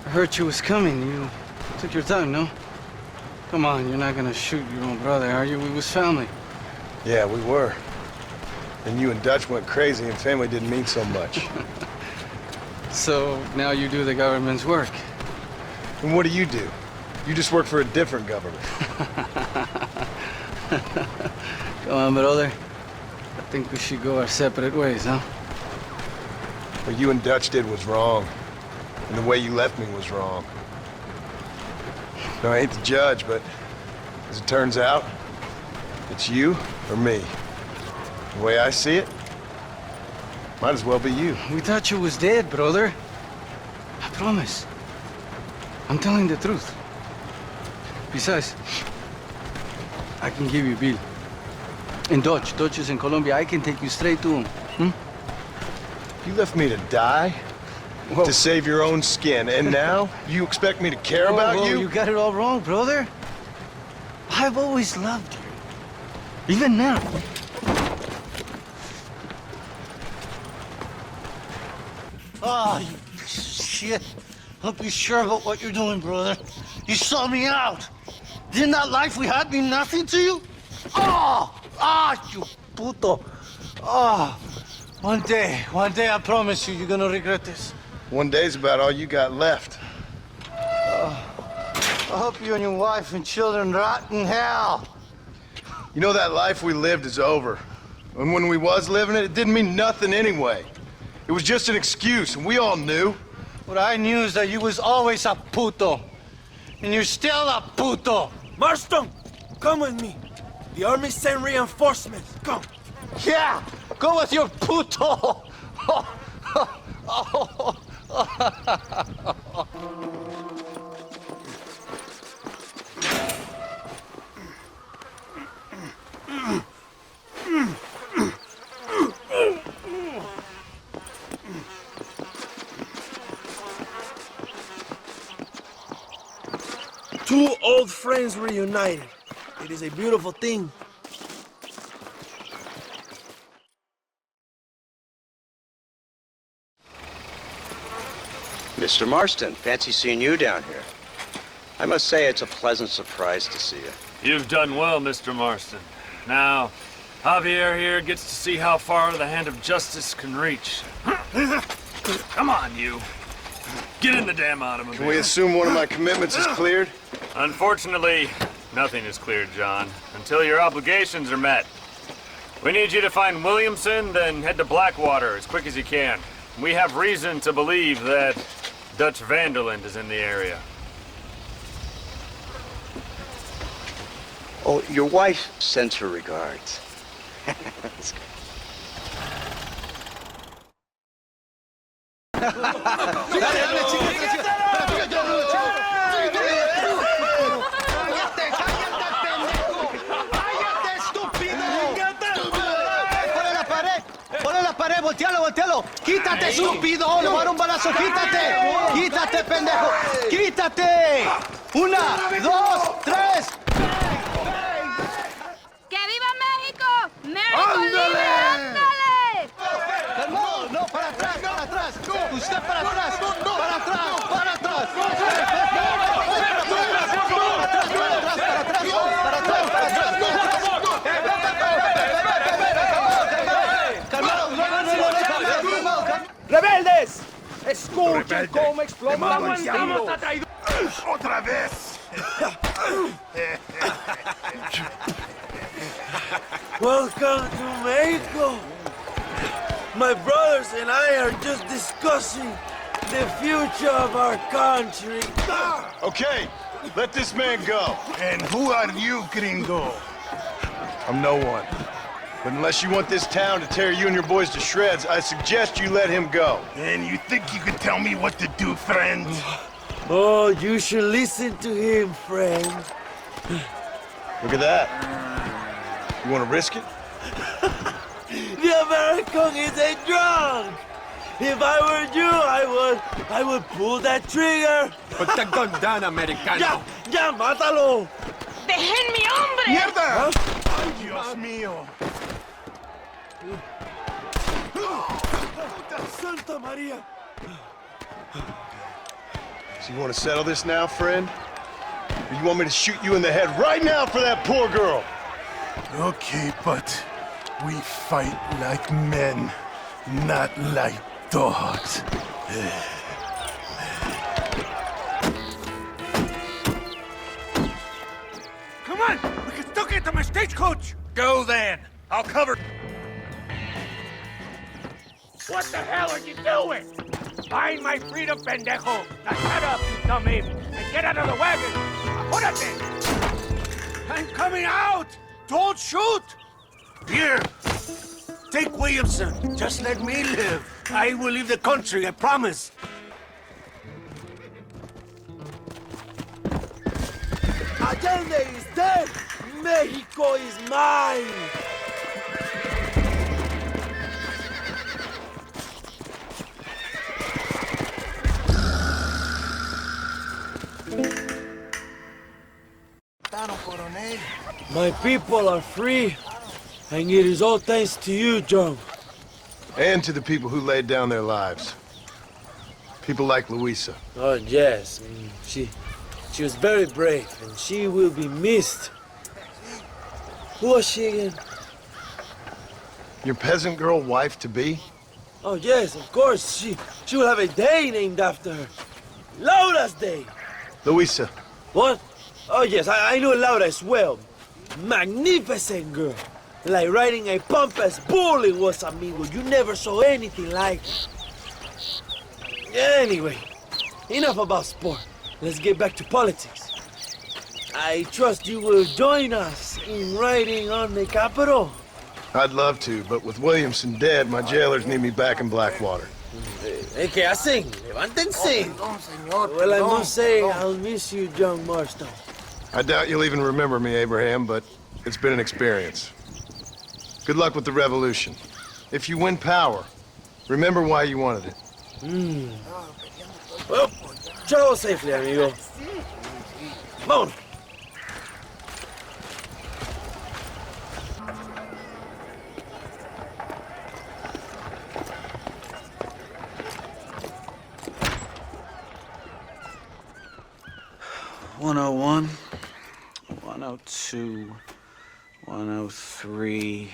I heard you was coming. You took your time, no? Come on, you're not gonna shoot your own brother, are you? We was family. Yeah, we were. And you and Dutch went crazy and family didn't mean so much. So now you do the government's work. And what do? You just work for a different government. Come on, brother. I think we should go our separate ways, huh? What you and Dutch did was wrong. And the way you left me was wrong. No, I hate to judge, but as it turns out, it's you or me. The way I see it, might as well be you. We thought you was dead, brother. I promise. I'm telling the truth. Besides, I can give you a bill. In Dutch. Dutch is in Colombia. I can take you straight to him. You left me to die? Whoa. To save your own skin, and now you expect me to care about you? You got it all wrong, brother. I've always loved you. Even now. Oh, you piece of shit. Hope you're sure about what you're doing, brother. You saw me out. Didn't that life we had mean nothing to you? You puto. One day, I promise you, you're gonna regret this. One day's about all you got left. I hope you and your wife and children rot in hell. You know, that life we lived is over. And when we was living it, it didn't mean nothing anyway. It was just an excuse, and we all knew. What I knew is that you was always a puto. And you're still a puto. Marston, come with me. The army sent reinforcements. Come. Yeah, go with your puto. Two old friends reunited. It is a beautiful thing. Mr. Marston, fancy seeing you down here. I must say it's a pleasant surprise to see you. You've done well, Mr. Marston. Now, Javier here gets to see how far the hand of justice can reach. Come on, you. Get in the damn automobile. Can we assume one of my commitments is cleared? Unfortunately, nothing is cleared, John, until your obligations are met. We need you to find Williamson, then head to Blackwater as quick as you can. We have reason to believe that Dutch Vanderland is in the area. Oh, your wife sends her regards. voltealo, voltealo. Quítate, estúpido. Le voy a dar un balazo. Quítate. Quítate, pendejo. Quítate. 1, 2, 3. ¡Que viva México! ¡México libre! ¡Ándale! Calmado, no, para atrás, para atrás. Usted para atrás, para atrás, para atrás. ¡Rebeldes! ¡Escuchen cómo explota un tiro! ¡Otra vez! Welcome to Mexico. My brothers and I are just discussing the future of our country. Okay, let this man go. And who are you, gringo? I'm no one. But unless you want this town to tear you and your boys to shreds, I suggest you let him go. And you think you can tell me what to do, friend? Oh, you should listen to him, friend. Look at that. You want to risk it? The American is a drunk. If I were you, I would pull that trigger. Put the gun down, Americano. Ya, mátalo. ¡Dejen mi hombre! ¡Mierda! ¡Ay, Dios mío! Santa Maria. So you want to settle this now, friend? Or you want me to shoot you in the head right now for that poor girl? Okay, but we fight like men, not like dogs. Come on! We can still get to my stagecoach! Go then! I'll cover... What the hell are you doing? Find my freedom, pendejo! Now shut up, you dumb ape, and get out of the wagon! Apúrate! I'm coming out! Don't shoot! Here! Take Williamson. Just let me live. I will leave the country, I promise. Allende is dead. Mexico is mine. My people are free, and it is all thanks to you, John. And to the people who laid down their lives. People like Luisa. Oh, yes. She was very brave, and she will be missed. Who was she again? Your peasant girl wife-to-be? Oh, yes, of course. She will have a day named after her. Laura's Day. Luisa. What? Oh, yes, I know Laura as well. Magnificent girl. Like riding a pompous bull it was, amigo. You never saw anything like it. Anyway, enough about sport. Let's get back to politics. I trust you will join us in riding on the Capitol. I'd love to, but with Williamson dead, my jailers need me back in Blackwater. ¿Qué hacen? Levántense. Well, I must say, I'll miss you, John Marston. I doubt you'll even remember me, Abraham, but it's been an experience. Good luck with the revolution. If you win power, remember why you wanted it. Well, travel safely, amigo. Vámonos. $101, $102, $103,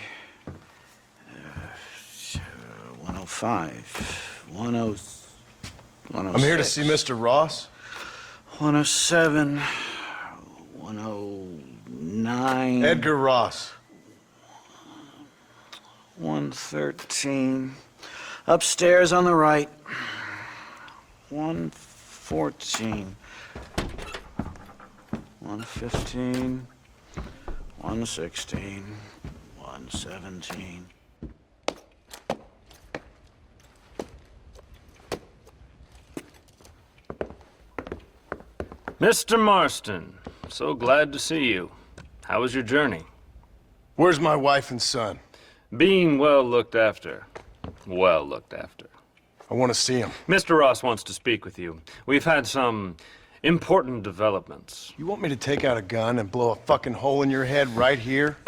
$105, $106. I'm here to see Mr. Ross. 107, 109. Edgar Ross. 113. Upstairs on the right. 114. 115. 116. 117. Mr. Marston, so glad to see you. How was your journey? Where's my wife and son? Being well looked after. Well looked after. I want to see him. Mr. Ross wants to speak with you. We've had some important developments. You want me to take out a gun and blow a fucking hole in your head right here?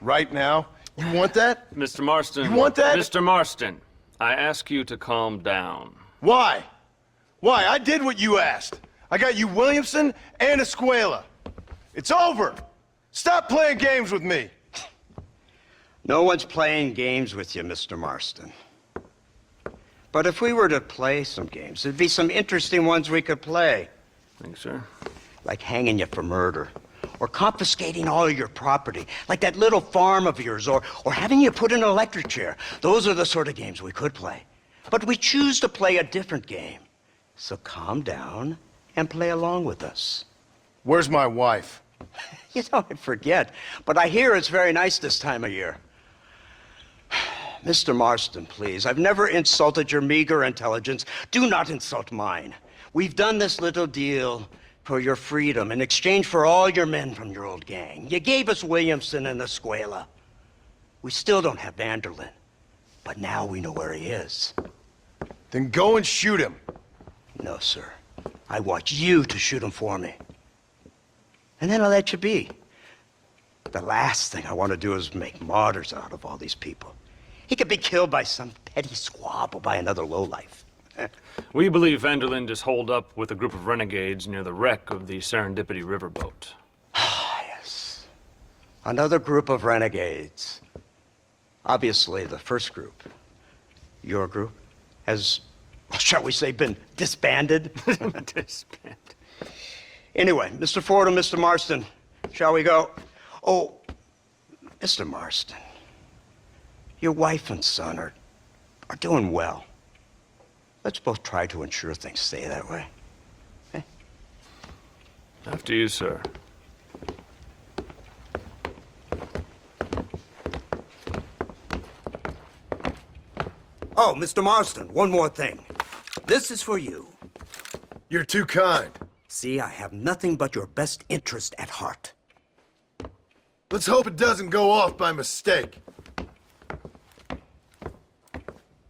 Right now? You want that? Mr. Marston. You want that? Mr. Marston, I ask you to calm down. Why? Why? I did what you asked. I got you Williamson and Escuela. It's over. Stop playing games with me. No one's playing games with you, Mr. Marston. But if we were to play some games, there'd be some interesting ones we could play. Thanks, sir. Like hanging you for murder, or confiscating all your property, like that little farm of yours, or having you put in an electric chair. Those are the sort of games we could play. But we choose to play a different game. So calm down and play along with us. Where's my wife? You know, I forget, but I hear it's very nice this time of year. Mr. Marston, please, I've never insulted your meager intelligence. Do not insult mine. We've done this little deal for your freedom in exchange for all your men from your old gang. You gave us Williamson and Escuela. We still don't have Vanderlyn, but now we know where he is. Then go and shoot him. No, sir. I want you to shoot him for me. And then I'll let you be. The last thing I want to do is make martyrs out of all these people. He could be killed by some petty squabble by another lowlife. We believe Vanderlyn is holed up with a group of renegades near the wreck of the Serendipity riverboat. Yes. Another group of renegades. Obviously, the first group, your group, has, shall we say, been disbanded? Disbanded. Anyway, Mr. Ford and Mr. Marston, shall we go? Oh, Mr. Marston, your wife and son are doing well. Let's both try to ensure things stay that way. Okay? After you, sir. Oh, Mr. Marston, one more thing. This is for you. You're too kind. See, I have nothing but your best interest at heart. Let's hope it doesn't go off by mistake.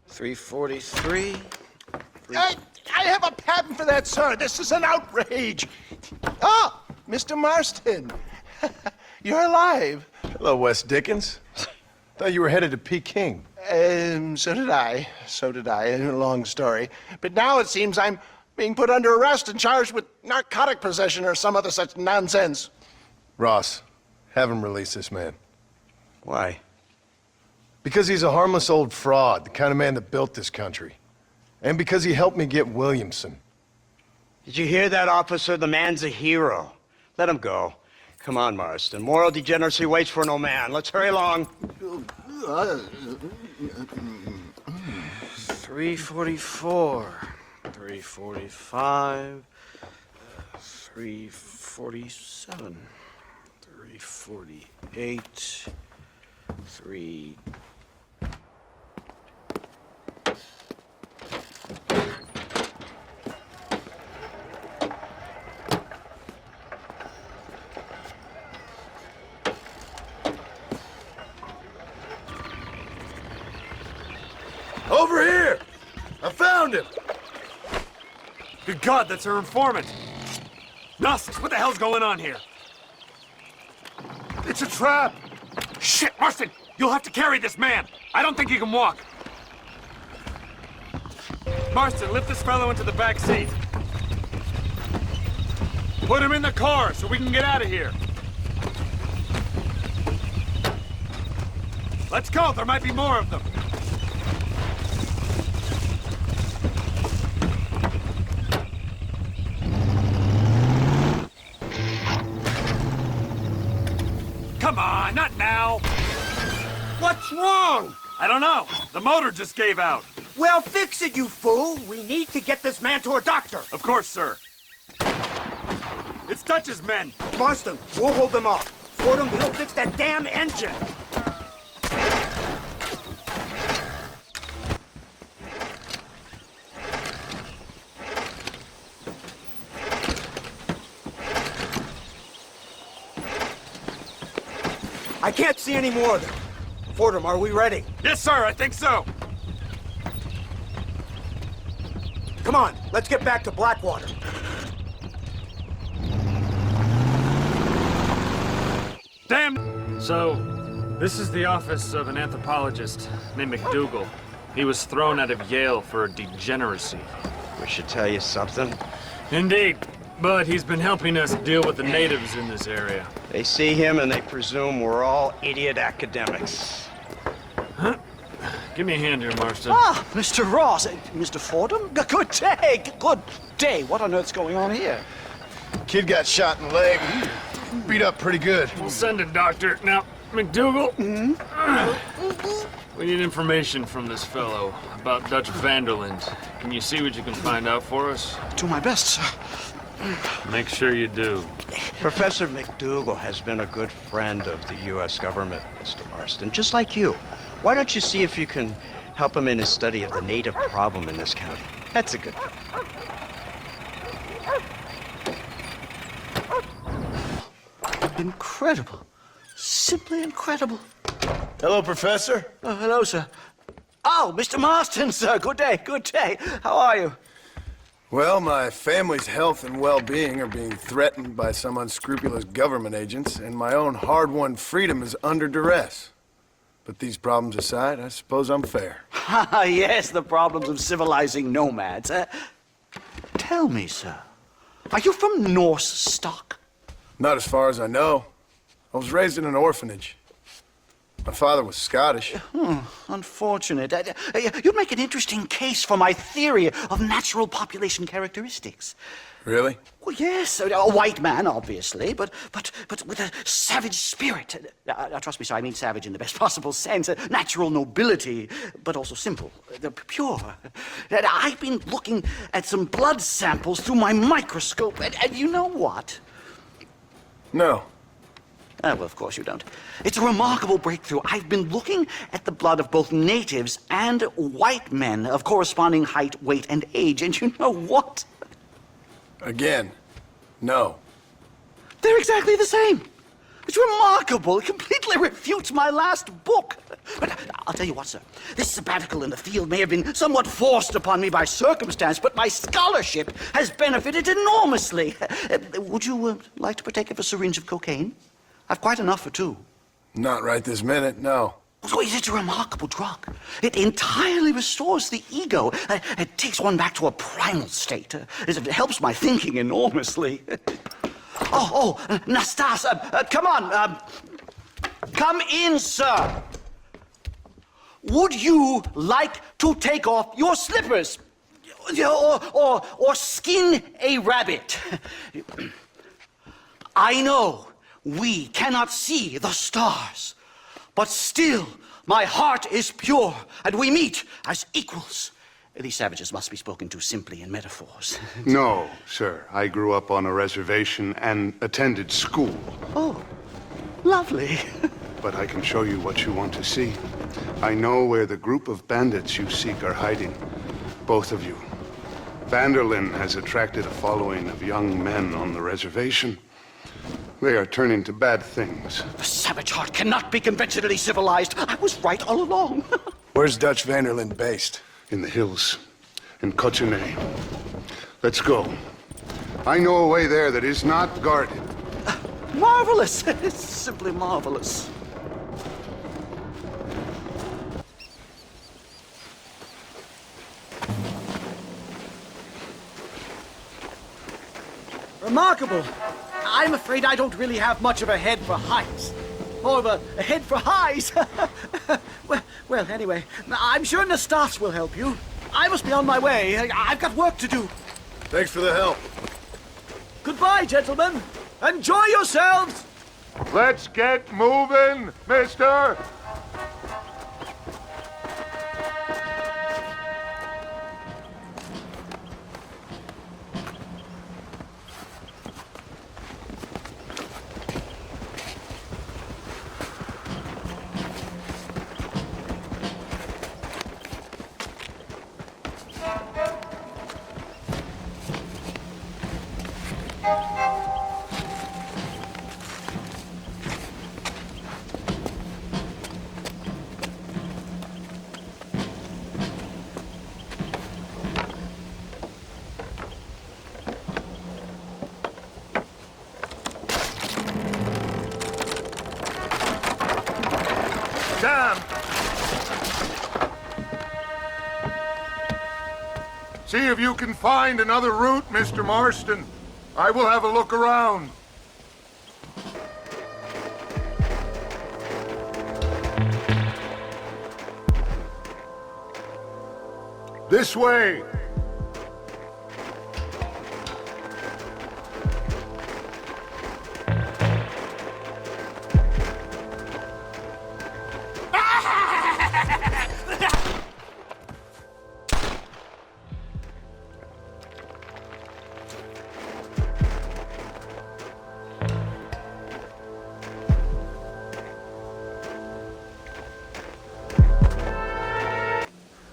343. I have a patent for that, sir. This is an outrage. Ah, Mr. Marston. You're alive. Hello, Wes Dickens. Thought you were headed to Peking. So did I. So did I. A long story. But now it seems I'm being put under arrest and charged with narcotic possession or some other such nonsense. Ross, have him release this man. Why? Because he's a harmless old fraud, the kind of man that built this country. And because he helped me get Williamson. Did you hear that, officer? The man's a hero. Let him go. Come on, Marston. Moral degeneracy waits for no man. Let's hurry along. 344, 345, 347, 348, 3... Over here! I found him! Good God, that's our informant! Nusk, what the hell's going on here? It's a trap! Shit, Marston! You'll have to carry this man! I don't think he can walk! Marston, lift this fellow into the back seat. Put him in the car so we can get out of here. Let's go, there might be more of them. Come on, not now. What's wrong? I don't know. The motor just gave out. Well, fix it, you fool. We need to get this man to a doctor. Of course, sir. It's Dutch's men. Marston, we'll hold them off. Fordham, he'll fix that damn engine. I can't see any more of them. Fordham, are we ready? Yes, sir, I think so. Come on, let's get back to Blackwater. Damn! So, this is the office of an anthropologist named McDougal. He was thrown out of Yale for degeneracy. We should tell you something. Indeed. But he's been helping us deal with the natives in this area. They see him and they presume we're all idiot academics. Huh? Give me a hand here, Marston. Ah, Mr. Ross. Mr. Fordham? Good day. Good day. What on earth's going on here? Kid got shot in the leg. Beat up pretty good. We'll send a doctor. Now, McDougal, we need information from this fellow about Dutch Vanderland. Can you see what you can find out for us? Do my best, sir. Make sure you do. Professor McDougal has been a good friend of the U.S. government, Mr. Marston, just like you. Why don't you see if you can help him in his study of the native problem in this county? That's a good thing. Incredible. Simply incredible. Hello, Professor. Oh, hello, sir. Oh, Mr. Marston, sir. Good day, good day. How are you? Well, my family's health and well-being are being threatened by some unscrupulous government agents, and my own hard-won freedom is under duress. But these problems aside, I suppose I'm fair. Yes, the problems of civilizing nomads. Tell me, sir, are you from Norse stock? Not as far as I know. I was raised in an orphanage. My father was Scottish. Unfortunate. You'd make an interesting case for my theory of natural population characteristics. Really? Well, yes, a white man, obviously, but with a savage spirit. Trust me, sir, I mean savage in the best possible sense. Natural nobility, but also simple, pure. I've been looking at some blood samples through my microscope, and you know what? No. Well, of course you don't. It's a remarkable breakthrough. I've been looking at the blood of both natives and white men of corresponding height, weight, and age, and you know what? Again, no. They're exactly the same. It's remarkable. It completely refutes my last book. But I'll tell you what, sir. This sabbatical in the field may have been somewhat forced upon me by circumstance, but my scholarship has benefited enormously. Would you like to partake of a syringe of cocaine? I've quite enough for two. Not right this minute, no. So it's a remarkable drug. It entirely restores the ego. It takes one back to a primal state. It helps my thinking enormously. Nastas, come on. Come in, sir. Would you like to take off your slippers? Or skin a rabbit? I know we cannot see the stars, but still my heart is pure, and we meet as equals. These savages must be spoken to simply in metaphors. No, sir. I grew up on a reservation and attended school. Oh, lovely. But I can show you what you want to see. I know where the group of bandits you seek are hiding. Both of you. Vanderlyn has attracted a following of young men on the reservation. They are turning to bad things. The savage heart cannot be conventionally civilized. I was right all along. Where's Dutch Vanderlyn based? In the hills, in Cochene. Let's go. I know a way there that is not guarded. Marvelous. It's simply marvelous. Remarkable. I'm afraid I don't really have much of a head for heights. More of a head for highs. well, anyway, I'm sure Nastas will help you. I must be on my way. I've got work to do. Thanks for the help. Goodbye, gentlemen. Enjoy yourselves. Let's get moving, mister! Damn! See if you can find another route, Mr. Marston. I will have a look around. This way.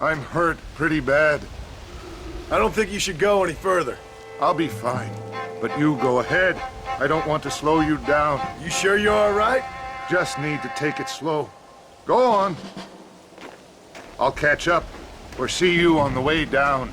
I'm hurt pretty bad. I don't think you should go any further. I'll be fine. But you go ahead. I don't want to slow you down. You sure you're all right? Just need to take it slow. Go on. I'll catch up or see you on the way down.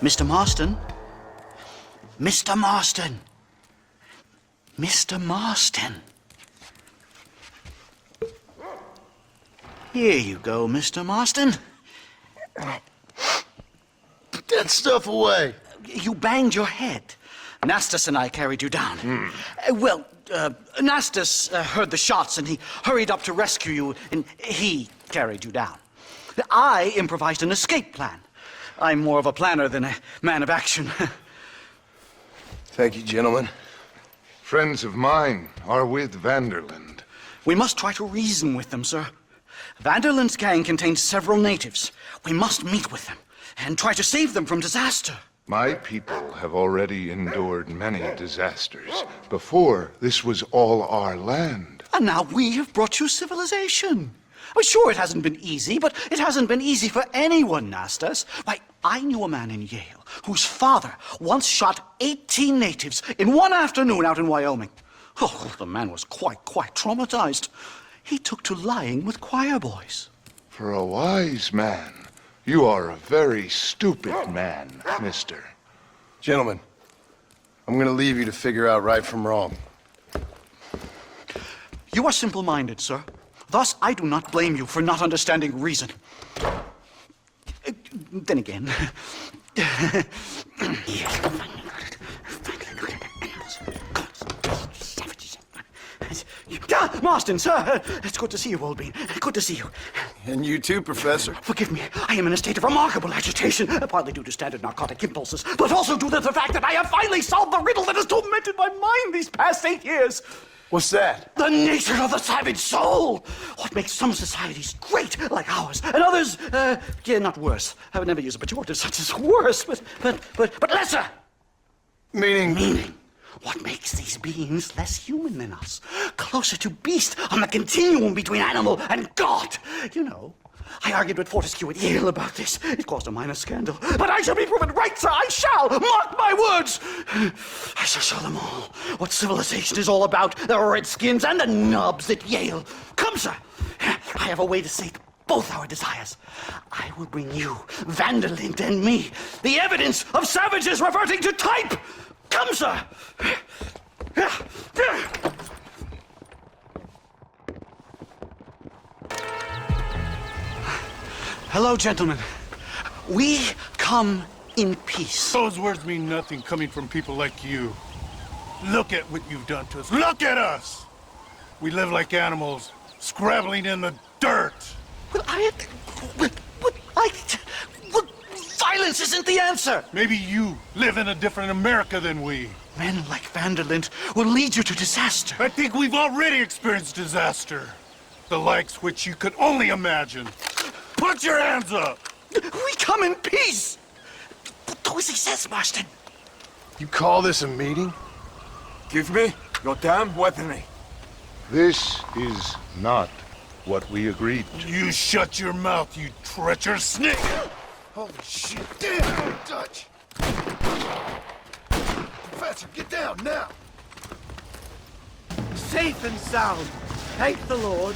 Mr. Marston? Mr. Marston! Mr. Marston! Here you go, Mr. Marston. Put that stuff away. You banged your head. Nastas and I carried you down. Nastas heard the shots and he hurried up to rescue you and he carried you down. I improvised an escape plan. I'm more of a planner than a man of action. Thank you, gentlemen. Friends of mine are with Vanderland. We must try to reason with them, sir. Vanderland's gang contains several natives. We must meet with them and try to save them from disaster. My people have already endured many disasters. Before, this was all our land. And now we have brought you civilization. Well, sure, it hasn't been easy, but it hasn't been easy for anyone, Nastas. Why, I knew a man in Yale whose father once shot 18 natives in one afternoon out in Wyoming. Oh, the man was quite traumatized. He took to lying with choir boys. For a wise man, you are a very stupid man, mister. Gentlemen, I'm going to leave you to figure out right from wrong. You are simple-minded, sir. Thus, I do not blame you for not understanding reason. Then again... Marston, sir! It's good to see you, old bean. Good to see you. And you too, Professor. Forgive me. I am in a state of remarkable agitation, partly due to standard narcotic impulses, but also due to the fact that I have finally solved the riddle that has tormented my mind these past 8 years. What's that? The nature of the savage soul! What makes some societies great, like ours, and others, not worse. I would never use a pejorative such as worse, but lesser! Meaning? What makes these beings less human than us? Closer to beast on the continuum between animal and God. You know, I argued with Fortescue at Yale about this. It caused a minor scandal. But I shall be proven right, sir. I shall. Mark my words. I shall show them all what civilization is all about. The Redskins and the nubs at Yale. Come, sir. I have a way to sate both our desires. I will bring you, Vanderland and me, the evidence of savages reverting to type. Come, sir. Hello, gentlemen. We come in peace. Those words mean nothing coming from people like you. Look at what you've done to us. Look at us! We live like animals, scrabbling in the dirt. Violence isn't the answer. Maybe you live in a different America than we. Men like Vanderland will lead you to disaster. I think we've already experienced disaster. The likes which you could only imagine. Put your hands up! We come in peace! Do as he says, Marston. You call this a meeting? Give me your damn weaponry. This is not what we agreed to. You shut your mouth, you treacherous snake! Holy shit, damn, Dutch! Professor, get down now! Safe and sound. Thank the Lord.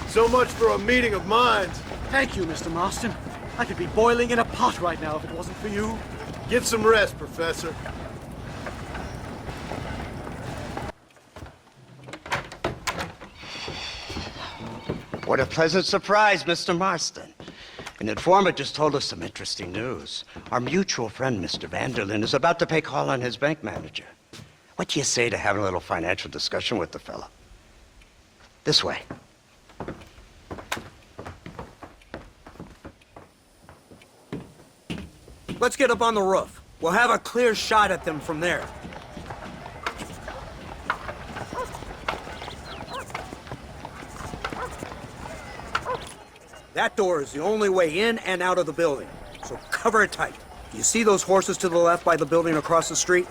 So much for a meeting of minds. Thank you, Mr. Marston. I could be boiling in a pot right now if it wasn't for you. Get some rest, Professor. What a pleasant surprise, Mr. Marston. An informant just told us some interesting news. Our mutual friend, Mr. Vanderlyn, is about to pay call on his bank manager. What do you say to having a little financial discussion with the fella? This way. Let's get up on the roof. We'll have a clear shot at them from there. That door is the only way in and out of the building, so cover it tight. Do you see those horses to the left by the building across the street?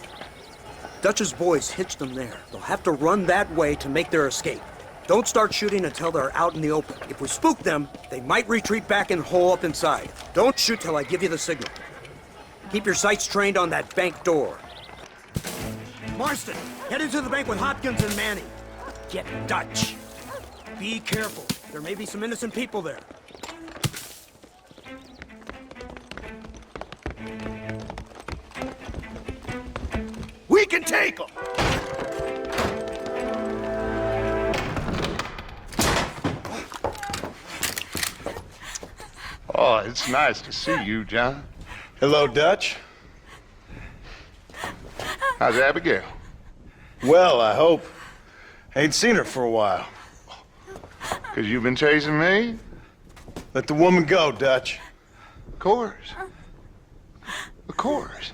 Dutch's boys hitched them there. They'll have to run that way to make their escape. Don't start shooting until they're out in the open. If we spook them, they might retreat back and hole up inside. Don't shoot till I give you the signal. Keep your sights trained on that bank door. Marston, head into the bank with Hopkins and Manning. Get Dutch. Be careful. There may be some innocent people there. We can take them! Oh, it's nice to see you, John. Hello, Dutch. How's Abigail? Well, I hope. Ain't seen her for a while. 'Cause you've been chasing me? Let the woman go, Dutch. Of course. Of course.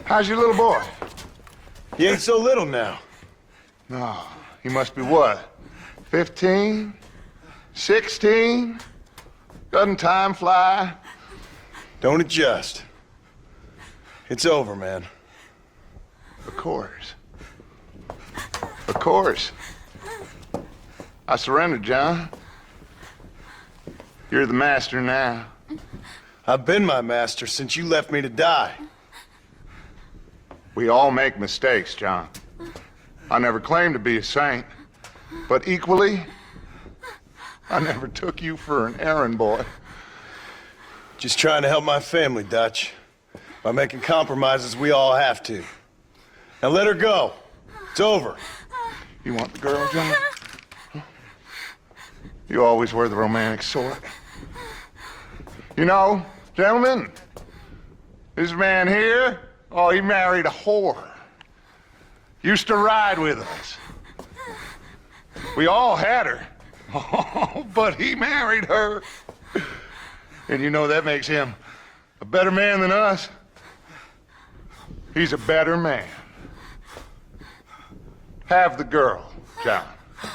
How's your little boy? He ain't so little now. No, he must be what? 15? 16? Doesn't time fly? Don't adjust. It's over, man. Of course. Of course. I surrendered, John. You're the master now. I've been my master since you left me to die. We all make mistakes, John. I never claimed to be a saint, but equally, I never took you for an errand boy. Just trying to help my family, Dutch. By making compromises we all have to. Now let her go. It's over. You want the girl, John? You always were the romantic sort. You know, gentlemen, this man here, oh, he married a whore. Used to ride with us. We all had her. Oh, but he married her. And you know that makes him a better man than us. He's a better man. Have the girl, John.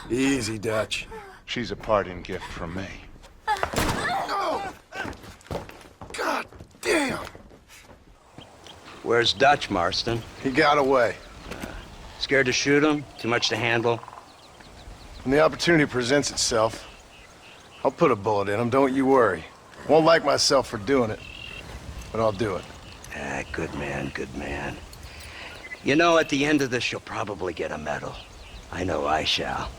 Easy, Dutch. She's a parting gift from me. No! God damn! Where's Dutch, Marston? He got away. Scared to shoot him? Too much to handle? When the opportunity presents itself, I'll put a bullet in him, don't you worry. Won't like myself for doing it, but I'll do it. Ah, good man, good man. You know, at the end of this, you'll probably get a medal. I know I shall.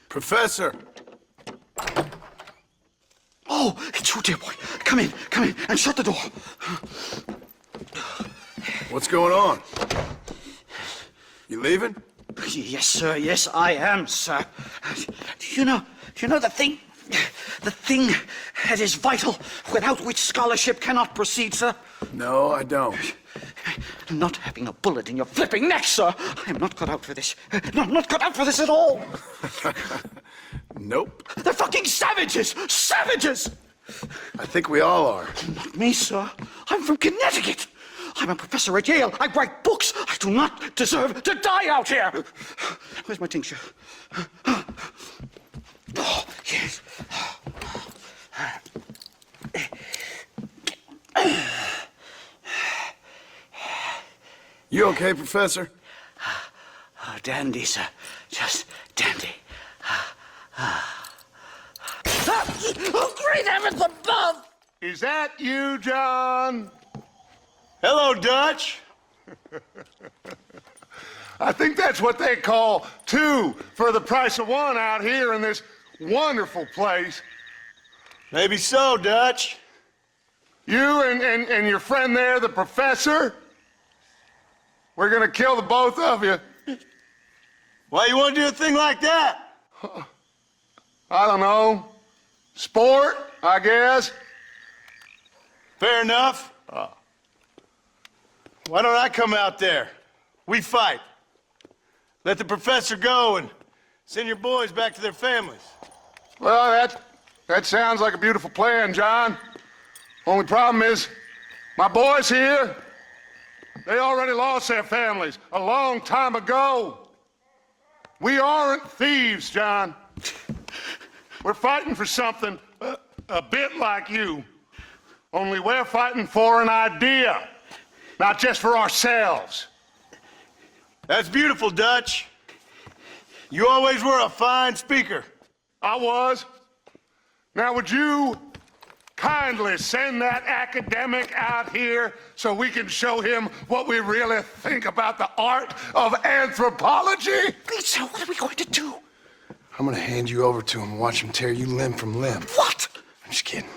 Professor! Oh, it's you, dear boy. Come in, and shut the door. What's going on? You leaving? Yes, sir. Yes, I am, sir. You know the thing that is vital, without which scholarship cannot proceed, sir? No, I don't. Not having a bullet in your flipping neck, sir. I am not cut out for this. No, I'm not cut out for this at all. Nope. They're fucking savages! Savages! I think we all are. Not me, sir. I'm from Connecticut. I'm a professor at Yale. I write books. I do not deserve to die out here. Where's my tincture? Oh, yes. You okay, Professor? Oh, dandy, sir. Just dandy. Oh, great heavens above! Is that you, John? Hello, Dutch. I think that's what they call two for the price of one out here in this wonderful place. Maybe so, Dutch. You and your friend there, the professor, we're gonna kill the both of you. Why you want to do a thing like that? I don't know. Sport, I guess. Fair enough. Why don't I come out there? We fight. Let the professor go and send your boys back to their families. Well, that sounds like a beautiful plan, John. Only problem is, my boys here, they already lost their families a long time ago. We aren't thieves, John. We're fighting for something a bit like you. Only we're fighting for an idea, not just for ourselves. That's beautiful, Dutch. You always were a fine speaker. I was. Now, would you kindly send that academic out here so we can show him what we really think about the art of anthropology? Lisa, what are we going to do? I'm gonna hand you over to him and watch him tear you limb from limb. What? I'm just kidding.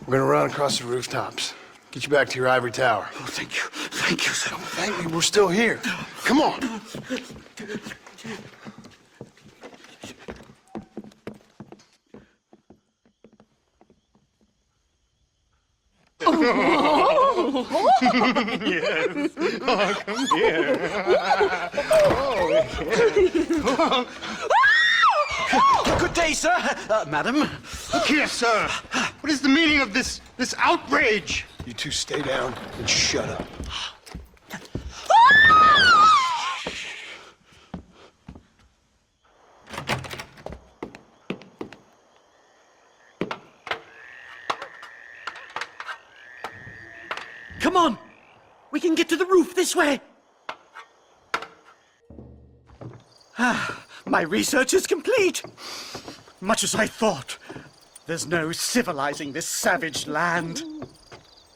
We're gonna run across the rooftops. Get you back to your ivory tower. Oh, thank you. Thank you, sir. Don't thank me. We're still here. Come on. Yes. Oh, come here. Good day, sir. Madam. Look here, sir. What is the meaning of this outrage? You two stay down and shut up. Come on. We can get to the roof this way. My research is complete. Much as I thought. There's no civilizing this savage land.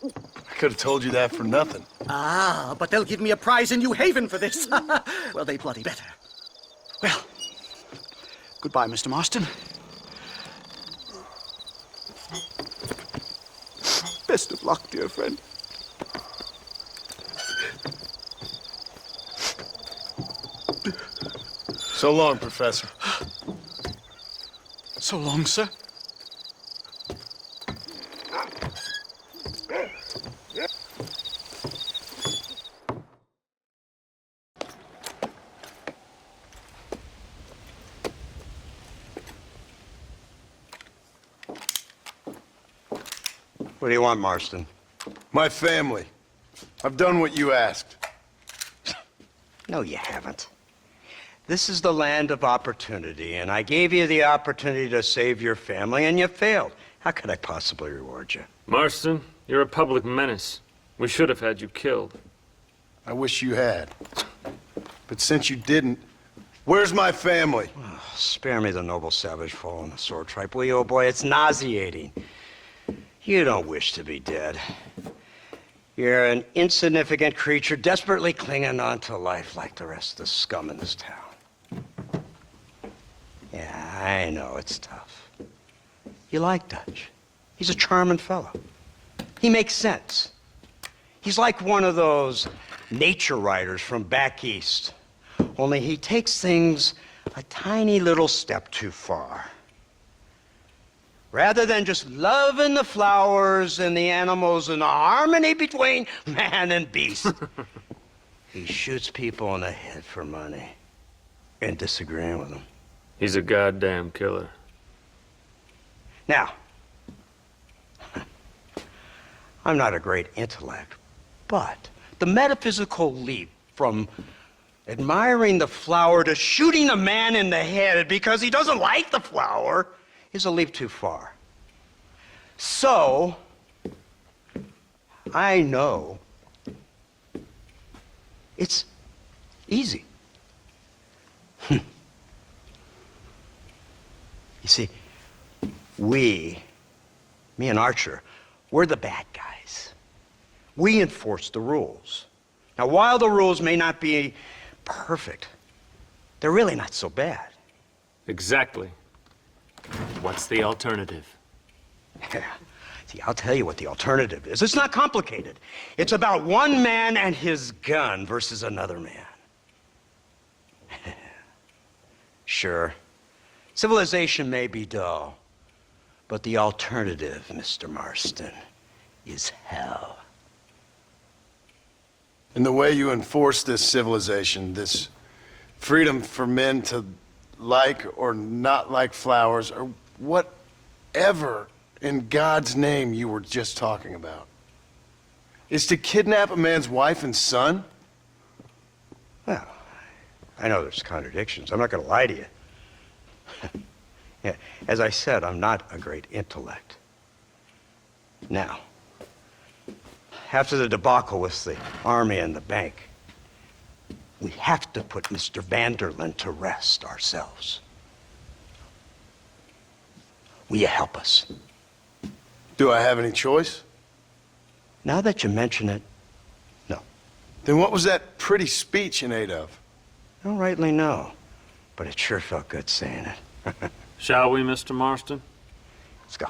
I could have told you that for nothing. Ah, but they'll give me a prize in New Haven for this. Well, they bloody better. Well, goodbye, Mr. Marston. Best of luck, dear friend. So long, Professor. So long, sir. What do you want, Marston? My family. I've done what you asked. No, you haven't. This is the land of opportunity, and I gave you the opportunity to save your family, and you failed. How could I possibly reward you? Marston, you're a public menace. We should have had you killed. I wish you had. But since you didn't, where's my family? Oh, spare me the noble savage fall on the sword tripe, will you, old boy? It's nauseating. You don't wish to be dead. You're an insignificant creature desperately clinging on to life like the rest of the scum in this town. Yeah, I know, it's tough. You like Dutch. He's a charming fellow. He makes sense. He's like one of those nature writers from back east. Only he takes things a tiny little step too far. Rather than just loving the flowers and the animals and the harmony between man and beast, he shoots people in the head for money and disagreeing with them. He's a goddamn killer. Now, I'm not a great intellect, but the metaphysical leap from admiring the flower to shooting a man in the head because he doesn't like the flower is a leap too far. So, I know It's easy. You see, me and Archer, we're the bad guys. We enforce the rules. Now, while the rules may not be perfect, they're really not so bad. Exactly. What's the alternative? See, I'll tell you what the alternative is. It's not complicated. It's about one man and his gun versus another man. Sure, civilization may be dull, but the alternative, Mr. Marston, is hell. And the way you enforce this civilization, this freedom for men to like or not like flowers, or whatever in God's name you were just talking about, is to kidnap a man's wife and son? Well, I know there's contradictions. I'm not going to lie to you. Yeah, as I said, I'm not a great intellect. Now, after the debacle with the army and the bank, we have to put Mr. Vanderlyn to rest ourselves. Will you help us? Do I have any choice? Now that you mention it, no. Then what was that pretty speech in aid of? I don't rightly know, but it sure felt good saying it. Shall we, Mr. Marston? Let's go.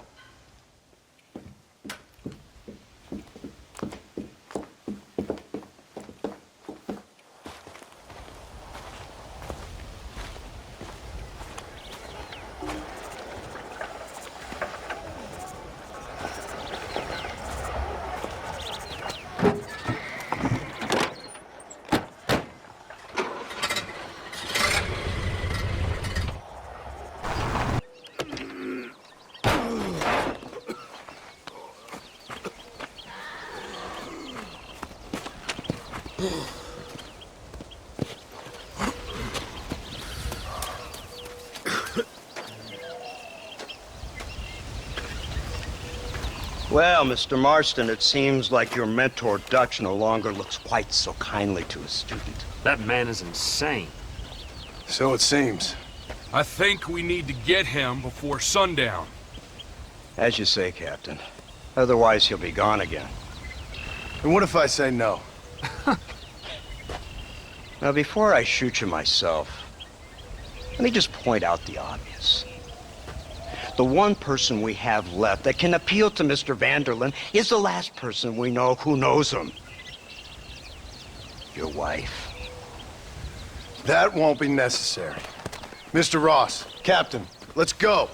Well, Mr. Marston, it seems like your mentor Dutch no longer looks quite so kindly to his student. That man is insane. So it seems. I think we need to get him before sundown. As you say, Captain. Otherwise, he'll be gone again. And what if I say no? Now, before I shoot you myself, let me just point out the obvious. The one person we have left that can appeal to Mr. Vanderlyn is the last person we know who knows him. Your wife. That won't be necessary. Mr. Ross, Captain, let's go.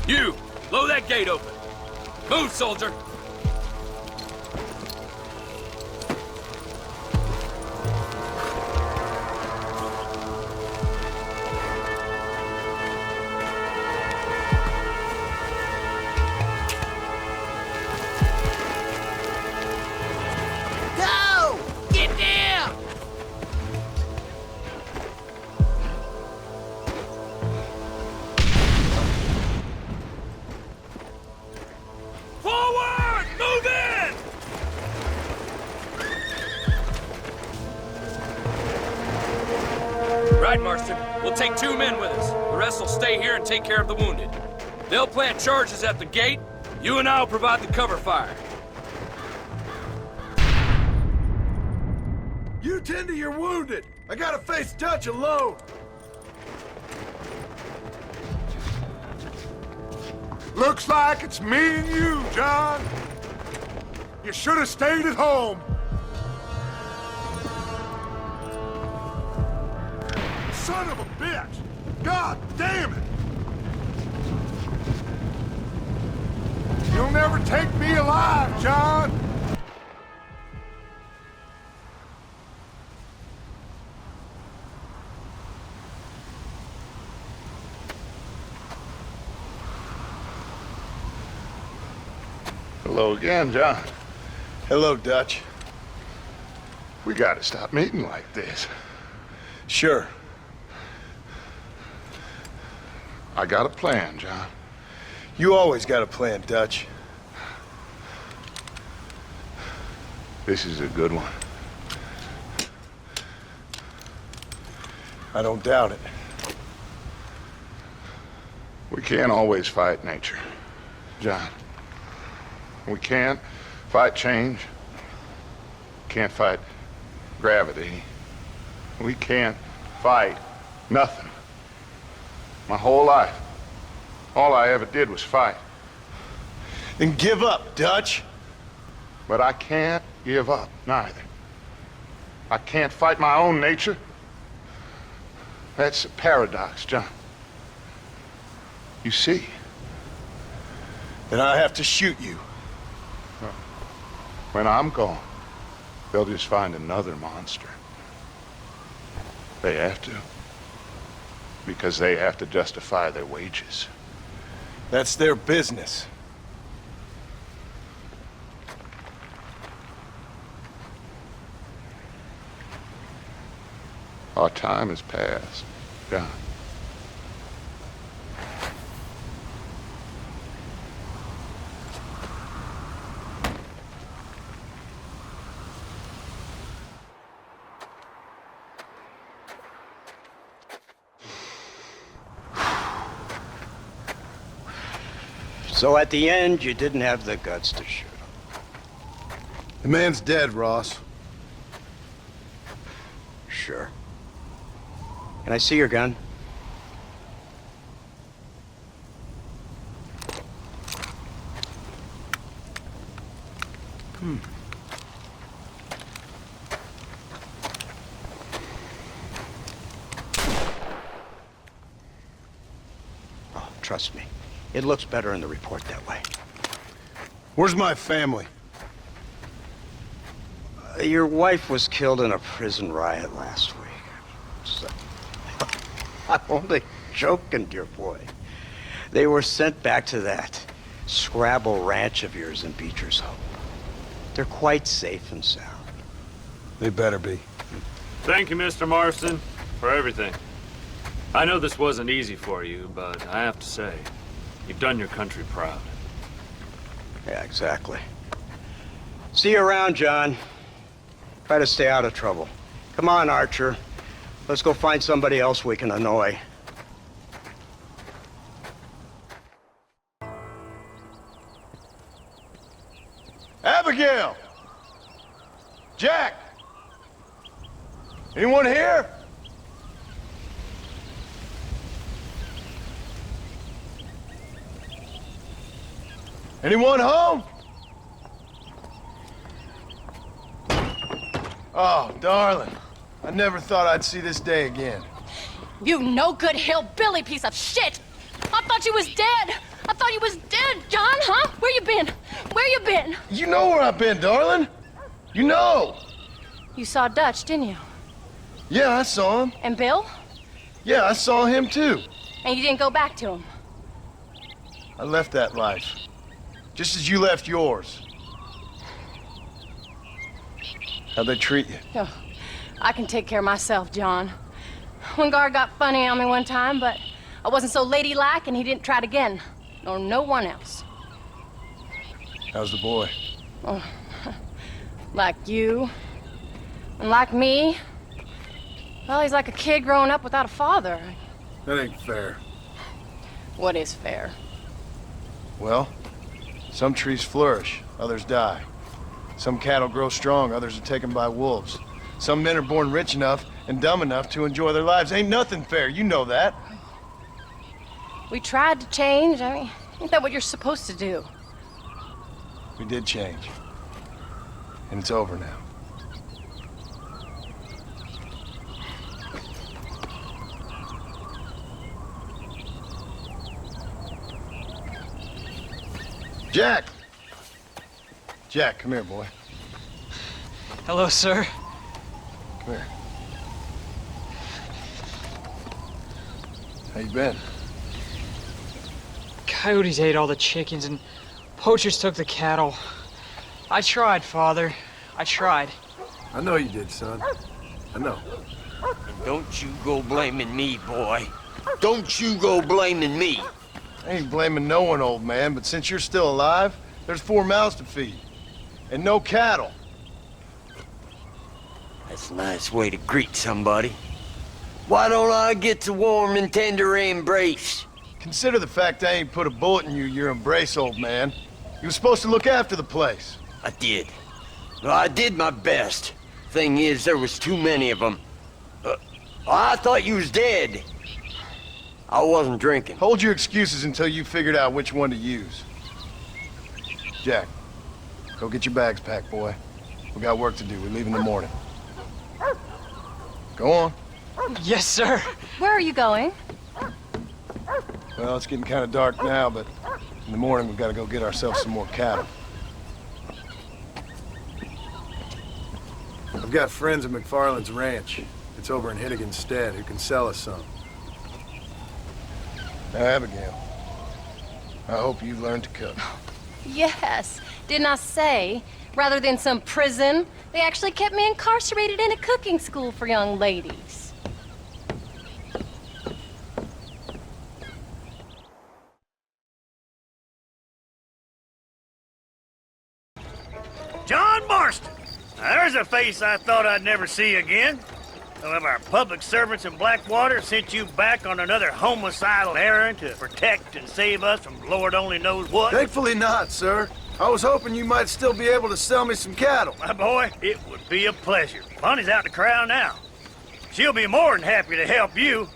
You, blow that gate open. Move, soldier. Go! Get down! Forward! Move in! Right, Marston. We'll take 2 men with us. The rest will stay here and take care of the wounded. They'll plant charges at the gate. You and I'll provide the cover fire. You tend to your wounded. I gotta face Dutch alone. Looks like it's me and you, John. You should have stayed at home. Son of a bitch! God damn it! You'll never take me alive, John! Hello again, John. Hello, Dutch. We gotta stop meeting like this. Sure. I got a plan, John. You always got a plan, Dutch. This is a good one. I don't doubt it. We can't always fight nature, John. We can't fight change. Can't fight gravity. We can't fight nothing. My whole life, all I ever did was fight. Then give up, Dutch. But I can't give up, neither. I can't fight my own nature. That's a paradox, John. You see? Then I have to shoot you. When I'm gone, they'll just find another monster. They have to. Because they have to justify their wages. That's their business. Our time has passed, John. So at the end, you didn't have the guts to shoot him. The man's dead, Ross. Sure. Can I see your gun? Oh, trust me. It looks better in the report that way. Where's my family? Your wife was killed in a prison riot last week. So, I'm only joking, dear boy. They were sent back to that Scrabble ranch of yours in Beecher's Hope. They're quite safe and sound. They better be. Thank you, Mr. Marston, for everything. I know this wasn't easy for you, but I have to say, you've done your country proud. Yeah, exactly. See you around, John. Try to stay out of trouble. Come on, Archer. Let's go find somebody else we can annoy. Abigail! Jack! Anyone here? Anyone home? Oh, darling. I never thought I'd see this day again. You no-good hillbilly piece of shit! I thought you was dead! I thought you was dead, John, huh? Where you been? Where you been? You know where I've been, darling. You know. You saw Dutch, didn't you? Yeah, I saw him. And Bill? Yeah, I saw him too. And you didn't go back to him? I left that life. Just as you left yours. How'd they treat you? Oh, I can take care of myself, John. One guard got funny on me one time, but I wasn't so ladylike and he didn't try it again. Nor no one else. How's the boy? Oh, like you. And like me. Well, he's like a kid growing up without a father. That ain't fair. What is fair? Well, some trees flourish, others die. Some cattle grow strong, others are taken by wolves. Some men are born rich enough and dumb enough to enjoy their lives. Ain't nothing fair, you know that. We tried to change. I mean, ain't that what you're supposed to do? We did change. And it's over now. Jack! Jack, come here, boy. Hello, sir. Come here. How you been? Coyotes ate all the chickens and poachers took the cattle. I tried, Father. I tried. I know you did, son. I know. And don't you go blaming me, boy. Don't you go blaming me. I ain't blaming no one, old man, but since you're still alive, there's 4 mouths to feed. And no cattle. That's a nice way to greet somebody. Why don't I get the warm and tender embrace? Consider the fact I ain't put a bullet in your embrace, old man. You were supposed to look after the place. I did. Well, I did my best. Thing is, there was too many of them. I thought you was dead. I wasn't drinking. Hold your excuses until you figured out which one to use. Jack, go get your bags packed, boy. We got work to do. We leave in the morning. Go on. Yes, sir. Where are you going? Well, it's getting kind of dark now, but in the morning we've got to go get ourselves some more cattle. I've got friends at McFarland's ranch. It's over in Hittigan's Stead who can sell us some. Now, Abigail, I hope you've learned to cook. Yes. Didn't I say, rather than some prison, they actually kept me incarcerated in a cooking school for young ladies. John Marston! Now, there's a face I thought I'd never see again. Some of our public servants in Blackwater sent you back on another homicidal errand to protect and save us from Lord only knows what. Thankfully not, sir. I was hoping you might still be able to sell me some cattle. My boy, it would be a pleasure. Bonnie's out to corral now. She'll be more than happy to help you.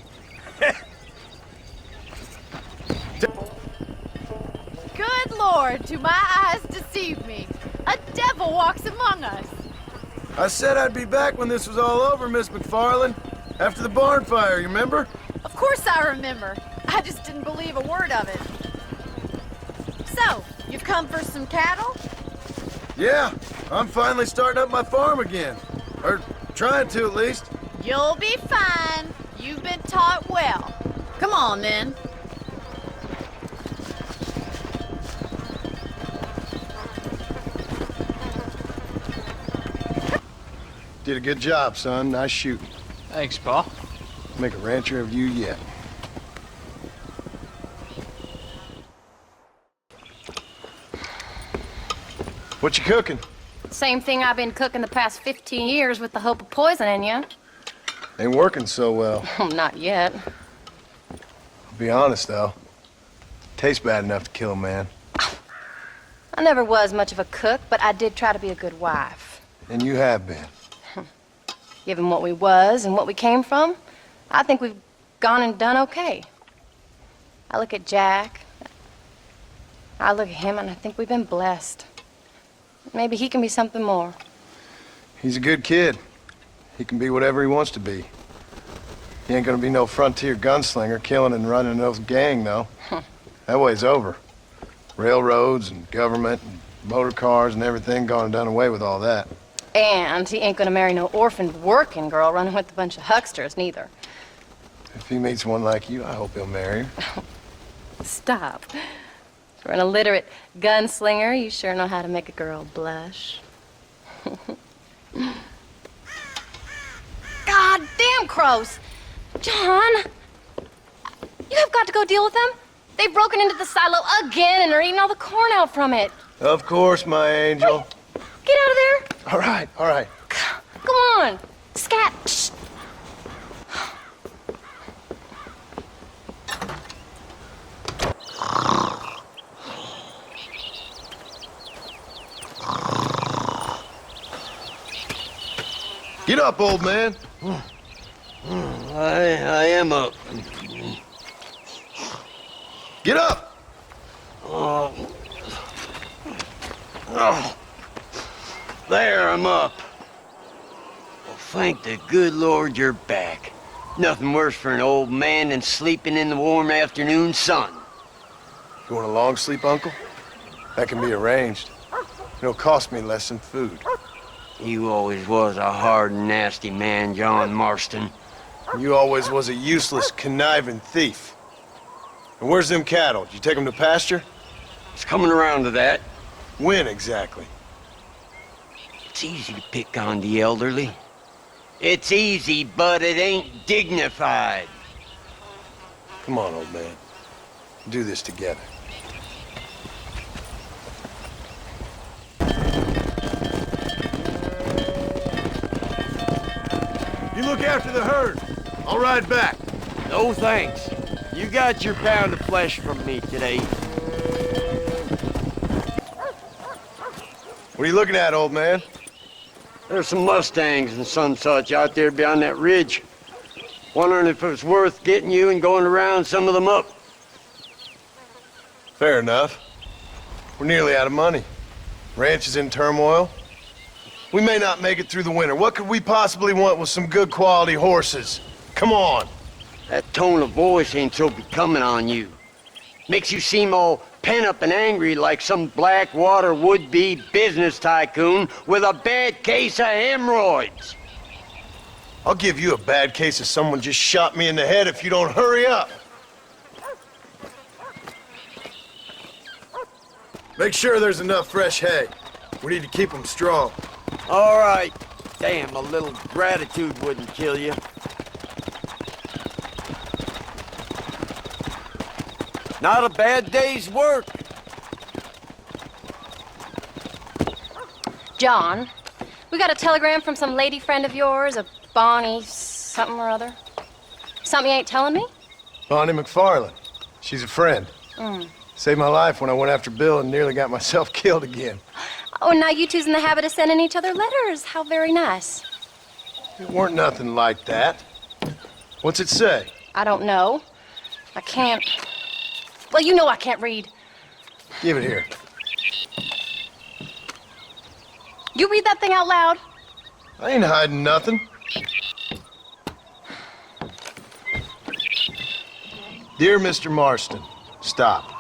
Good Lord, do my eyes deceive me? A devil walks among us. I said I'd be back when this was all over, Miss McFarland. After the barn fire, you remember? Of course I remember. I just didn't believe a word of it. So, you've come for some cattle? Yeah, I'm finally starting up my farm again. Or trying to, at least. You'll be fine. You've been taught well. Come on, then. Did a good job, son. Nice shooting. Thanks, Pa. Make a rancher of you yet. What you cooking? Same thing I've been cooking the past 15 years with the hope of poisoning you. Ain't working so well. Not yet. I'll be honest, though. Tastes bad enough to kill a man. I never was much of a cook, but I did try to be a good wife. And you have been. Given what we was and what we came from, I think we've gone and done okay. I look at Jack, I look at him, and I think we've been blessed. Maybe he can be something more. He's a good kid. He can be whatever he wants to be. He ain't gonna be no frontier gunslinger killing and running no gang, though. That way's over. Railroads and government and motor cars and everything gone and done away with all that. And he ain't gonna marry no orphaned working girl running with a bunch of hucksters, neither. If he meets one like you, I hope he'll marry her. Stop. For an illiterate gunslinger, you sure know how to make a girl blush. God damn crows! John! You have got to go deal with them. They've broken into the silo again and are eating all the corn out from it. Of course, my angel. Wait. Get out of there! All right, all right. Come on! Scat! Shh. Get up, old man. I am up. Get up! Oh. There, I'm up. Well, thank the good Lord you're back. Nothing worse for an old man than sleeping in the warm afternoon sun. You want a long sleep, Uncle? That can be arranged. It'll cost me less than food. You always was a hard and nasty man, John Marston. You always was a useless, conniving thief. And where's them cattle? Did you take them to pasture? It's coming around to that. When exactly? It's easy to pick on the elderly. It's easy, but it ain't dignified. Come on, old man. Do this together. You look after the herd. I'll ride back. No thanks. You got your pound of flesh from me today. What are you looking at, old man? There's some Mustangs and some such out there beyond that ridge. Wondering if it was worth getting you and going around some of them up. Fair enough. We're nearly out of money. Ranch is in turmoil. We may not make it through the winter. What could we possibly want with some good quality horses? Come on. That tone of voice ain't so becoming on you. Makes you seem all pent up and angry like some Blackwater would-be business tycoon with a bad case of hemorrhoids. I'll give you a bad case of someone just shot me in the head if you don't hurry up. Make sure there's enough fresh hay. We need to keep them strong. All right. Damn, a little gratitude wouldn't kill you. Not a bad day's work. John, we got a telegram from some lady friend of yours, a Bonnie something or other. Something you ain't telling me? Bonnie McFarland. She's a friend. Mm. Saved my life when I went after Bill and nearly got myself killed again. Oh, and now you two's in the habit of sending each other letters. How very nice. It weren't nothing like that. What's it say? I don't know. I can't... Well, you know I can't read. Give it here. You read that thing out loud? I ain't hiding nothing. Dear Mr. Marston, stop.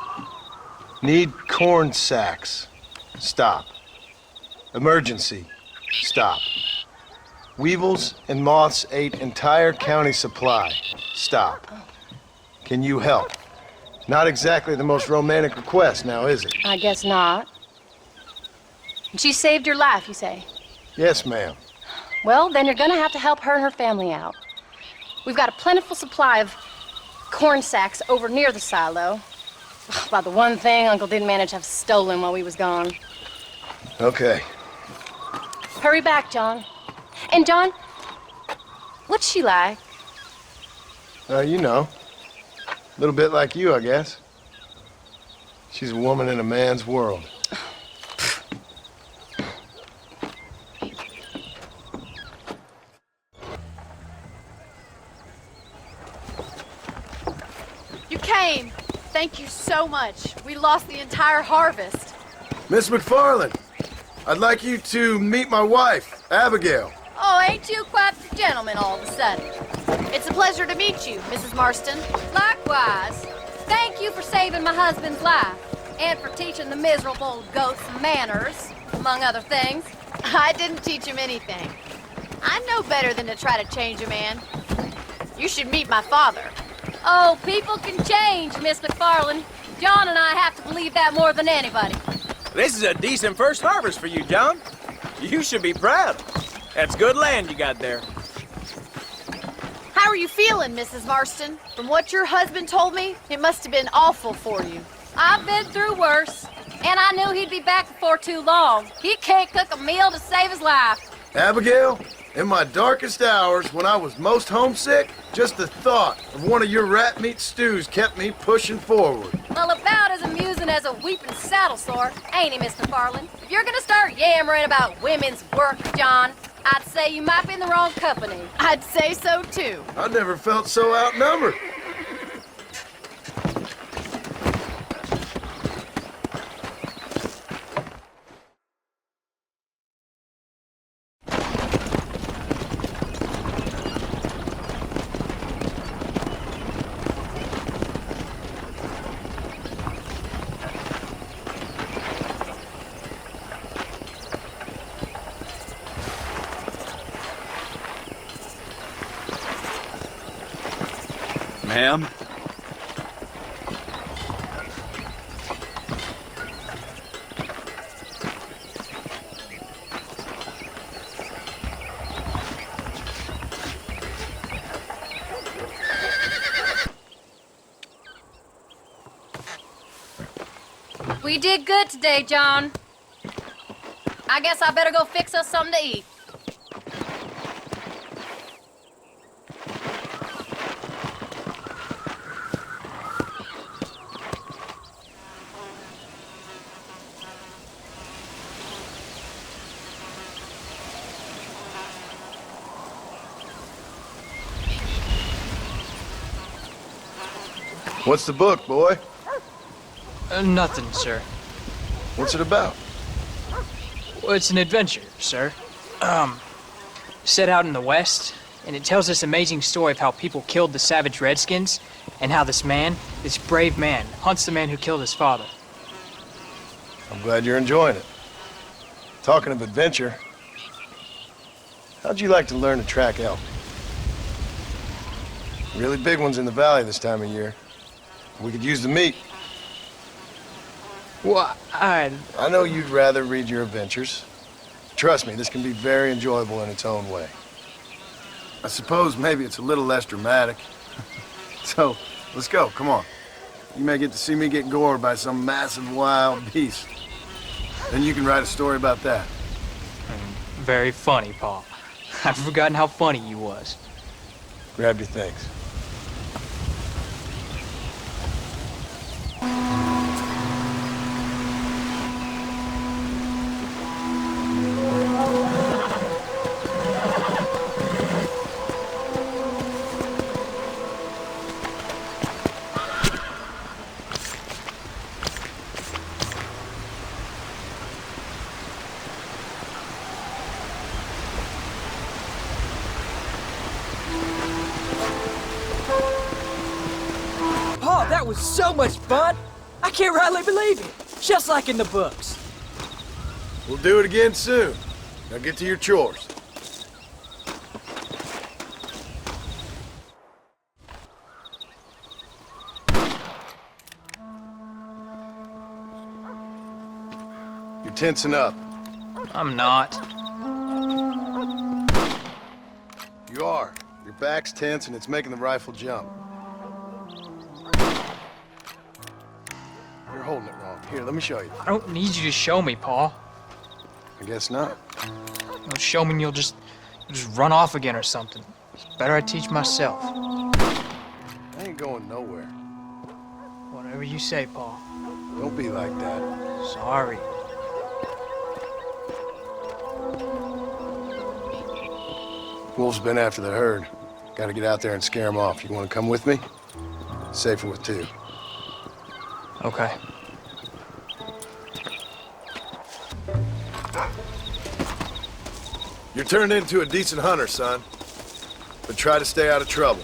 Need corn sacks. Stop. Emergency. Stop. Weevils and moths ate entire county supply. Stop. Can you help? Not exactly the most romantic request, now is it? I guess not. She saved your life, you say? Yes, ma'am. Well, then you're gonna have to help her and her family out. We've got a plentiful supply of corn sacks over near the silo. About the one thing Uncle didn't manage to have stolen while we was gone. Okay. Hurry back, John. And John, what's she like? You know. A little bit like you, I guess. She's a woman in a man's world. You came. Thank you so much. We lost the entire harvest. Miss McFarland, I'd like you to meet my wife, Abigail. Oh, ain't you quite the gentleman all of a sudden? It's a pleasure to meet you, Mrs. Marston. Likewise. Thank you for saving my husband's life and for teaching the miserable goat some manners, among other things. I didn't teach him anything. I know better than to try to change a man. You should meet my father. Oh, people can change, Miss McFarland. John and I have to believe that more than anybody. This is a decent first harvest for you, John. You should be proud. That's good land you got there. How are you feeling, Mrs. Marston? From what your husband told me, it must have been awful for you. I've been through worse, and I knew he'd be back before too long. He can't cook a meal to save his life. Abigail, in my darkest hours, when I was most homesick, just the thought of one of your rat meat stews kept me pushing forward. Well, about as amusing as a weeping saddle sore, ain't he, Mr. McFarland? If you're gonna start yammering about women's work, John, I'd say you might be in the wrong company. I'd say so, too. I never felt so outnumbered. Ma'am? We did good today, John. I guess I better go fix us something to eat. What's the book, boy? Nothing, sir. What's it about? Well, it's an adventure, sir. Set out in the West, and it tells this amazing story of how people killed the savage Redskins, and how this man, this brave man, hunts the man who killed his father. I'm glad you're enjoying it. Talking of adventure, how'd you like to learn to track elk? Really big ones in the valley this time of year. We could use the meat. Well, I know you'd rather read your adventures. Trust me, this can be very enjoyable in its own way. I suppose maybe it's a little less dramatic. So, let's go, come on. You may get to see me get gored by some massive wild beast. Then you can write a story about that. Very funny, Paul. I've forgotten how funny you was. Grab your things. That was so much fun! I can't rightly believe it. Just like in the books. We'll do it again soon. Now get to your chores. You're tensing up. I'm not. You are. Your back's tense and it's making the rifle jump. You're holding it wrong. Here, let me show you. I don't need you to show me, Paul. I guess not. You'll show me and you'll just run off again or something. It's better I teach myself. I ain't going nowhere. Whatever you say, Paul. Don't be like that. Sorry. Wolf's been after the herd. Gotta get out there and scare him off. You wanna come with me? Safer with two. Okay. You're turned into a decent hunter, son. But try to stay out of trouble.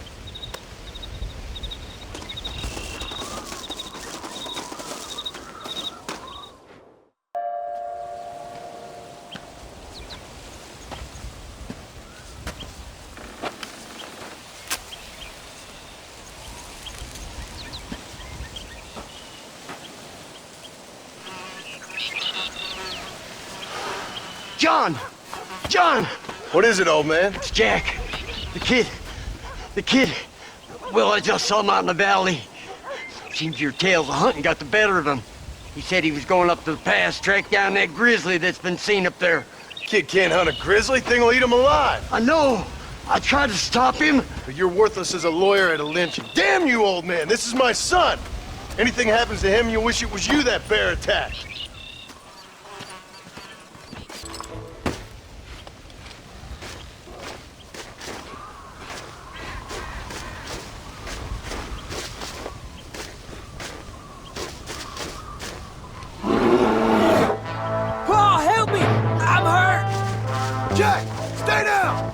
John! John! What is it, old man? It's Jack. The kid. The kid. Well, I just saw him out in the valley. Seems your tales of hunting got the better of him. He said he was going up to the pass, track down that grizzly that's been seen up there. Kid can't hunt a grizzly. Thing will eat him alive. I know. I tried to stop him. But you're worthless as a lawyer at a lynching. Damn you, old man. This is my son. Anything happens to him, you'll wish it was you that bear attacked. Paul, help me! I'm hurt! Jack, stay down!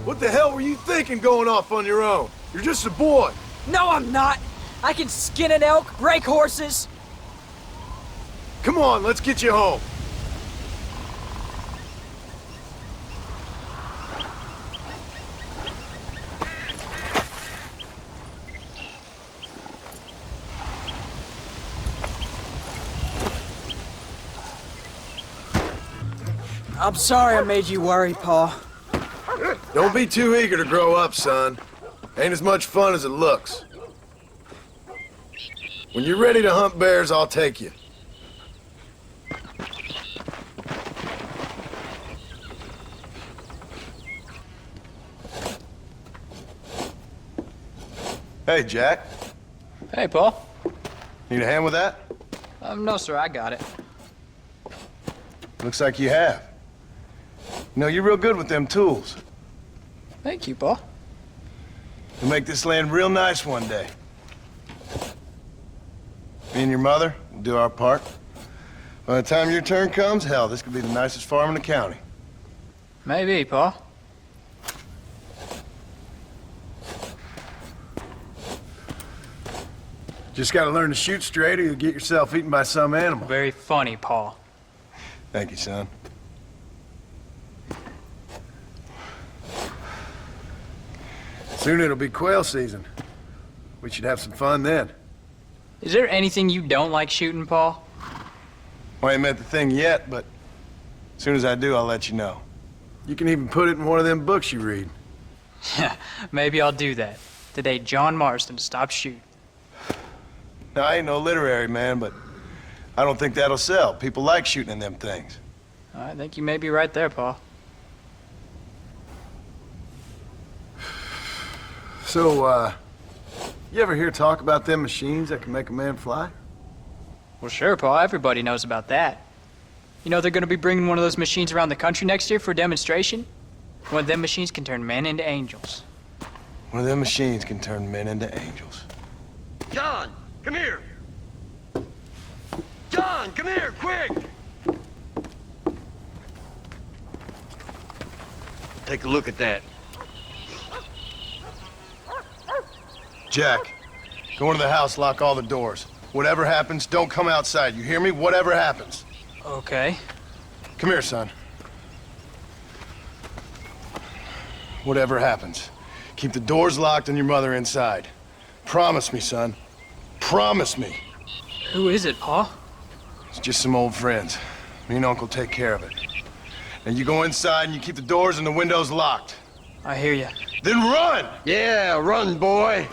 What the hell were you thinking going off on your own? You're just a boy. No, I'm not! I can skin an elk, break horses. Come on, let's get you home. I'm sorry I made you worry, Paul. Don't be too eager to grow up, son. Ain't as much fun as it looks. When you're ready to hunt bears, I'll take you. Hey, Jack. Hey, Paul. Need a hand with that? No, sir, I got it. Looks like you have. You know, you're real good with them tools. Thank you, Pa. You'll make this land real nice one day. Me and your mother will do our part. By the time your turn comes, hell, this could be the nicest farm in the county. Maybe, Pa. Just gotta learn to shoot straight or you'll get yourself eaten by some animal. Very funny, Pa. Thank you, son. Soon it'll be quail season. We should have some fun then. Is there anything you don't like shooting, Pa? Well, I ain't met the thing yet, but as soon as I do, I'll let you know. You can even put it in one of them books you read. Maybe I'll do that. The day John Marston stops shooting. Now, I ain't no literary man, but I don't think that'll sell. People like shooting in them things. I think you may be right there, Pa. So, you ever hear talk about them machines that can make a man fly? Well, sure, Pa. Everybody knows about that. You know they're gonna be bringing one of those machines around the country next year for a demonstration? One of them machines can turn men into angels. One of them machines can turn men into angels. John, come here. John, come here, quick. Take a look at that. Jack, go into the house, lock all the doors. Whatever happens, don't come outside. You hear me? Whatever happens. Okay. Come here, son. Whatever happens, keep the doors locked and your mother inside. Promise me, son. Promise me. Who is it, Pa? It's just some old friends. Me and Uncle take care of it. Now you go inside and you keep the doors and the windows locked. I hear you. Then run! Yeah, run, boy.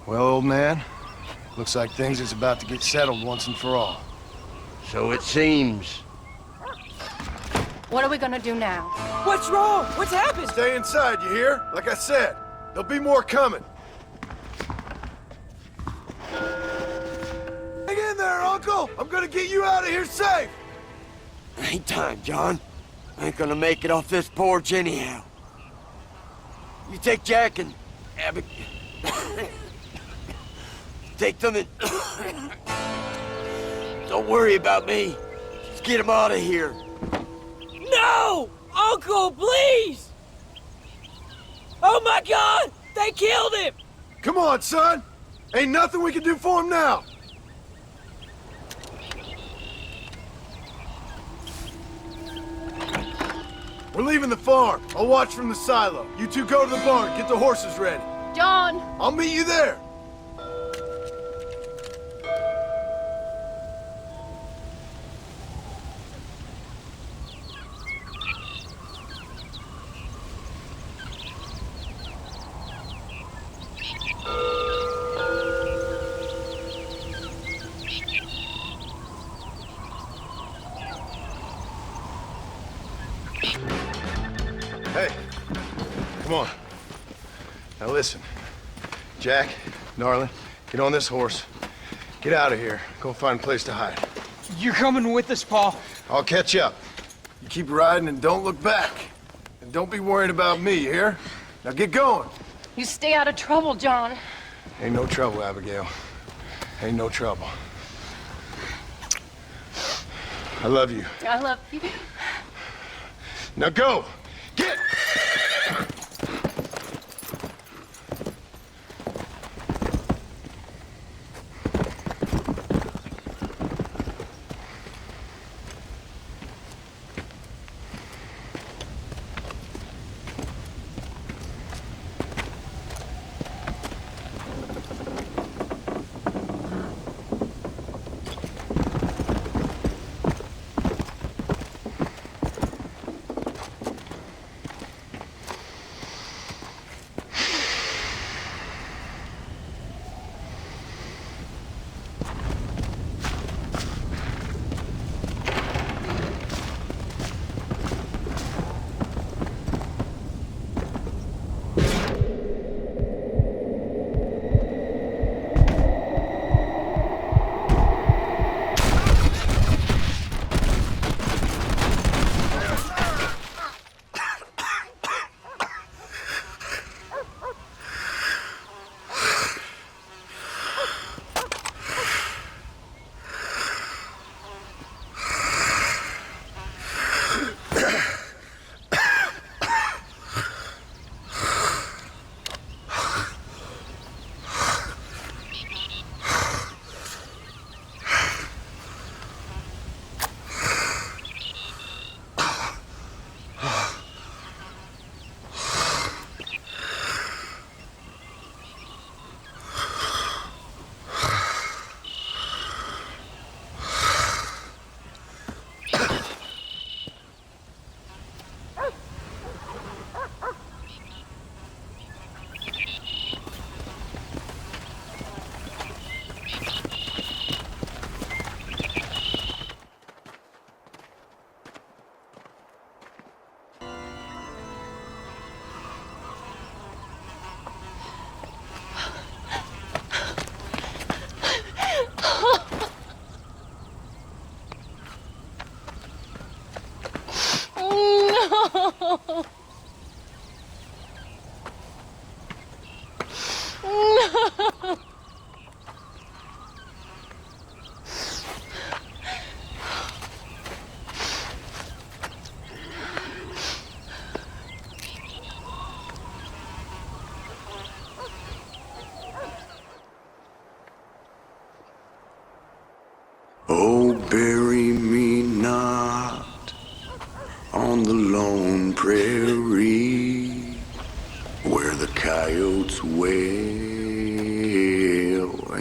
Well, old man, looks like things is about to get settled once and for all. So it seems. What are we gonna do now? What's wrong? What's happened? Stay inside, you hear? Like I said, there'll be more coming. Hang in there, Uncle! I'm gonna get you out of here safe! Ain't time, John. I ain't gonna make it off this porch anyhow. You take Jack and Abby. Take them and... Don't worry about me. Just get them out of here. No! Uncle, please! Oh my God! They killed him! Come on, son! Ain't nothing we can do for him now! We're leaving the farm. I'll watch from the silo. You two go to the barn, get the horses ready. John! I'll meet you there. Hey, come on. Now listen. Jack, darling, get on this horse. Get out of here. Go find a place to hide. You're coming with us, Pa. I'll catch up. You keep riding and don't look back. And don't be worried about me, you hear? Now get going. You stay out of trouble, John. Ain't no trouble, Abigail. Ain't no trouble. I love you. I love you. Now go! Get!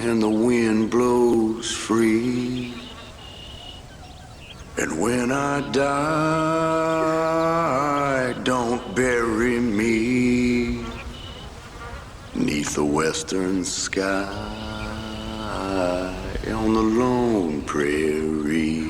and the wind blows free. And when I die, don't bury me 'neath the western sky on the lone prairie.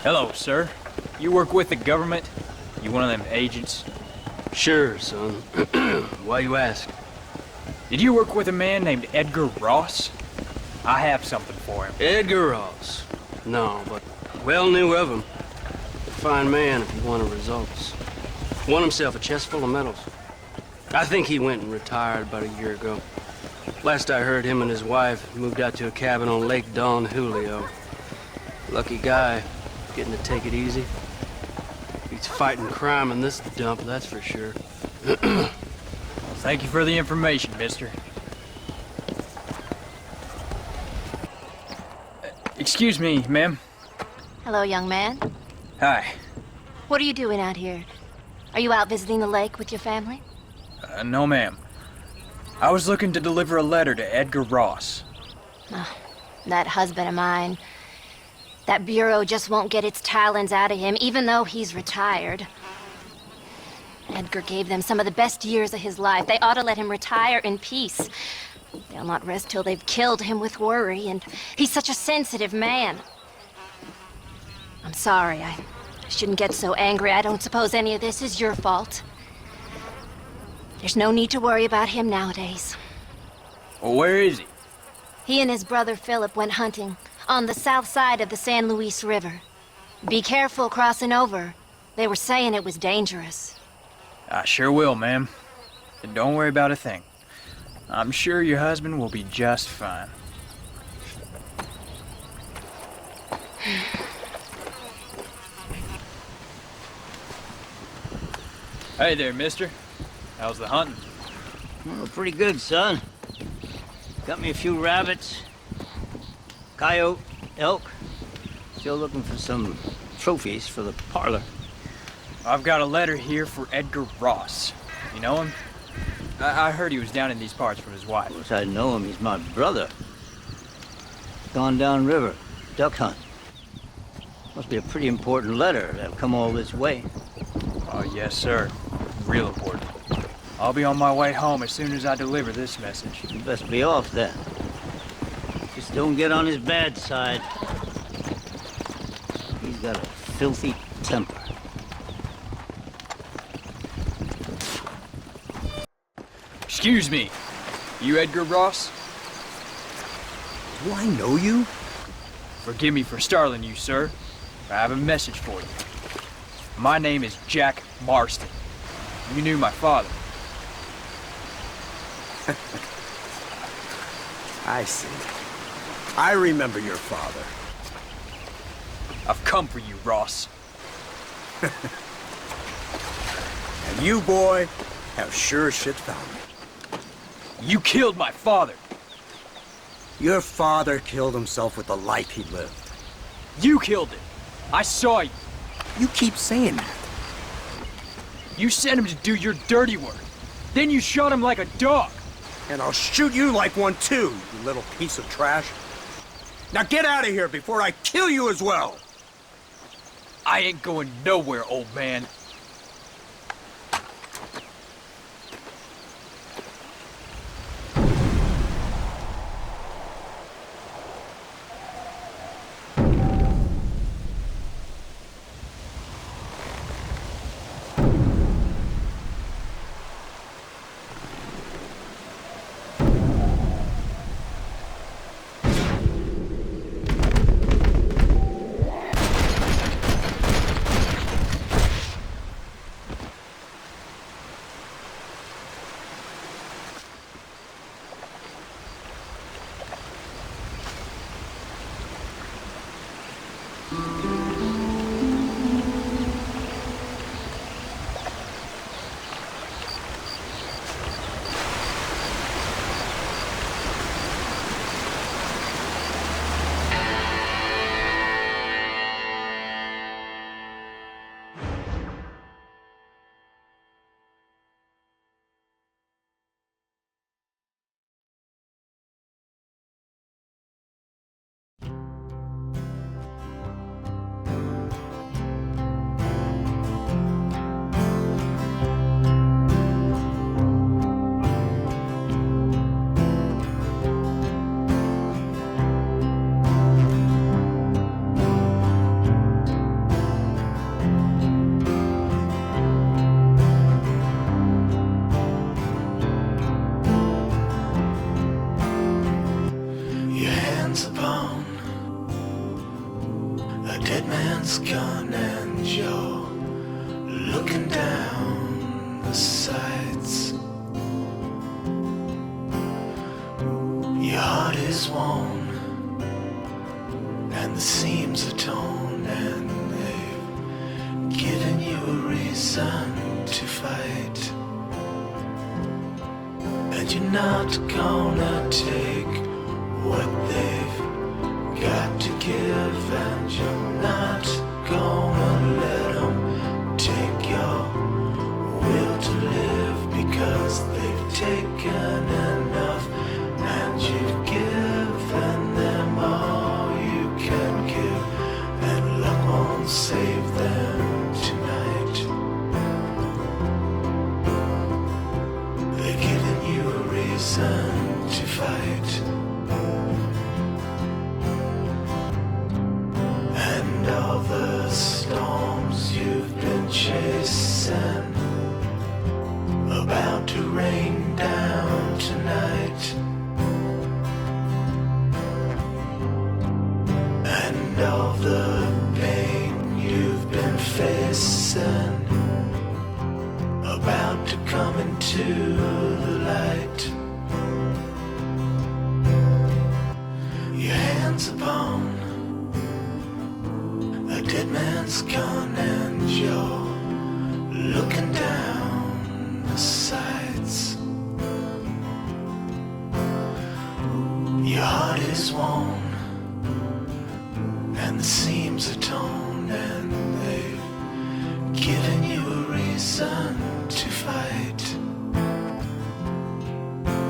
Hello, sir. You work with the government? You one of them agents? Sure, son. Why you ask? Did you work with a man named Edgar Ross? I have something for him. Edgar Ross? No, but well knew of him. A fine man if he wanted results. Won himself a chest full of medals. I think he went and retired about a year ago. Last I heard, him and his wife moved out to a cabin on Lake Don Julio. Lucky guy, getting to take it easy. He's fighting crime in this dump, that's for sure. Thank you for the information, mister. Excuse me, ma'am. Hello, young man. Hi. What are you doing out here? Are you out visiting the lake with your family? No, ma'am. I was looking to deliver a letter to Edgar Ross. Oh, that husband of mine. That bureau just won't get its talons out of him, even though he's retired. Edgar gave them some of the best years of his life. They ought to let him retire in peace. They'll not rest till they've killed him with worry, and he's such a sensitive man. I'm sorry, I shouldn't get so angry. I don't suppose any of this is your fault. There's no need to worry about him nowadays. Well, where is he? He and his brother Philip went hunting on the south side of the San Luis River. Be careful crossing over. They were saying it was dangerous. I sure will, ma'am. And don't worry about a thing. I'm sure your husband will be just fine. Hey there, mister. How's the hunting? Well, pretty good, son. Got me a few rabbits, coyote, elk. Still looking for some trophies for the parlor. I've got a letter here for Edgar Ross. You know him? I heard he was down in these parts with his wife. Of course I know him. He's my brother. Gone down river, duck hunt. Must be a pretty important letter to have come all this way. Oh, yes, sir. Real important. I'll be on my way home as soon as I deliver this message. You best be off then. Just don't get on his bad side. He's got a filthy temper. Excuse me. You Edgar Ross? Do I know you? Forgive me for startling you, sir. I have a message for you. My name is Jack Marston. You knew my father. I see. I remember your father. I've come for you, Ross. And you, boy, have sure as shit found me. You killed my father. Your father killed himself with the life he lived. You killed him. I saw you. You keep saying that. You sent him to do your dirty work. Then you shot him like a dog. And I'll shoot you like one too, you little piece of trash. Now get out of here before I kill you as well. I ain't going nowhere, old man. and you're looking down the sights. Your heart is worn and the seams are torn, and they've given you a reason to fight. And you're not gonna take what they've got to give, and you're not gonna let them take your will to live, because they've taken enough, and you've given them all you can give, and luck won't save them tonight. They've given you a reason to fight. And all the storms you've been chasing about to rain down tonight. And all the pain you've been facing about to come into the light. Your hands upon a dead man's gun, and you're looking down the sights. Your heart is worn and the seams are torn, and they've given you a reason to fight.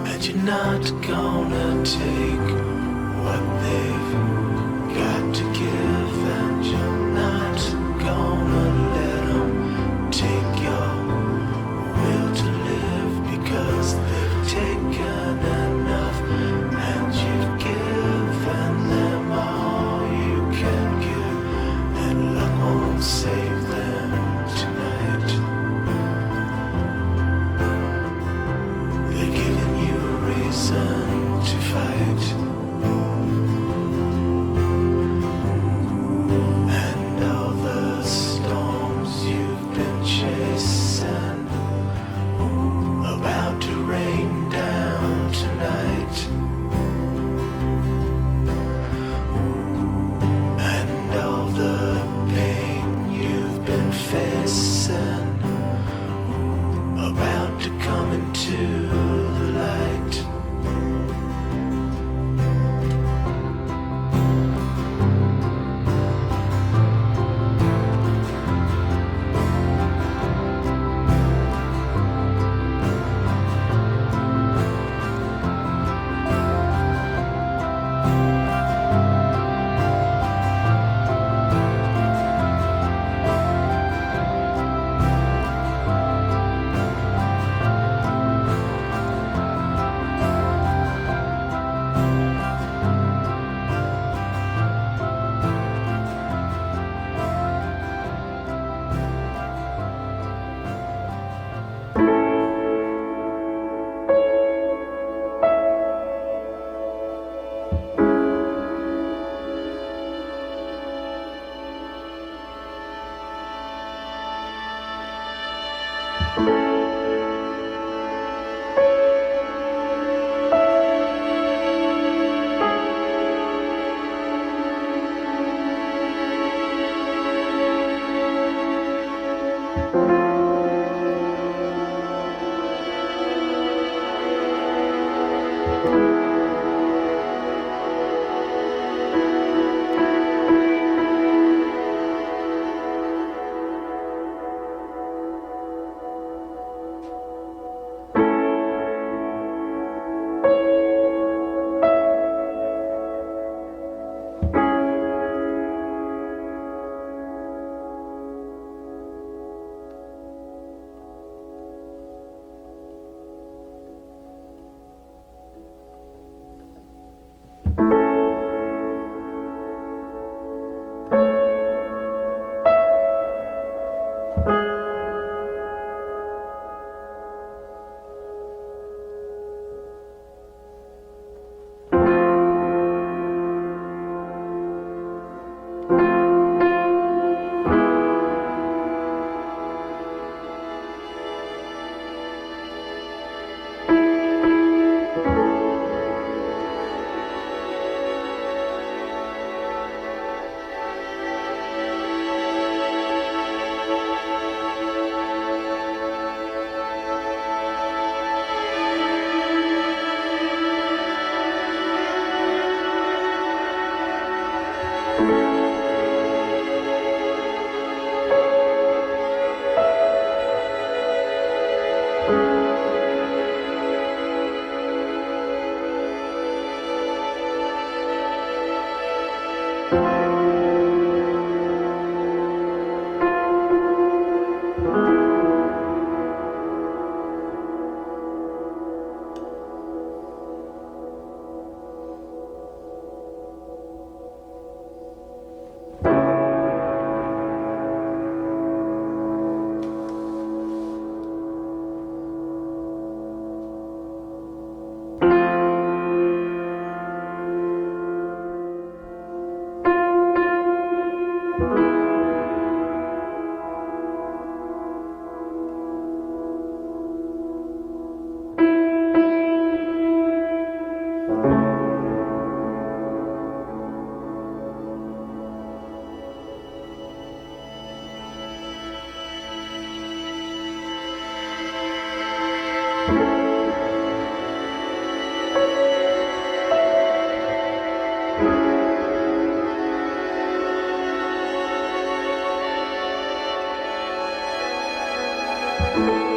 And you're not gonna take what they've got to give, and you're not gonna let them take your will to live, because they've taken enough, and you've given them all you can give, and luck won't save them tonight. They've given you a reason to fight. And all the storms you've been chasing about to rain down tonight. And all the pain you've been facing about to come into the light. Bye.